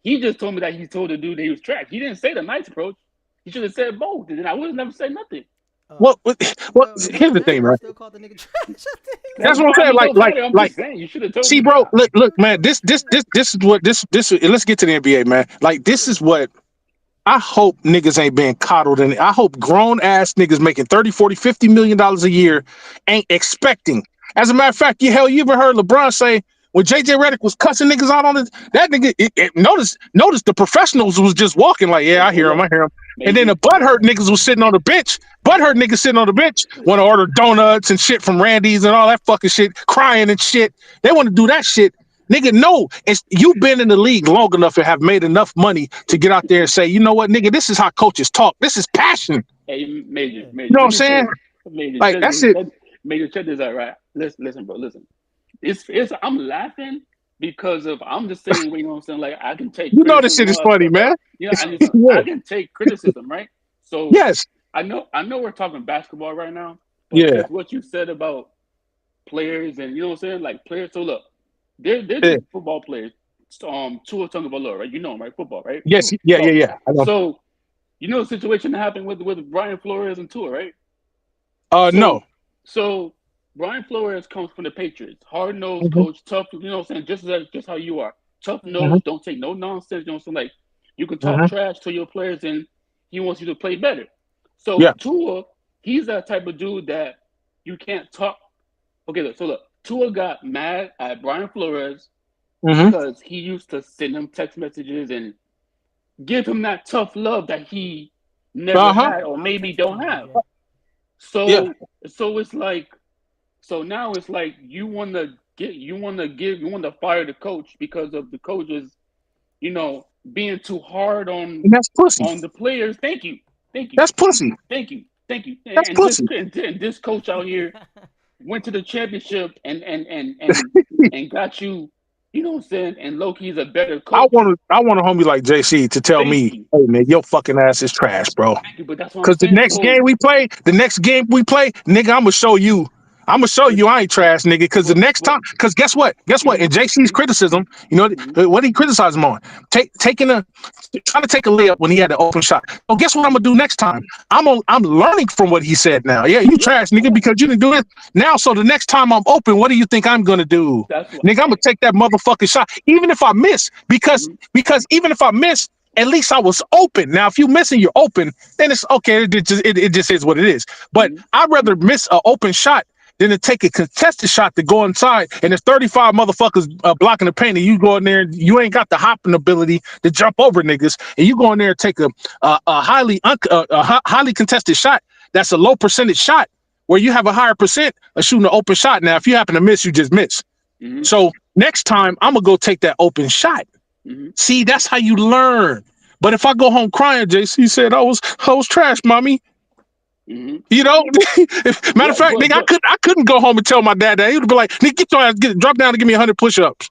He just told me that he told the dude that he was trash. He didn't say the nice approach. He should have said both, and then I would have never said nothing. Oh, Well, well, well, it here's don't the thing, matter. You right? still called the nigga trash. I think. That's what I'm I saying. mean, it Like, don't like, matter. I'm like. just saying. You should have told See, me bro, that. look, man. This is what this. Let's get to the NBA, man. Like, this is Yeah. what I hope niggas ain't being coddled, and I hope grown ass niggas making 30, 40, 50 million dollars a year ain't expecting. As a matter of fact, you ever heard LeBron say when JJ Redick was cussing niggas out on it, that nigga notice the professionals was just walking like, yeah, Oh yeah, I hear him. And then the maybe. butthurt Yeah. niggas was sitting on the bench. Butthurt Yeah. niggas sitting on the bench want to order donuts and shit from Randy's and all that fucking shit, crying and shit. They want to do that shit. Nigga, no, it's you've been in the league long enough and have made enough money to get out there and say, you know what, nigga, this is how coaches talk. This is passion. Hey, Yeah. You know what let I'm me say saying? this. Major, Like that's it. check this out, right? Listen, bro, listen. It's I'm laughing because of I'm the same way. You know what I'm saying? Like I can take You know this criticism, shit is all that funny, stuff, right? man. You know, It's, I yeah. can take criticism, right? So Yes. I know we're talking basketball right now, but Yeah. just what you said about players and you know what I'm saying, like players. So look, there's Yeah. the football players. Tua Tagovailoa, right? You know him, right? Football, right? Yes. Yeah. Yeah. So Yeah. I know. so you know the situation that happened with Brian Flores and Tua, right? No. So so Brian Flores comes from the Patriots, hard nosed Hmm. coach, tough. You know what I'm saying? Just how you are, tough Mm-hmm. Hmm. nose, don't take no nonsense. You know what I'm saying? Like you can talk Hmm. trash to your players, and he wants you to play better. So Yeah. Tua, he's that type of dude that you can't talk. Okay, look, so look, Tua got mad at Brian Flores Hmm. because he used to send him text messages and give him that tough love that he never Uh huh. had or I'll maybe text it to don't you, have. DJ. Yeah. So so it's like so now it's like you want to fire the coach because of the coaches, you know, being too hard And that's pussy. on the players. Thank you, thank you, That's pussy. thank you. That's pussy. And this coach out here went to the championship and got you. You know what I'm saying? And Loki's a better coach. I want a homie like JC to tell Thank me, you, hey man, your fucking ass is trash, bro. thank you. But that's what I'm Because saying. So the next game we play, nigga, I'm gonna show you. I'm gonna show you I ain't trash, nigga. Because the next but time, because guess what? Guess what? In mm-hmm, JC's criticism, you know mm-hmm, what he criticized him on? Taking a trying to take a layup when he had the open shot. Well, guess what I'm gonna mm-hmm. do next time? I'm learning from what he said now. Yeah, you Yeah, trash, nigga, yeah. because you didn't do it now. So the next time I'm open, what do you think I'm gonna do, That's what. nigga? I'm gonna take that motherfucking shot, even if I miss, Mm-hmm, because even if I miss. At least I was open. Now, if you miss and you're open, then it's okay. It just is what it is. But mm-hmm, I'd rather miss an open shot than to take a contested shot to go inside and there's 35 motherfuckers blocking the paint and you go in there and you ain't got the hopping ability to jump over niggas and you go in there and take a highly contested shot that's a low percentage shot where you have a higher percent of shooting an open shot. Now, if you happen to miss, you just miss. mm-hmm, So next time I'm gonna go take that open shot. mm-hmm, See, that's how you learn. But if I go home crying, JC said I was trash, mommy. mm-hmm. You know, matter of Yeah, fact, nigga, I couldn't go home and tell my dad that. He would be like, "Nigga, get your ass, drop down and give me 100 push-ups."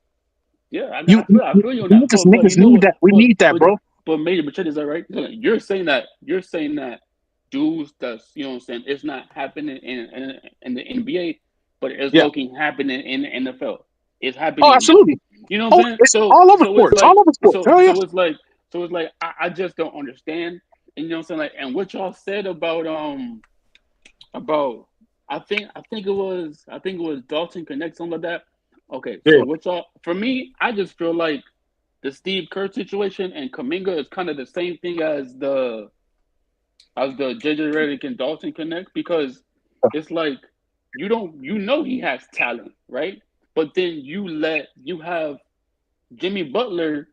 yeah. You, I you feel you on that. But niggas you know need what? that. We need that, bro. But major, but check this out, right? You're saying that dudes that's you know what I'm saying it's not happening in the NBA, but it's Yeah. looking happening in the NFL. It's Oh, happening. absolutely. You know what I'm Oh, saying? it's all over So it's sports. like All over sports. so Hell yeah. so it's like so it's like I just don't understand. And you know what I'm saying? Like and what y'all said about I think it was Dalton Connect something like that. Okay, so Yeah. what y'all for me, I just feel like the Steve Kerr situation and Kaminga is kind of the same thing as the JJ Redick and Dalton Connect because it's like you know he has talent, right? But then you have Jimmy Butler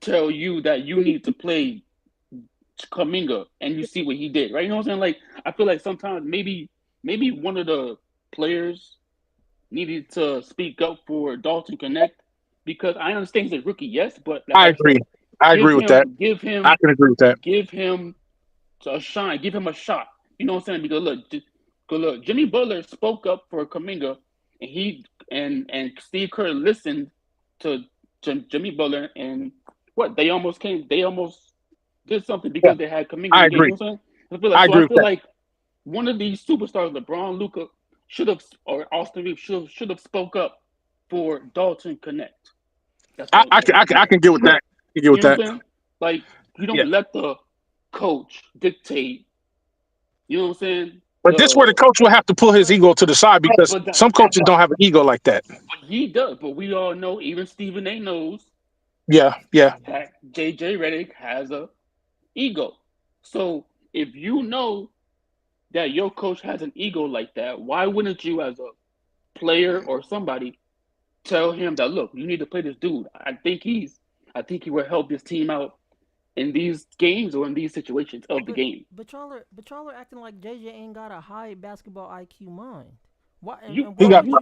tell you that you need to play Kaminga and you see what he did, right? You know what I'm saying? Like I feel like sometimes maybe one of the players needed to speak up for Dalton Connect because I understand he's a rookie, yes, but like I I agree. said, I give agree with that. him give I him can agree with that. give him a shine, give him a shot. You know what I'm saying? Because look, Jimmy Butler spoke up for Kaminga, and and Steve Kerr listened to, Jimmy Butler, and what they almost did something Yeah, because they had Kaminga in I the game. You agree. know what I'm saying? I I agree with feel that. like one of these superstars, LeBron, Luca, should have or Austin Reeves should have spoke up for Dalton Connect. That's I, all I'm I, can, saying. I, can, I can get with that. I can get with You know that. what I'm saying? Like you Yeah. don't let the coach dictate. You know what I'm saying? But this where the The coach will have to pull his But ego to the side because but some coaches don't have an ego like that. but he does. But we all know, even Stephen A. knows Yeah. Yeah. that JJ Redick has a ego. So if you know that your coach has an ego like that, why wouldn't you, as a player or somebody, tell him that look, you need to play this dude. I think he will help this team out in these games or in these situations of the but game. y'all are acting like JJ ain't got a high basketball IQ mind. Why You and He why but got would you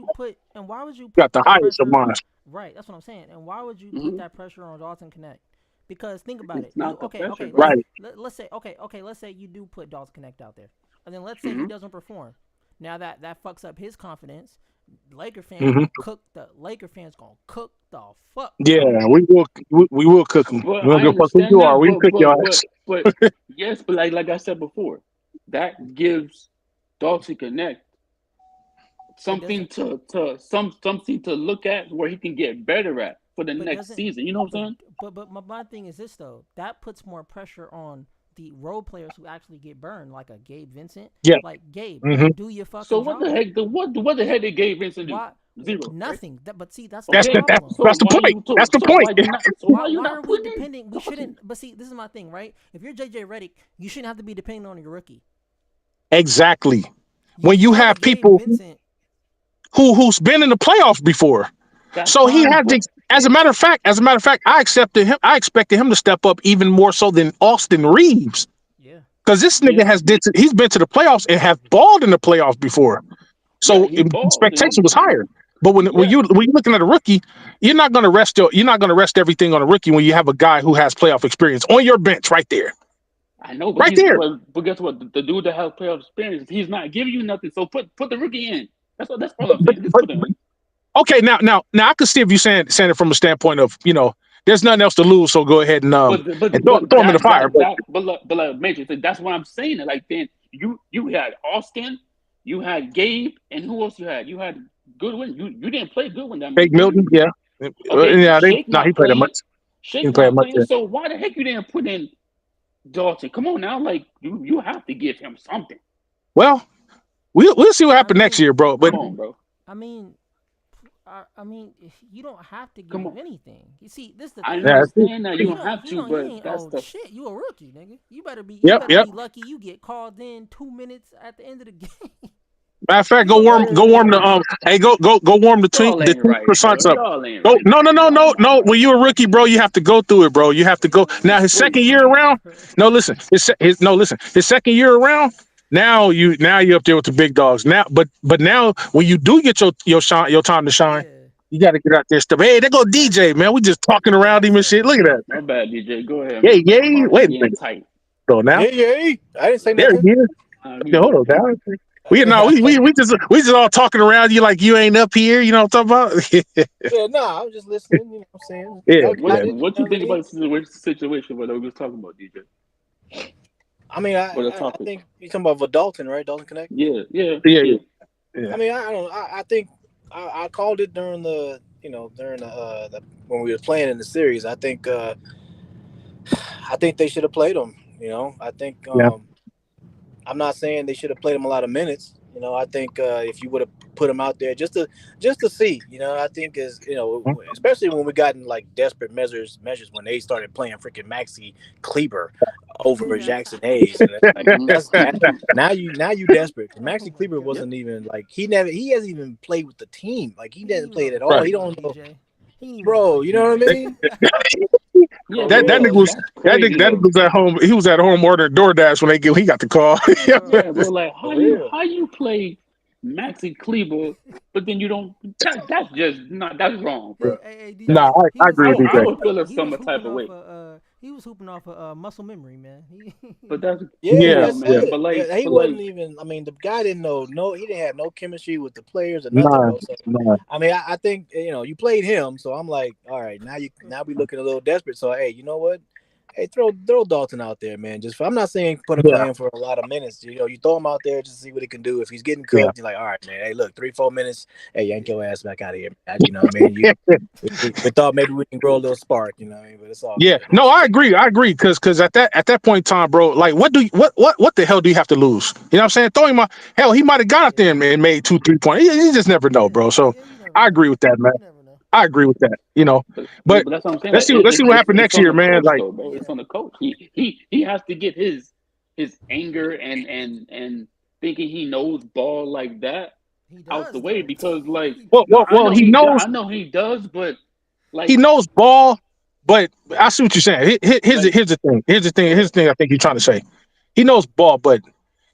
you put the that highest of pressure? mine. Right, that's what I'm saying. And why would you put mhm, that pressure on Dalton Connect? Because think about it. it's not the Okay, pressure, bro. Right. let's say let's say you do put Dalton Connect out there, and then let's say he Hmm. doesn't perform. Now that fucks up his confidence. Hmm. Laker fans gonna cook the fuck Yeah, out of him. we will cook them. But We don't I give a fuck who understand you are. that. We can cook your ass. But yes, but like I said before, that gives Dalton Connect But something doesn't something to look at where he can get better at for the but next doesn't season. You know what but I'm saying? my thing is this though. That puts more pressure on the role players who actually get burned, like a Gabe Vincent. Yeah. Like Gabe, Hmm. do your So fucking what the job. heck? What the heck did Gabe Vincent do? Why? Zero, right? Nothing. But see, that's the That's the Okay. that's, problem. So that's the why point. you That's the so point. why you Why are not we putting in depending? We Dalton? shouldn't. But see, this is my thing, right? If you're JJ Redick, you shouldn't have to be depending on your rookie. Exactly. When You you have a have Gabe people Vincent. who's been in the playoffs before. That's So he fine, had to, but as a matter of fact, I expected him to step up even more so than Austin Reeves. Yeah. Because this nigga yeah, he's been to the playoffs and have balled in the playoffs before. yeah, So he balled expectation and was higher. But yeah, when you're looking at a rookie, you're not gonna rest everything on a rookie when you have a guy who has playoff experience on your bench right there. I know, Right there. but guess what? The dude that has playoff experience, he's not giving you nothing. So put the rookie in. That's all I'm But, saying. Just but, put him in. okay, now I can see if you saying it from a standpoint of, there's nothing else to lose, so go ahead and throw him in the fire. But But like Matrix, that's what I'm saying. Like then you had Austin, You had Gabe, and who else you had? You had Goodwin. You didn't play Goodwin that much, Fake did you? Milton, yeah. Okay, Yeah, Shake he not played that playing. much. He Shake didn't play that not much. playing. So why the heck you didn't put in Dalton? Come on now, like you have to give him something. Well, we'll see what I happens next mean, year, bro. But Come on, bro. I mean, I mean, you don't have to Come give on. anything. You see, this is the I thing. yeah, understand that you He don't don't. have He to, don't. He but ain't. that's Oh the shit! You a rookie, nigga. You better be. You yep, better yep. be lucky. You get called in 2 minutes at the end of the game. Matter of fact, You a go rookie. warm the hey, go warm y'all the ain't team right, croissants bro. up. Y'all ain't Go right. Y'all not no. right. When you a rookie, bro, you have to go through it, bro. You have to go. Now his Wait, second year around. No, listen. No, listen. His second year around. Now you up there with the big dogs. Now, but now when you do get your time to shine, Yeah. you got to get out there stuff. Hey, there go That's DJ, man. We just talking yeah. around What's him and up, shit. Look at DJ? that. my bad, DJ. Go ahead, Yeah, man. yeah. My heart was Wait a getting minute. tight. Go now. Yeah, yeah. I didn't say There nothing. he is. You Yeah, hold good, on, man. now. We just all talking around you like you ain't up here. You know what I'm talking about? Yeah, no, I was just listening. You know what I'm saying? Yeah, Y'all yeah. got it. What You you know what think I mean? about the situation? What I was talking about, DJ? I mean, What the I topic? think you're talking about Dalton, right? Dalton Connect. Yeah, yeah, Yeah, yeah. yeah, yeah. I mean, I don't. I think I called it during the when we were playing in the series. I think they should have played him. You know, I think Yeah. I'm not saying they should have played him a lot of minutes. You know, I think if you would have put him out there just to see, you know, I think is especially when we got in like desperate measures when they started playing freaking Maxi Kleber over Yeah. Jackson Hayes, and it's like Hmm. now you desperate. Oh Maxi my Kleber Yep. wasn't god. even like he hasn't even played with the team. Like he He ain't hasn't even on played the at all. Right. He court, don't know, DJ. He ain't even on the bro. You court. know what I That mean? Yeah, For that bro. nigga real. was That's crazy that nigga though. was at home. He was at home ordering DoorDash when he got the call. Yeah, Bro. bro. Like For real. how you play Maxi Kleber, but then you don't. That's just not. That's wrong, bro. Hey, Nah, DJ. He I was agree I with he I was DJ. would hooping feel a he was some type hooping of off way, muscle memory, man. but that's Yeah, come Yeah, on, that's yeah. man. it. Yeah, he But wasn't like, even. I mean, the guy didn't know. No, he didn't have no chemistry with the players or nothing, Nah, bro. So, nah. I mean, I think you played him. So I'm like, all right, now we looking a little desperate. So hey, you know what? Hey, throw Dalton out there, man. I'm not saying Yeah, play him for a lot of minutes. You know, you throw him out there just to see what he can do. If he's getting yeah. cooked, you're like, all right, man. Hey, look, 3-4 minutes. Hey, yank your ass back out of here. Man. You know what I mean? We thought maybe we can grow a little spark. You know what I mean? But it's all Yeah, good, man. no, I agree. Because at that point in time, bro, like what the hell do you have to lose? You know what I'm saying? Throw him out. Hell, he might have got out there Yeah. and made 2 3 points. You just never know, Yeah. bro. So Yeah, you never I know. agree with that, man. You never know. I agree with that. yeah, But but that's what I'm saying. let's Like, see let's see what happens it's next on year, the man. coach Like though, bro. It's Yeah. on the coach. He has to get his anger and thinking he knows ball like that He out the does way though. because like He well, no, well, does. well, I know he does, but he like knows ball, but I see what you're saying. like Here's the thing. go Here's ahead. the thing I think you're trying to say. He knows ball, but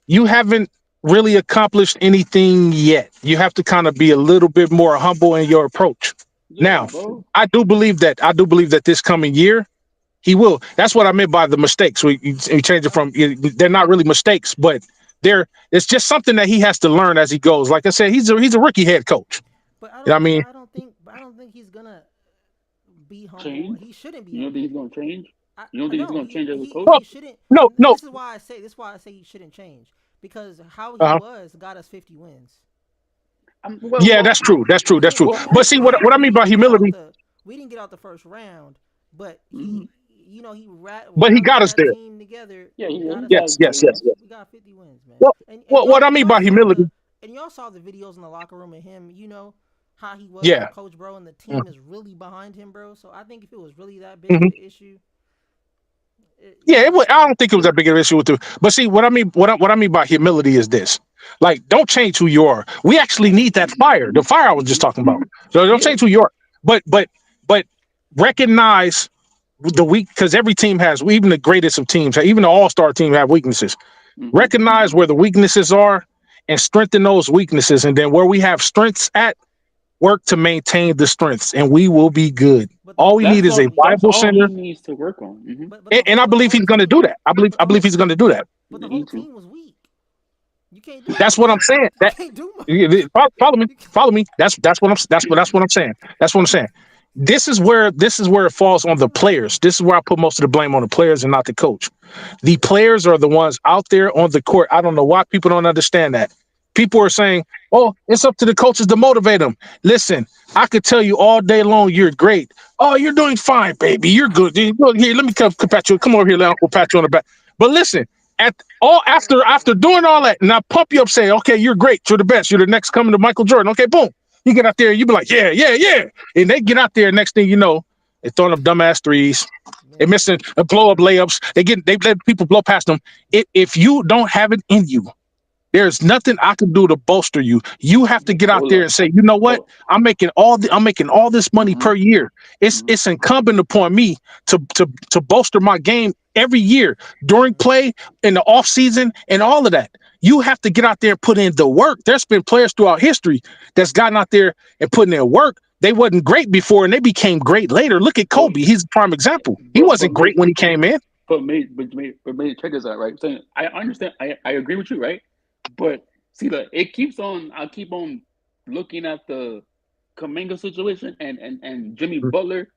you haven't really accomplished anything yet. You have to kind of be a little bit more humble in your approach. Yeah, Now, bro. I do believe that this coming year he will. That's what I meant by the mistakes. We change it from they're not really mistakes, but it's just something that he has to learn as he goes. Like I said, he's a rookie head coach. You know what I mean? But I don't think he's gonna be humble. Change. He shouldn't be You don't think he's humble. gonna change? You don't I think he's know gonna change as a coach? Well, he shouldn't. no, no. This is why I say he shouldn't change because how he Uh, was got us 50 wins. Well, yeah, that's true. That's true. We That's didn't true. well, we But didn't see we what didn't I we mean by didn't get out humility. the we didn't get out the first round, but mhm. But he rallied got us that there. team together Yeah, and got he us got 50 Yes, there. yes, yes, Yeah, wins. yes. We got 50 wins, man. Well, And what I mean by humility. y'all saw the videos in the locker room of him, how he was Yeah. with coach, bro, and the Mm-hmm. team is really behind him, bro. So I think if it was really that big of Mm-hmm. an issue, you Yeah, know what I'm I saying? don't think it was that big of an issue with the. But see, what I mean by humility is this: like, don't change who you are. We actually need that fire, the fire I was just talking about. So don't yeah. change who you are, but recognize the weak because every team has, even the greatest of teams, even the all-star team have weaknesses. Hmm. Recognize where the weaknesses are and strengthen those weaknesses, and then where we have strengths at, work to maintain the strengths, and we will be good. But the All we whole need is a team, That's viable all he center. needs to work on. And I but the believe whole he's going to do team, that. I believe he's going to do that. but the Me whole too. team was weak. You can't do That's what I'm much. saying. You can't do Follow me. much. Follow me. That's what I'm saying. That's what I'm saying. This is where it falls on the players. This is where I put most of the blame on the players and not the coach. The players are the ones out there on the court. I don't know why people don't understand that. People are saying, "Oh, it's up to the coaches to motivate them." Listen, I could tell you all day long, you're great. Oh, you're doing fine, baby. You're good. Look here, let me come pat you. Come over here, let Uncle pat you on the back. But listen, at all after doing all that, and I pump you up, saying, "Okay, you're great. You're the best. You're the next coming to Michael Jordan." Okay, boom. You get out there, you be like, "Yeah, yeah, yeah," and they get out there. Next thing you know, they're throwing up dumbass threes. They're Man, missing blow up layups. They let people blow past them. If you don't have it in you, there's nothing I can do to bolster you. You have to get out Hold there up. and say, you know what? Hold. I'm making all this money Mm-hmm. per year. Mm-hmm. It's incumbent upon me to bolster my game every year during mm-hmm. play in the off season and all of that. You have to get out there and put in the work. There's been players throughout history that's gotten out there and putting in work. They wasn't great before and they became great later. Look at But Kobe. He's a prime example. He but wasn't great me when he came in. check this out, right? So I understand. I agree with you, right? But see, look, it keeps on. I keep on looking at the Kaminga situation and Jimmy Butler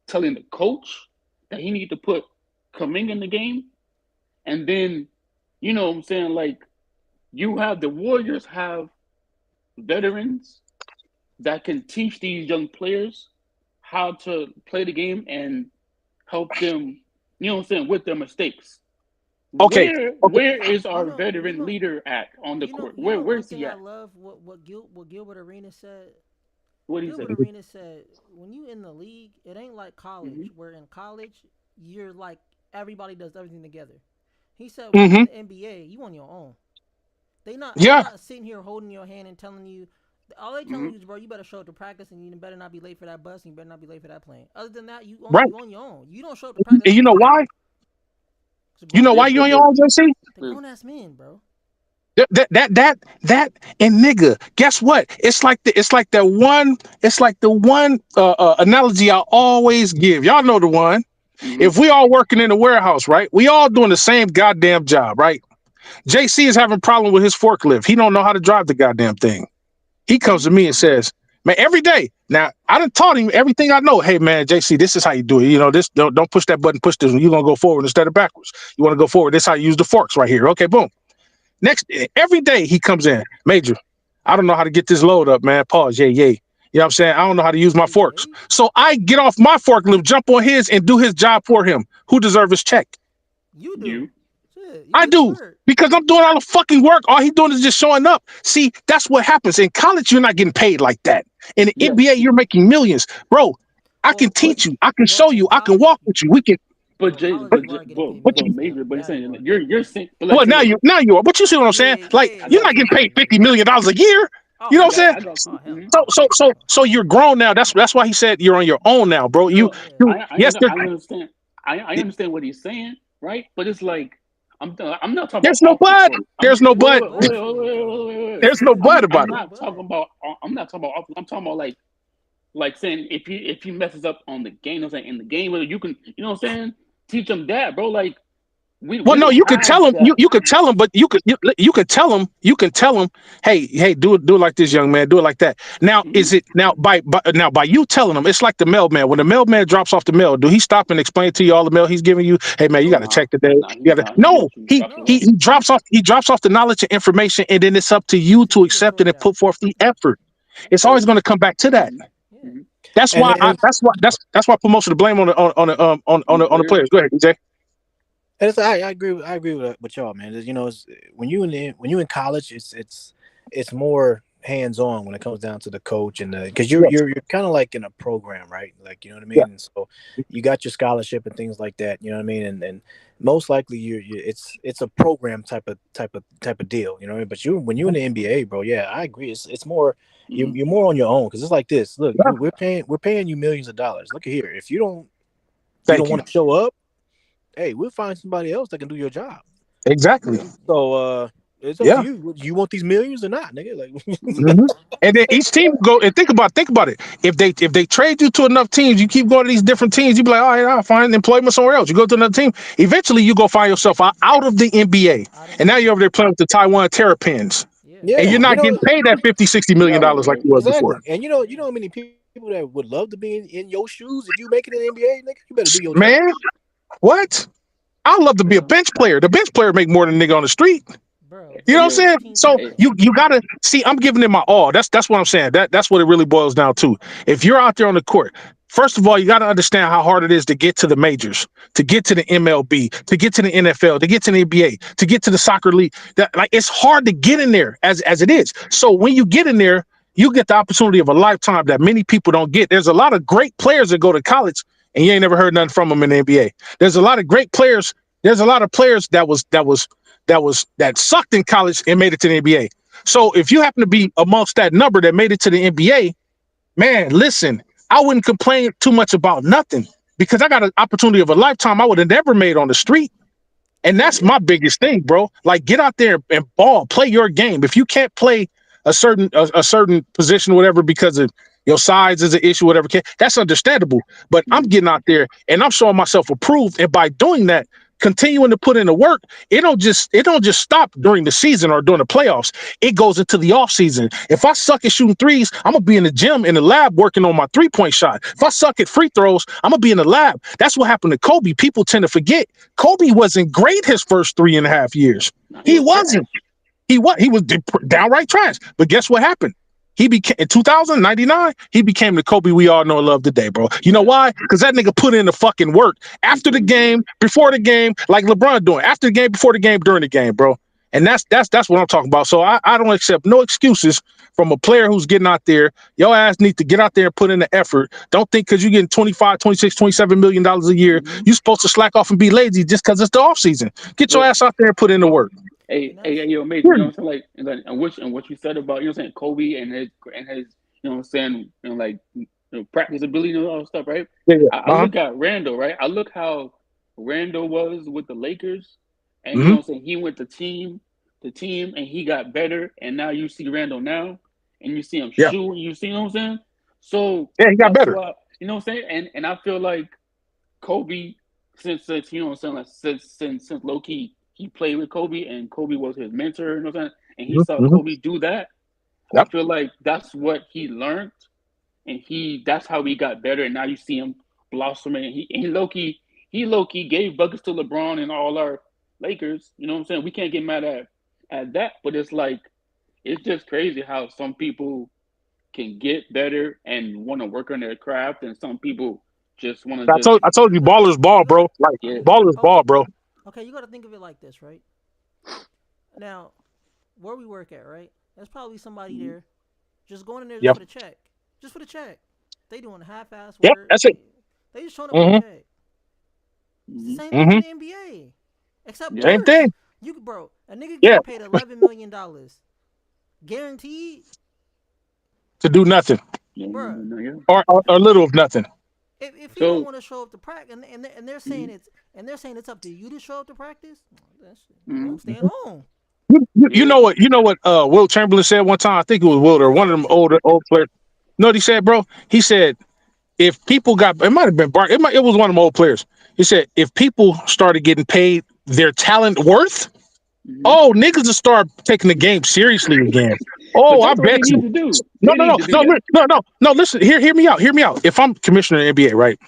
telling the coach that he need to put Kaminga in the game, and then what I'm saying, like, you have the Warriors have veterans that can teach these young players how to play the game and help them, what I'm saying, with their mistakes. Okay. Okay. Where is You our know, you veteran know, leader at on the court? one Where's thing he I at? love what Gilbert Arenas said. What did he Gilbert say? Arenas said, when you in the league, it ain't like Mm-hmm. college. Where in college, you're like everybody does everything together. He said, when you Mm-hmm. in the NBA, you on your own. They Yeah. not sitting here holding your hand and telling you. All they telling Mm-hmm. you is, bro, you better show up to practice and you better not be late for that bus and you better not be late for that plane. Other than that, Right. you on your own. You don't show up to practice, And they you don't know care. why? It's a You grown know Yeah, why ass you on man. your own, JC? They grown ass men, bro. And nigga, guess what? It's like the one analogy I always give. Y'all know the one. mm-hmm. If we all working in a warehouse, right? We all doing the same goddamn job, right? JC is having a problem with his forklift. He don't know how to drive the goddamn thing. He comes to Mm-hmm. me and says, "Man, every day." Now I done taught him everything I know. Hey man, JC, this is how you do it. You know, this don't push that button, push this one. You're gonna go forward instead of backwards. You want to go forward. This is how you use the forks right here. Okay, boom. Next, every day he comes in, Major, I don't know how to get this load up, man. Pause, yay, yay. You know what I'm saying? I don't know how to use my Yay, forks. yay. So I get off my forklift, jump on his, and do his job for him. Who deserves his check? You do. You. Shit, you I did the do. work. Because I'm doing all the fucking work. All he doing is just showing up. See, that's what happens. In college, you're not getting paid like that. In the Yeah. NBA, you're making millions. Bro, I can Well, teach you. I can show in you. I can college, walk with you. We can. But well, Jay, college you are getting paid What you, millions major. now. But you're Now you saying are. you're saying, but like, well, see, look, now you are. But you see what I'm saying? Yeah, Like, yeah, I you're got not you. getting paid yeah. $50 million a year. Oh You know I what hell got I'm saying? I no. got Oh you. hell Mm-hmm. no. So you're grown now. That's why he said you're on your own now, bro. No, Yeah. Yes, I understand. I understand what he's saying, right? But it's like I'm not talking about there's no off the but. court. There's no That's but. bullshit though. There's no but I'm about it. No not talking but. about I'm not talking about off. I'm talking about like saying if he messes up on the game, I'm saying in the game, whether you can, what I'm saying, teach him that, bro. Like Well, we no, don't you could have tell him. that. You could tell him, but you can tell him. You can tell him, hey, do it like this, young man. Do it like that. Now, Mm-hmm. is it by you telling him? It's like the mailman. When the mailman drops off the mail, do he stop and explain to you all the mail he's giving you? Hey, man, you got to Nope. Nah, check today. You got to he no. gives you He drops it he off. No. he drops off. He drops off the knowledge and information, and then it's up to you To to you to accept sort it it and put out. forth the effort. Yeah. It's always So going to come back to that. mm-hmm. Yeah. Mm-hmm. That's And why and that's why I put most of the blame on the Players. players. Go ahead, DJ. And it's, I agree. I agree with y'all, man. You know, it's, when you in college, it's more hands on when it comes down to the coach and the because Yes. you're kind of like in a program, right? Like you know what I Yeah. mean. And so you got your scholarship and things like that. You know what I mean. And most likely it's a program type of deal. You know what I mean. But you when you in the NBA, bro, yeah, I agree. It's more Mm-hmm. you're more on your own because it's like this. Look, Yeah. we're paying you millions of dollars. Look at here. If you don't Thank you. want to show up, hey, we'll find somebody else that can do your job. Exactly. So it's up to Yeah. you. Do you want these millions or not, nigga? Like, Mm-hmm. Hmm. And then each team go and think about it. If they trade you to enough teams, you keep going to these different teams. You be like, all right, I'll find employment somewhere else. You go to another team. Eventually, you go find yourself out of the NBA, Out of and the now you're over there NBA. playing with the Taiwan Terrapins, Yeah. and yeah, you're you not know getting paid that 50, 60 million No, dollars like bro. you was before. exactly. And Yeah. you know how many people that would love to be in your shoes if you make it in the NBA, nigga. You better do your job. Man, what? I love to be a Yeah. bench player. The bench player make more than a nigga on the street. Bro, You Hey, know what I'm yo, saying? 15 So hey, seconds. you gotta see. I'm giving it my all. That's what I'm saying. That's what it really boils down to. If you're out there on the court, first of all, you got to understand how hard it is to get to the majors, to get to the MLB, to get to the NFL, to get to the NBA, to get to the soccer league. That like it's hard to get in there as it is. So when you get in there, you get the opportunity of a lifetime that many people don't get. There's a lot of great players that go to college and you ain't never heard nothing from them in the NBA. There's a lot of great players. There's a lot of players that sucked in college and made it to the NBA. So if you happen to be amongst that number that made it to the NBA, man, listen, I wouldn't complain too much about nothing because I got an opportunity of a lifetime I would have never made on the street. And Yeah. that's my biggest thing, bro. Like, get out there and ball, play your game. If you can't play a certain position, or whatever, because of your size is an issue, whatever, that's understandable. But I'm mhm, getting out there and I'm showing myself approved, and by doing that, continuing to put in the work, it don't just stop during the season or during the playoffs. It goes into the off season. If I suck at shooting threes, I'm gonna be in the gym in the lab working on my 3-point shot. If I suck at free throws, I'm gonna be in the lab. That's what happened to Kobe. People tend to forget Kobe wasn't great his first 3.5 years. nah, he He was wasn't. trash. He was downright trash. But guess what happened? He became in 2099. He became the Kobe we all know and love today, bro. You know Yeah, why? Because that nigga put in the fucking work he after the did. game, before the game, like LeBron doing. After the game, before the game, during the game, bro. And that's what I'm talking about. So I don't accept no excuses from a player who's getting out there. Your ass need to get out there and put in the effort. Don't think because you're getting 25, 26, 27 million dollars a year, Mm-hmm. you're supposed to slack off and be lazy just because it's the off season. Get your But ass out there and put in the work. hey, And hey, that's hey, yo, Mason, you know Period. what I'm saying? Like, and what you said about, you know what I'm saying, Kobe and his, you know what I'm saying, like, practice ability and all that stuff, right? Yeah, yeah. I Uh-huh. look at Randall, right? I look how Randall was with the Lakers, and you Mm-hmm. know what I'm saying. He went to team, and he got better. And now you see Randall now, and you see him Yeah. shoot, and you see, you know what I'm saying. So Yeah, he got that's better. why, you know what I'm saying. And I feel like Kobe, since you know what I'm saying, like since low key he played with Kobe and Kobe was his mentor, you know what I'm saying, and he saw Mm-hmm. Mm-hmm. Kobe do that. I Yep. feel like that's what he learned, and that's how he got better. And now you see him blossoming. He low key gave buckets to LeBron and all our Lakers. You know what I'm saying? We can't get mad at that, but it's like it's just crazy how some people can get better and want to work on their craft, and some people just want to I just told I told you you gotta ballers you ball, gotta bro. Like yeah. ballers okay, ball, bro. okay, you gotta think of it like this, right? Now, where we work at, right? There's probably somebody Mm-hmm. there just going in there just Yep. for the check. Just for the check. They doing half-ass Yep. work. That's it. They just showing up for the Mm-hmm. check. It's the Mm-hmm. same thing Mm-hmm. in the NBA, except Yeah. Same worse. thing. Bro, a nigga Yeah. getting paid $11 million, guaranteed, To do nothing Yeah. bruh. Yeah. or little of nothing. If he don't So. want to show up to practice, and they're saying Mm-hmm. it's up to you to show up to practice, Mm-hmm. I'm staying home. You Yeah. know what? You know what? Will Chamberlain said one time. I think it was Will or one of them old players. You know what he said, bro? He said if people got, it might have been Bart. It was one of them old players. He said if people started getting paid their talent worth, Mm-hmm. oh, niggas will start taking the game seriously again. But Oh, I that's what bet they need you. to do. No, They no, need no, to do no, that. no. Listen, hear me out. Hear me out. If I'm commissioner of the NBA, right,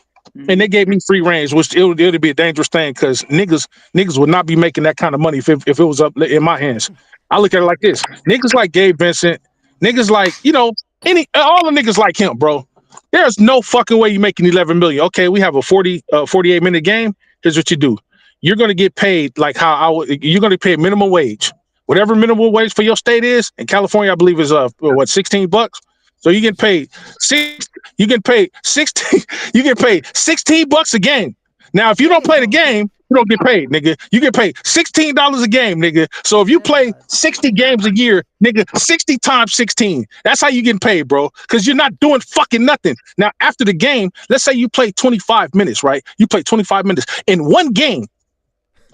and Mm-hmm. they gave me free range, which it would be a dangerous thing because niggas would not be making that kind of money if it was up in my hands. I look at it like this: niggas like Gabe Vincent, niggas like any all the niggas like him, bro. There's no fucking way you making 11 million. Okay, we have a 48-minute game. Here's what you do: you're gonna get paid like how I would. You're gonna pay minimum wage. Whatever minimum wage for your state is in California, I believe is what $16. So you get paid six. You get paid 16. You get paid $16 a game. Now, if you don't play the Damn, game, you don't get paid, nigga. You get paid $16 a game, nigga. So if you play God 60 damn. games a year, nigga, 60 times 16. That's how you getting paid, bro. Because you're not doing fucking nothing. Now, after the game, let's say you play 25 minutes, right? You play 25 minutes in one game.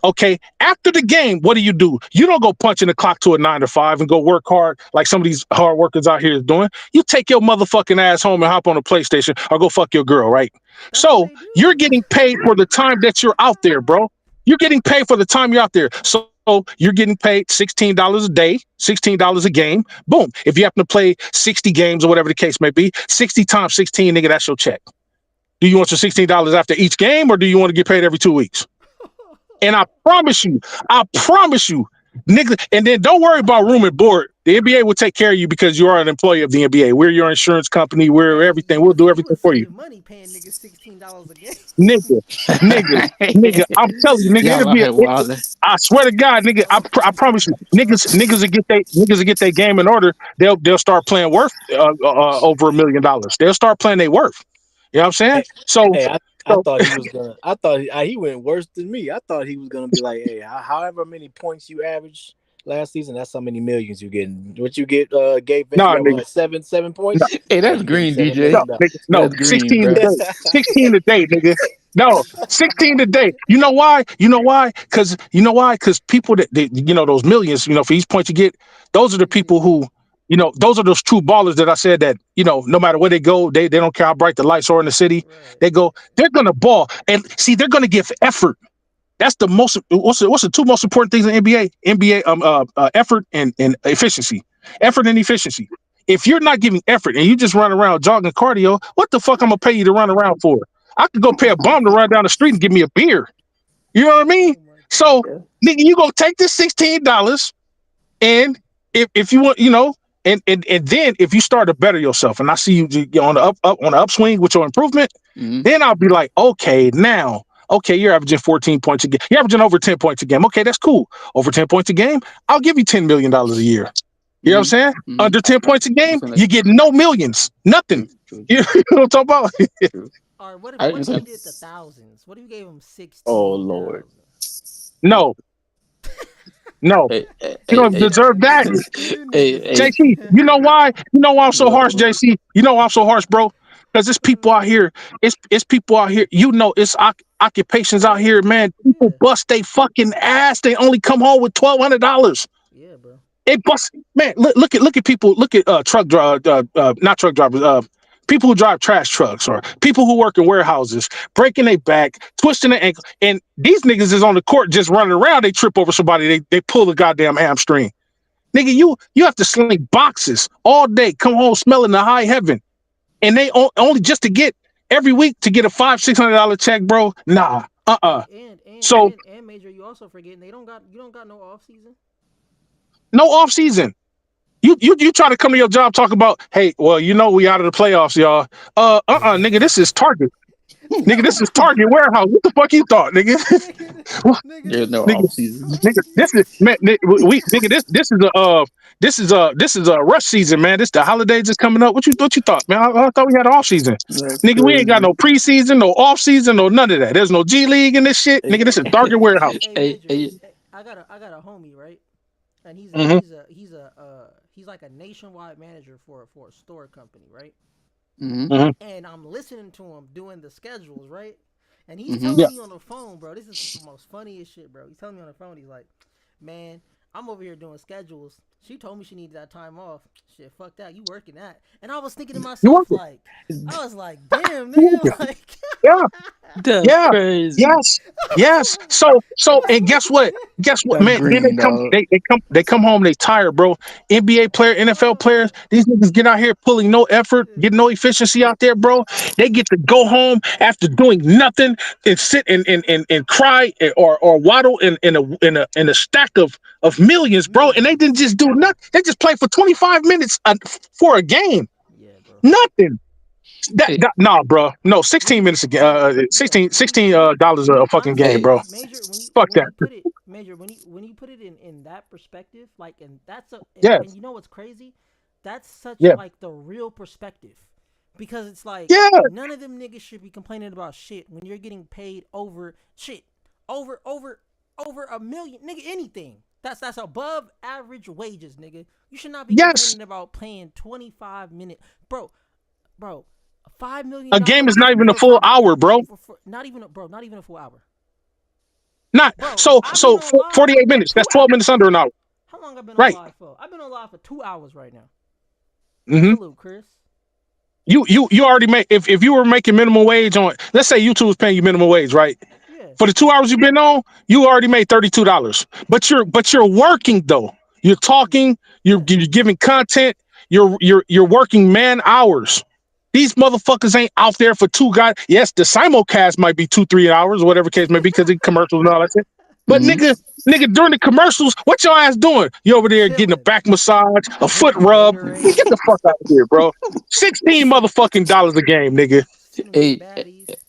Okay. After the game, what do? You don't go punching the clock to a 9 to 5 and go work hard like some of these hard workers out here is doing. You take your motherfucking ass home and hop on a PlayStation or go fuck your girl, right? That's what So they you're do. getting paid for the time that you're out there, bro. You're getting paid for the time you're out there. So you're getting paid $16 a day, $16 a game. Boom. If you happen to play 60 games or whatever the case may be, 60 times 16, nigga, that's your check. Do you want your $16 after each game or do you want to get paid every 2 weeks? And I promise you, Nigga, and then don't worry about room and board. The NBA will take care of you because you are an employee of the NBA. We're your insurance company. We're Hey, everything. We'll do you everything was for you. saving money paying niggas $16 a game. Nigga, nigga, nigga. I'm telling you, nigga, Y'all it'll out be here wilding. I swear to God, nigga, I promise you, niggas will get their game in order. They'll start playing worth over $1 million. They'll start playing their worth. You know what I'm saying? Hey, So, hey, I so thought he was gonna. I thought he went worse than me. I thought he was gonna be like, hey, however many points you averaged last season, that's how many millions you getting. What you get, Gabe Vince? You nah, average nigga, like seven no, points. Hey, Hey, that's you getting green, seven no, DJ. million dollars. nigga, no, That's green, 16 bro. today, 16 today, nigga. No, 16 today. You know why? You know why? Because people those millions, for each point you get, those are the people who, those are those true ballers that I said that, no matter where they go, they don't care how bright the lights are in the city. Right. They're gonna ball. And see, they're gonna give effort. That's the most. What's the two most important things in NBA? Effort and efficiency. Effort and efficiency. If you're not giving effort and you just run around jogging cardio, what the fuck I'm gonna pay you to run around for? I could go pay a bum to run down the street and give me a beer. You know what I mean? Oh my So, god. Yeah. nigga, you gonna take this $16 and if you want, and then if you start to better yourself, and I see you on the up on the upswing with your improvement, Mm-hmm. then I'll be like, okay, now, okay, you're averaging 14 points a game. You're averaging over 10 points a game. Okay, that's cool. Over 10 points a game, I'll give you $10 million a year. You know what I'm saying? Mm-hmm. Mm-hmm. Under 10 points a You game, sound like you get no millions, nothing. true, true, You true, know what I'm talking about? true. All right, I what if we understand. did the thousands? What if we gave him Oh Lord. 16,000? No, no, Hey, hey, you hey, don't hey, deserve that. You hey, niggas hey. JC, you know why? You know why I'm so harsh, Lord. JC? You know why I'm so harsh, bro? Because it's people out here. It's people out here. It's occupations out yeah, here, man. People yeah, bust they fucking ass. They only come home with $1,200. yeah, bro. They bust, man. Look at people. Look at truck drive, not truck drivers. People who drive trash trucks or people who work in warehouses, breaking their back, twisting their ankle, and these niggas is on the court just running around. They trip over somebody. They pull the goddamn hamstring. Nigga, you have to sling boxes all day, come home smelling the high heaven, and they only just to get every week to get a $500-$600 check, bro. Nah, Hey, So and Major, you also forgetting you don't got no off season. no off season. You try to come to your job talk about, hey, well, we out of the playoffs, y'all. Nigga, this is Target. Nigga, this is Target warehouse. What the fuck you thought, nigga? nigga, nigga, There's this no is nigga, off season. this is man, nigga, this is a rush season, man. The holidays is coming up. What you thought, man? I thought we had an off season. That's Nigga, we ain't got crazy. no preseason, no off season, no none of that. There's no G League in this shit. Hey, Nigga, this is hey, Target warehouse. hey, hey, Major. hey. I got a homie, right? And Mm-hmm. he's like a nationwide manager for a store company, right? Mm-hmm. Mm-hmm. And I'm listening to him doing the schedules, right? And he's Mm-hmm. telling Yeah. me on the phone, bro. This is the most funniest shit, bro. He's telling me on the phone. He's like, "Man, I'm over here doing schedules. She told me she needed that time off. Shit, fuck that. You working that?" And I was thinking to You myself, working. like, I was like, "Damn, You nigga, working. like." Yeah. That's Yeah. crazy. Yes. Yes. So I and was guess like, what? damn. Guess what, That's man? Then green, dog. they come home, they tired, bro. NBA player, NFL players, these niggas get out here pulling no effort, get no efficiency out there, bro. They get to go home after doing nothing and sit and cry or waddle in a stack of millions, bro. And they Millions. didn't just do nothing. They just played for 25 minutes for a game. Yeah, bro. Nothing. Hey, Nah, bro. No, 16 When minutes again. yeah, 16 dollars a fucking game, honestly, bro. hey, Major, Fuck that. when you put it in that perspective, like, and that's a Yeah, and you know what's crazy? That's such yeah, like the real perspective, because it's like yeah. none of them niggas should be complaining about shit when you're getting paid over shit, over over a million, nigga, anything. That's above average wages, nigga. You should not be Yes. complaining about playing 25 minute, bro, bro. $5 million A game is not even a for full five hour, bro. not even bro, not even a full hour, Not bro. so I've been so on live 48 minutes. two That's 12 minutes hours. under an hour. How long I've been on Right. live for? I've been on live for 2 hours right now. Mm-hmm. Salute, Chris. You already make if you were making minimum wage on, let's say YouTube was paying you minimum wage, right? Yeah, For the 2 hours you've been on, you already made $32. But you're working though. You're talking, yeah. you're giving content, you're working man hours. These motherfuckers ain't out there for two guys. Yes, the simulcast might be 2-3 hours, whatever case may be, because of commercials and all that shit. But nigga, during the commercials, what your ass doing? You over there getting a Chilling, back massage, a foot drinking rub. Get Gatorade, the fuck out of here, bro. 16 motherfucking dollars a game, nigga. chilling with the Hey, baddies.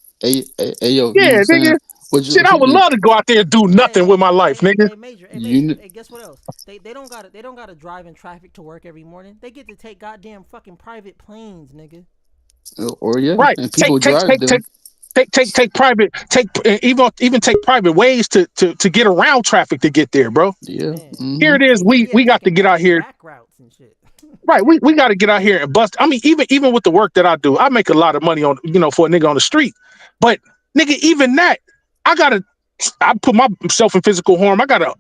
yo, you know what Yeah, I'm saying? nigga. Shit, I would love to go out there and do nothing with my life, nigga. Major, hey you major. kn- Hey, guess what else? They don't gotta drive in traffic to work every morning. They get to take goddamn fucking private planes, nigga. or yeah, Right. and Take people take drive take take them. take private even take private ways to get around traffic to get there, bro. Yeah. Man, Here it is. We got to taking get out here. back routes and shit. Right. We got to get out here and bust. I mean, even with the work that I do, I make a lot of money on for a nigga on the street. But nigga, even that, I gotta I put myself in physical harm. I gotta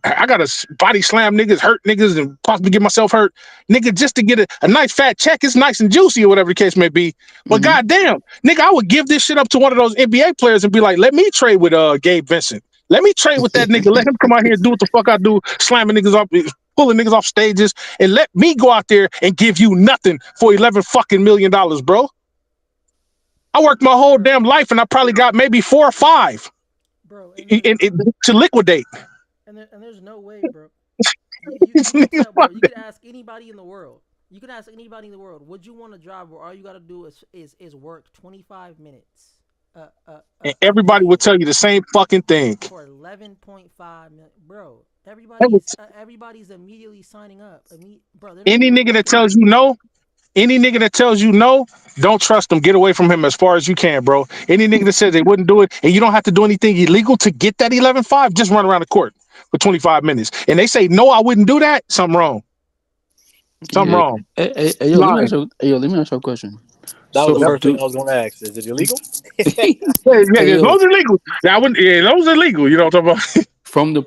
body slam niggas, hurt niggas, and possibly get myself hurt, nigga, just to get a nice fat check. It's nice and juicy or whatever the case may be. But hmm goddamn, nigga, I would give this shit up to one of those NBA players and be like, let me trade with Gabe Vincent. Let me trade with that nigga. Let him come out here and do what the fuck I do, slamming niggas off, pulling niggas off stages, and let me go out there and give you nothing for $11 fucking million, bro. I worked my whole bro, damn life and I probably got maybe 4 or 5 bro, to liquidate. and there's no way, bro. You could tell, bro. You could ask anybody in the world. You could ask anybody in the world. Would you want a job where all you gotta do is work 25 minutes And a everybody will day tell you the same fucking thing. for 11.5 million, bro? That was- Everybody's immediately signing up. Bro, they're not Any even nigga that thinking. tells you no, any nigga that tells you no, don't trust them. Get away from him as far as you can, bro. Any nigga that says they wouldn't do it, and you don't have to do anything illegal to get that 11.5, just run around the court for 25 minutes. And they say no, I wouldn't do that. Something wrong. Something Yeah. wrong. Yo, let me Lying. ask you. Hey, yo, let me ask you a question. That was the So Yep. first thing do I was going to ask. Is it illegal? Yeah, yeah, hey yeah. yo Those are legal. Yeah, I wouldn't. Yeah, those are legal. You know what I'm talking from the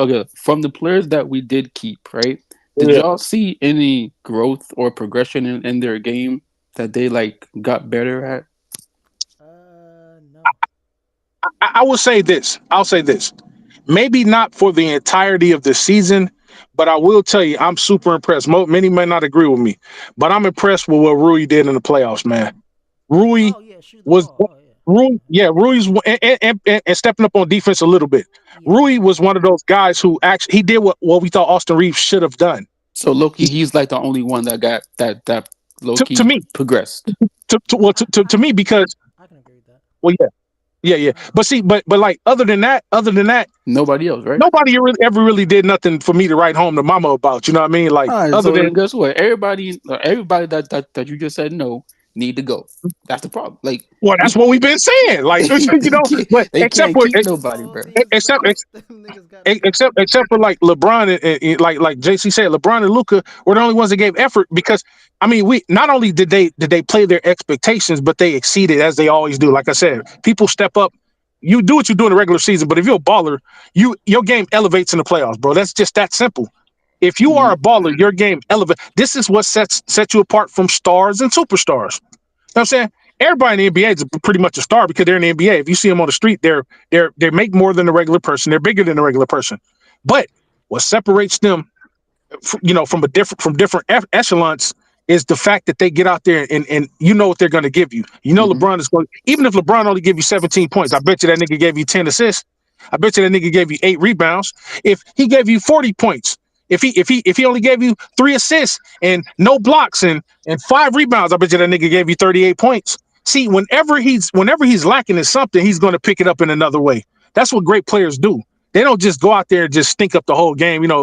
about? from the players that we did keep, right? Did Yeah. y'all see any growth or progression in their game that they like got better at? No. I will say this. I'll say this. Maybe not for the entirety of the season, but I will tell you, I'm super impressed. Many may not agree with me, but I'm impressed with what Rui did in the playoffs, man. Rui Oh yeah, shoot the was ball. Oh yeah. Rui, yeah, Rui's and stepping up on defense a little bit. Yeah, Rui yeah. was one of those guys who actually he did what we thought Austin Reeves should have done. So Loki, He he's like the only one that got that to Loki me progressed. to I me because I can agree with that. well yeah. I can But agree with see, that. but like other than that, Nobody else, right? nobody ever really did nothing for me to write home to mama about. You know what I mean? Like All right. other So than then, guess what? Everybody that you just said no need to go. That's the problem. Like well, that's we, what we've been saying. Like but they except can't for keep This nobody, whole bro. season's except about them niggas gotta go. except for like LeBron and like JC said, LeBron and Luca were the only ones that gave effort because I mean we not only did they play their expectations, but they exceeded as they always do. Like I said, people step up. You do what you do in the regular season, but if you're a baller, your game elevates in the playoffs, bro. That's just that simple. If you are Mhm. a baller, your game elevates. This is what sets you apart from stars and superstars. Know what I'm saying? Everybody in the NBA is pretty much a star because they're in the NBA. If you see them on the street, they make more than the regular person. They're bigger than the regular person. But what separates them, from different echelons is the fact that they get out there and you know what they're going to give you. You know Mhm. LeBron is going. Even if LeBron only give you 17 points, I bet you that nigga gave you 10 assists. I bet you that nigga gave you 8 rebounds. If he gave you 40 points, if he only gave you 3 assists and no blocks and 5 rebounds, I bet you that nigga gave you 38 points. See, whenever he's lacking in something, he's going to pick it up in another way. That's what great players do. They don't just go out there and just stink up the whole game. Give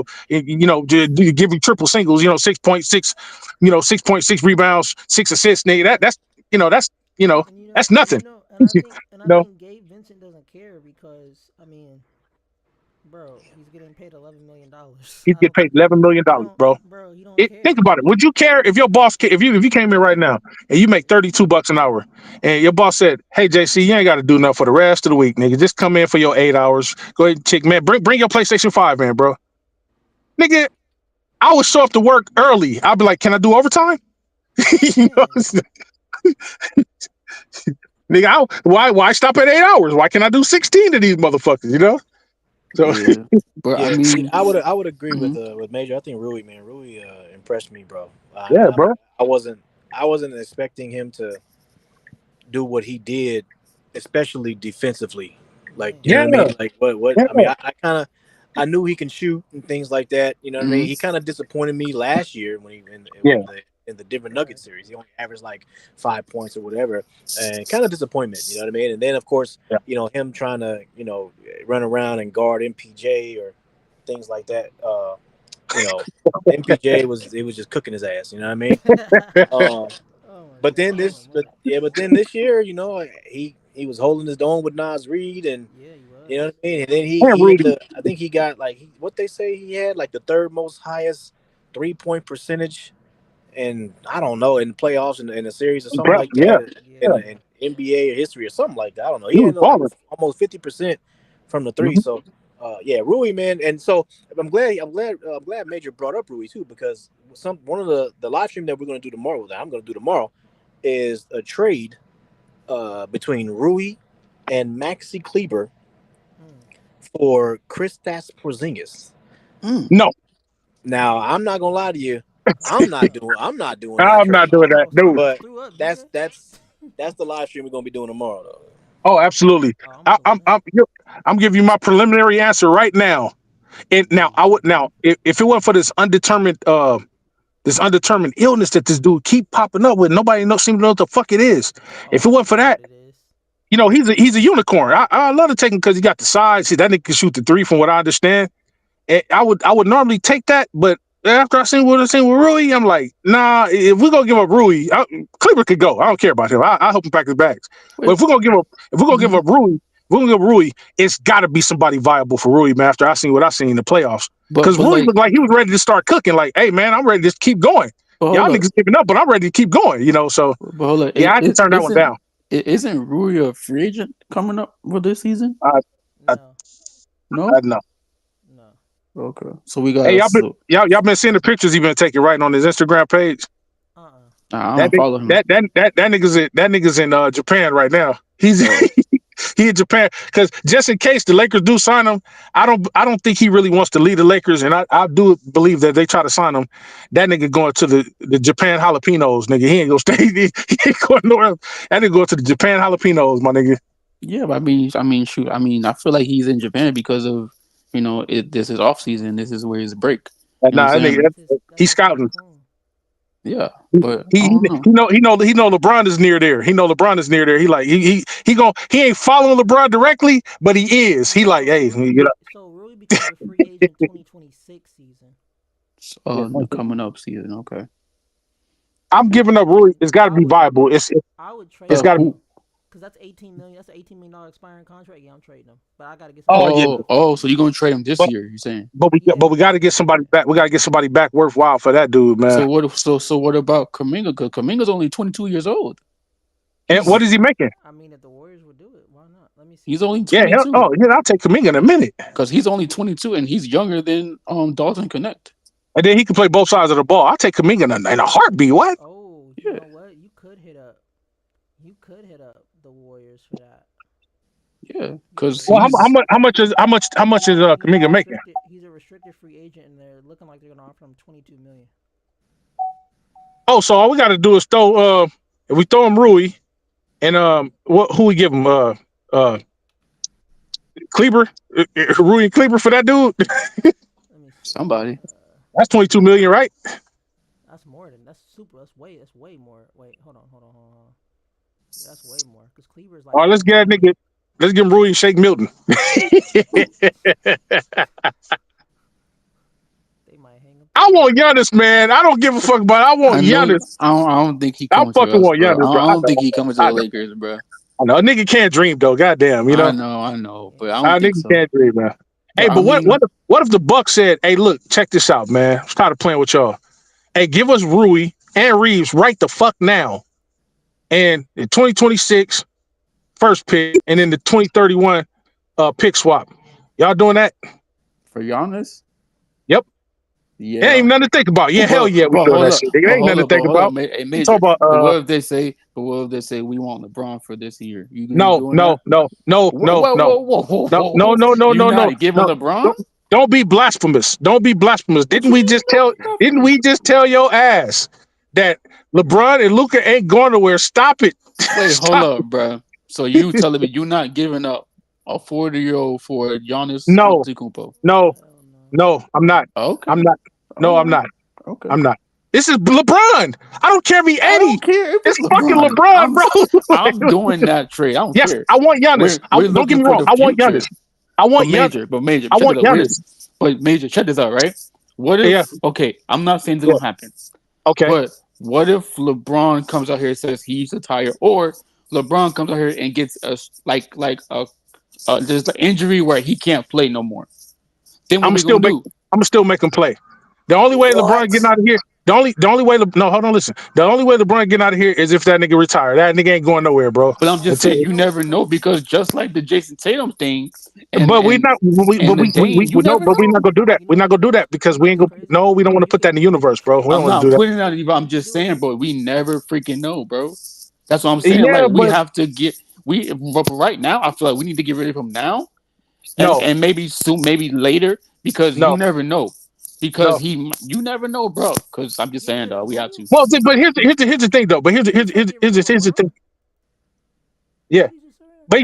you triple singles. 6.6, 6.6 rebounds, 6 assists. Nigga, that's And that's nothing. and I You know, think Gabe Vincent doesn't care because I mean, bro, he's getting paid $11 million. he I get don't. paid $11 million, He don't, bro. bro. He don't Think care. about it. Would you care if your boss, if you came in right now and you make $32 an hour, and your boss said, "Hey JC, you ain't got to do nothing for the rest of the week, nigga. Just come in for your 8 hours. Go ahead and check, man. Bring your PlayStation 5 in, bro, nigga." I would show up to work early. I'd be like, "Can I do overtime?" you know, Man, nigga, why stop at 8 hours? Why can't I do 16 of these motherfuckers? So Yeah, but I Yeah, see, mean, I would agree mhm. with Major. I think Rui impressed me, bro. yeah, bro. I wasn't expecting him to do what he did, especially defensively. Like, man. you know Yeah, what I mean? Like what yeah, I mean, I kind of I knew he can shoot and things like that. You know what I mean? Hmm. He kind of disappointed me last year when he Yeah. in the Denver Right. Nuggets series. He only averaged like 5 points or whatever, and kind of disappointment. You know what I mean? And then of course, Yeah. him trying to run around and guard MPJ or things like that. You know, MPJ was just cooking his ass. You know what I mean? Uh, Oh my but then god. Oh this, but man. yeah, but then this year, he was holding his own with Nas Reed, and Yeah, he you was. know what I mean. And then And he had Rudy. the, I think he got like what they say he had like the third most highest 3-point percentage, and I don't know in the playoffs in a series or something like Yeah. that Yeah. Yeah. in NBA history or something like that. I don't know. He He was had like balling. almost 50% from the three. Mhm. So, yeah, Rui, man, and so I'm glad Major brought up Rui too because one of the live stream that we're going to do tomorrow that I'm going to do tomorrow is a trade between Rui and Maxi Kleber Mm. for Kristaps Porzingis. Mm. No, Now, I'm not gonna lie to you, Damn. I'm not doing that I'm not trade. doing that. Oh, No. somebody But just threw up, that's DJ. that's that's the live stream we're gonna be doing tomorrow, though. Oh, absolutely. Oh, I'm I, I'm clicking that. I'm I'm giving you my preliminary answer right now. And now I would now if it wasn't for this undetermined illness that this dude keep popping up with, nobody seem to know what the fuck it is. Oh, If it I wasn't think for I know that, what it is. he's a unicorn. I love to take him because he got the size. See, that nigga can shoot the three, from what I understand. And I would normally take that, but after I seen with Rui, I'm like, nah. If we're gonna give up Rui, Cleaver could go. I don't care about him. I hope him pack his bags. But Wait. if we're gonna give Hmm. up Rui, it's got to be somebody viable for Rui, man. After I seen what I seen in the playoffs, because But Rui like, looked like he was ready to start cooking. Like, hey man, I'm ready to just keep going. but Y'all hold up. niggas giving up, but I'm ready to keep going. So But hold up. yeah, I had to turn that one Isn't down. isn't Rui a free agent coming up for this season? I, I, No, No. no. no. Okay. So we Hey, got so y'all been seeing the pictures he been taking right on his Instagram page. Uh-uh. I That don't follow him. nigga's in Japan right now. He's Oh, he in Japan because just in case the Lakers do sign him, I don't think he really wants to leave the Lakers, and I do believe that they try to sign him. That nigga going to the Japan Jalapenos, nigga. He ain't gonna stay. He ain't going nowhere else. That nigga going to the Japan Jalapenos, my nigga. yeah. But shoot. I feel like he's in Japan because of this is off season. This is where his break. You know what Nah, I'm that nigga, saying? That's he's his scouting. Cancun. Yeah. He But I he don't know. he know LeBron is near there. He know LeBron is near there. He like he ain't following LeBron directly, but he is. He Oh, like, hey, when you get up. So Rui becomes a free agent 2026 season. The coming up season. Okay. I'm giving up Rui. It's got to I be would viable. I would trade It's him got to be. Who? because that's 18 million. That's an 18 million expiring contract. Yeah, I'm trading him, but I got to get Oh somebody yeah, back for Oh. him. So you're gonna trade him this but year? You're saying? Yeah, we got to get somebody back. We got to get somebody back worthwhile for that dude, man. So what about Kaminga? Because Kaminga's only 22 years old. And what He's is he making? I mean, if the Warriors would do it, why not? Let me see. he's only Yeah, hell, 22 oh yeah, I'll take Kaminga in a minute, because he's only 22 and he's younger than Dalton Connect. and then he can play both sides of the ball. I'll take Kaminga in a heartbeat. What? Oh, you Yeah, know what? You could hit up the Warriors for that. yeah, Yeah, because Well, he's how much is he's a Kaminga making? restricted. He's a restricted free agent, and they're looking like they're gonna offer him 22 million. Oh, so all we got to do is throw if we throw him Rui and who we give him uh Kleber, Rui and Kleber for that dude. Let me see. somebody. That's 22 million, right? That's more than that's super. That's way more. Wait, hold on. Yeah, that's way more because Cleaver is All like right, let's get that 14. nigga. Let's give him Rui and Shake Milton. They might hang him I too. want Giannis, man. I don't give a fuck about it. I want I know. Giannis. I don't think he I coming to fucking us, want bro. Giannis, bro. I I don't know. think he coming to I the know. Lakers, bro. I know. A nigga can't dream though. Goddamn, you know. I know, but I Yeah. don't A think nigga so. can't dream, man. Hey, But I but mean, what if the Bucks said, "Hey, look, check this out, man. I'm tired of playing with y'all. Hey, give us Rui and Reeves right the fuck now, and in 2026 first pick, and then the 2031 pick swap. Y'all doing that? for Giannis, Yep. It ain't yeah. even nothing to think about. Yeah, hell yeah, we But doing hold that up, shit. Nigga. It ain't nothing to think hold up, about. hey, You talk Major. about But what if they say? But what if they say we want LeBron for this year? You no, doing no, that? no, no, Whoa, no, whoa, no, whoa, whoa, whoa, no, whoa, no, whoa! no, no, You no, no, not giving no. LeBron? Don't be blasphemous. Don't be blasphemous. What you mean? Don't be Didn't blasphemous? we just tell your ass that LeBron and Luca ain't going nowhere? Stop it. Wait, hold Stop. up, bro. So you telling me you not giving up a 40-year-old for Giannis No, Antetokounmpo? no, No, I'm not. I'm Okay. not. No, All I'm right. not. Okay. I'm not. This is LeBron. I don't care if he I 80. don't care if It's it's fucking LeBron. LeBron, bro. I'm doing that trade. I don't Yes, care. I want Giannis. We're Don't get looking me for wrong. the I want Giannis. future. I But want Gian. major, but major, I check want this out. Giannis. But major, check this out, right? What Yeah, if? Okay, I'm not saying it's yeah. gonna happen, Okay. but what if LeBron comes out here and says he's retired, or LeBron comes out here and gets a like there's an injury where he can't play no more? Then what I'm we still gonna make. do? I'm still make him play. The only way LeBron What? getting out of here. The only way. No, hold on. Listen. The only way LeBron getting out of here is if that nigga retire. That nigga ain't going nowhere, bro. But I'm just Until, saying, you never know because just like the Jason Tatum thing, and but we and not. and the Dame, you We no. never But we not know. gonna do that. You We're know not what? gonna You do know. that because You know we ain't what's gonna. crazy? No, we don't want to We put could. that in the universe, bro. We don't I'm want to do not that. putting it out, but I'm We could just do it. saying, bro, we never freaking know, bro. That's what I'm We could saying. do Yeah, Like it. we but have to get but right now. I feel like we need to get rid of him now, no, and maybe soon, maybe later, because you no, never know. Because no. you never know, bro. Because I'm just saying, Yeah. dog, we have Who? to. Well, but here's the thing though. But Did he say get rid of here's the LeBron? thing. Yeah. What did you just say? But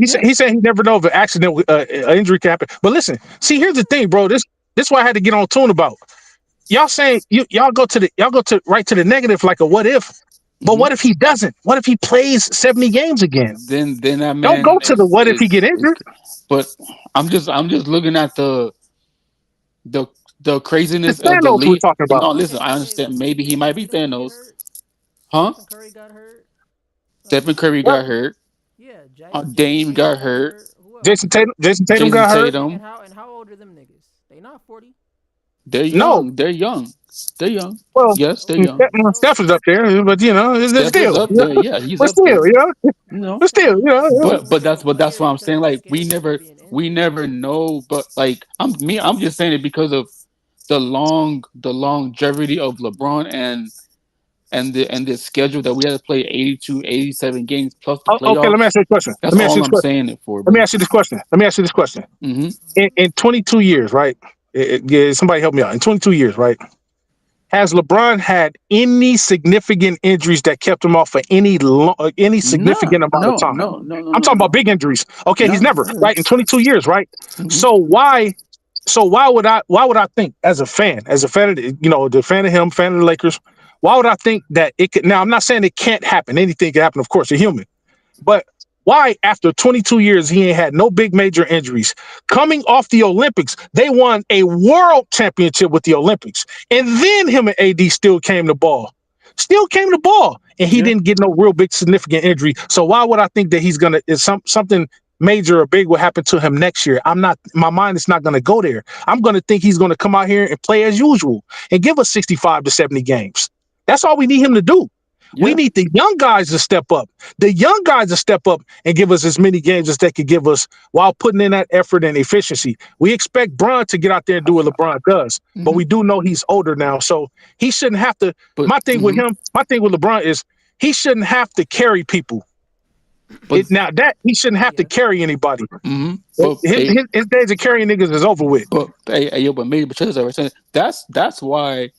Yeah. he said he never know if an accident, an injury can happen. But listen, see, here's the thing, bro. This why I had to get on tune about. Y'all saying y'all go to right to the negative like a what if. But hmm what if he doesn't? What if he plays 70 games again? then that Don't go man to the what if he get is. injured. But I'm just looking at the the It's craziness of the Thanos we're league. talking about. No, listen, Hey, I hey, understand. Maybe he didn't might be Tatum just get Thanos, hurt? huh? Stephen Curry got hurt. Stephen Curry What? got hurt. Yeah, Jason Dame Tatum got got hurt. hurt. Who else? Jason Tatum Jason got hurt. Tatum. And how old are them niggas? They not 40. They're No, young. They're young. They're young. well, Yes, they're Okay, young. Steph is up there, but it's Steph is still, up there. Yeah, he's but up still, there. you know, No, but still, okay. but So that's what scared I'm because saying. Like scared because of being we injured. never know. But like I'm just saying it because of the longevity of LeBron and the schedule that we had to play 82, 87 games plus the Okay, let me playoffs. ask you a question. That's Let me ask you all this I'm question. saying it for, Let me bro. ask you this question. Let me ask you this question. hmm In 22 years, right? Yeah, somebody help me out. In 22 years, right? Has LeBron had any significant injuries that kept him off for any significant No, amount of no, time? no, no, no, I'm no, talking about no, big injuries. Okay, he's no. never right in 22 years, right? hmm So why would I think as a fan of the fan of him, fan of the Lakers, why would I think that it could? Now I'm not saying it can't happen. Anything can happen, of course, a human. But why, after 22 years, he ain't had no big major injuries? Coming off the Olympics, they won a world championship with the Olympics. And then him and AD still came to ball. Still came to ball. And he Yeah. didn't get no real big significant injury. So why would I think that he's gonna is something major or big will happen to him next year? I'm not my mind is not gonna go there. I'm gonna think he's gonna come out here and play as usual and give us 65 to 70 games. That's all we need him to do. We Yeah. need the young guys to step up. The young guys to step up and give us as many games as they could give us while putting in that effort and efficiency. We expect Bron to get out there and do what LeBron does, but hmm we do know he's older now, so he shouldn't have to. But My thing with LeBron is he shouldn't have to carry people. but Now that he shouldn't have to Yes. carry anybody. but His days of carrying niggas is over with. yo, but maybe but check this out, right? That's why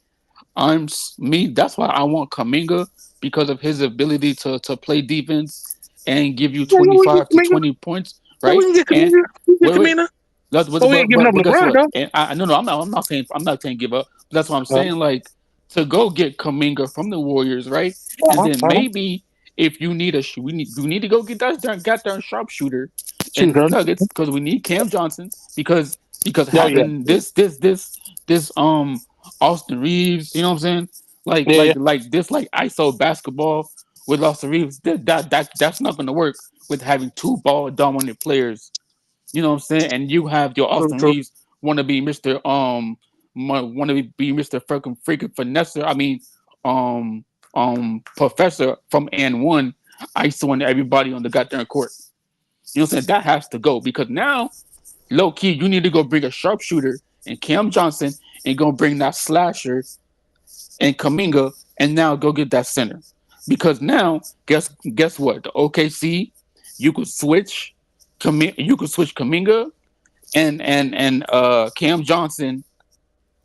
me. That's why I want Kaminga because of his ability to play defense and give you Yeah, yeah, we can 25 get to Kaminga. 20 points, Yeah, we right? can get And Kaminga. We can wait, get wait. Kaminga. That's But we ain't giving up but guess LeBron what? though. And I no no I'm not saying give up. That's what I'm saying. Like to go get Kaminga from the Warriors, right? And Uh-huh, then uh-huh. maybe if you need we need to go get that got there sharpshooter Shoot, and the huh? Nuggets because we need Cam Johnson because Oh yeah, having this Austin Reeves, you know what I'm saying? Like yeah, yeah. like like this like ISO basketball with Austin Reeves that's not going to work with having two ball dominant players, you know what I'm saying? And you have your True, Austin true. Reeves want to be Mr. Want to be Mr. freaking finesser. I mean, um professor from and one ISOing everybody on the goddamn court. You know what I'm saying? That has to go because now, low key, you need to go bring a sharpshooter and Cam Johnson and go bring that slasher and Kaminga and now go get that center. Because now, guess what? The OKC, you could switch you could switch Kaminga and Cam Johnson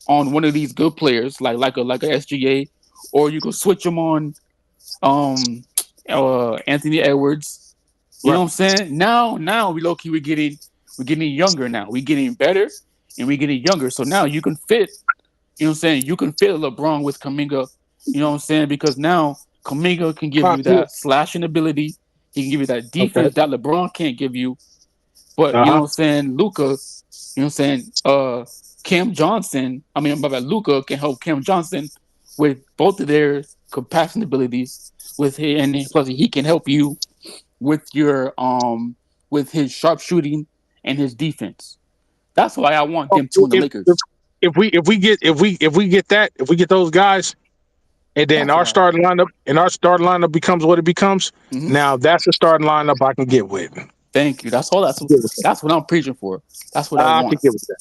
on one of these good players like a SGA, or you could switch them on um Anthony Edwards. You know Right. what I'm saying? Now we low key we're getting younger now. We're getting better, and we getting younger. So now you can fit, you know what I'm saying? You can fit LeBron with Kaminga, you know what I'm saying? Because now Kaminga can give you Yeah. that slashing ability. He can give you that Okay. defense that LeBron can't give you. But you know Uh-huh. what I'm saying? Luca, you know what I'm saying? Cam Johnson, I mean, my bad, Luca can help Cam Johnson with both of their compassion abilities with his, and plus he can help you with your with his sharpshooting and his defense. That's why I want Oh, them two in the if Lakers. if we get those guys, and then That's our what I. starting lineup becomes what it becomes. Mhm. Now that's a starting lineup I can get with. Thank you. That's all. That's what I'm preaching for. That's what I I can want. get with that.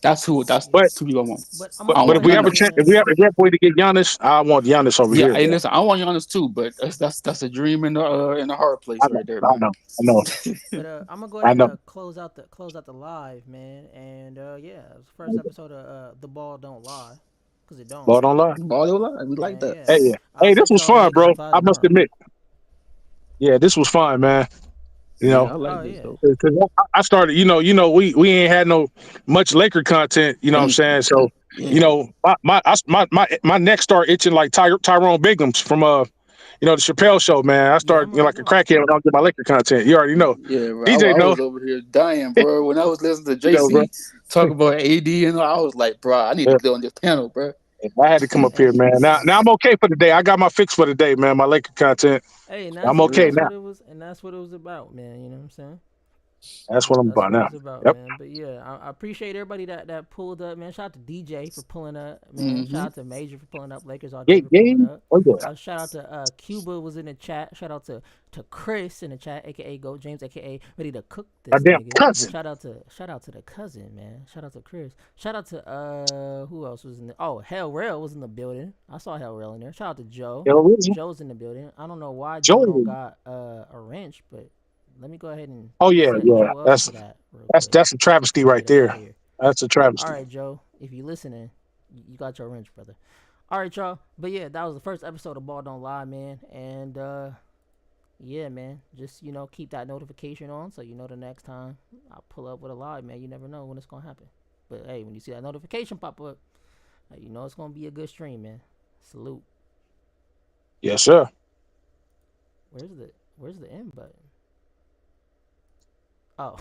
That's who. That's Yeah. But two people I want. But but I I'm but gonna if want let we you have a know, Giannis. chance, man. if we have a way to get Giannis, I want Giannis over Yeah, here, hey, though. listen, I want Giannis too, but that's a dream in the hard place I know, right there, I man. know, But I'm gonna go I ahead know. and close out the live, man. And yeah, it was the first episode of the ball don't lie, cause it don't. Lord don't lie. Ball, we like And that. yeah, Hey, yeah. I'll Hey, this catch was y'all on fun, Lakers bro. and Five I must tomorrow. admit. Yeah, this was fun, man. You Yeah, know, I like Oh this yeah. though. 'cause I started, we ain't had no much Laker content, you know what I'm Thank you. saying? So, Yeah, my neck started itching like Tyrone Bigums from the Chappelle show, man. I Yeah, start, I'm already like a knowing. crackhead when I don't get my Laker content. You already know. yeah, bro. DJ I know, was over here dying, bro. When I was listening to bro. JC talk about AD, and I was like, bro, I need to Yeah, get on this panel, bro. I had to come up here, Hey, man. Now I'm okay for the day. I got my fix for the day, man. My Laker content. hey, I'm For okay real. that's now. what it was, and that's what it was about, man. You know what I'm saying? That's what I'm That's about what it now. was about, Yep. man. But yeah, I appreciate everybody that pulled up, man. Shout out to DJ for pulling up, man. Shout Mm-hmm. out to Major for pulling up. Lakers all Yeah, day for yeah. pulling up. Oh yeah. Shout out to Cuba was in the chat. Shout out to Chris in the chat, aka Go James, aka ready to cook My this damn nigga. cousin. Shout out to the cousin, man. Shout out to Chris. Shout out to who else was in the Hell Rail was in the building. I saw Hell Rail in there. Shout out to Joe. Yo, Joe's in the building. I don't know why Joe don't Joey. got a wrench, but let me go ahead and Oh yeah, set yeah. Joe up That's for that real that's quick. that's a travesty Before we right get up out there. of here. That's a All travesty. right, Joe. If you listening, you got your wrench, brother. All right, y'all. But yeah, that was the first episode of Ball Don't Lie, man. And yeah, man. Just keep that notification on so you know the next time I pull up with a live, man. You never know when it's gonna happen. But hey, when you see that notification pop up, you know it's gonna be a good stream, man. Salute. Yes, sir. Where's the end button? Oh.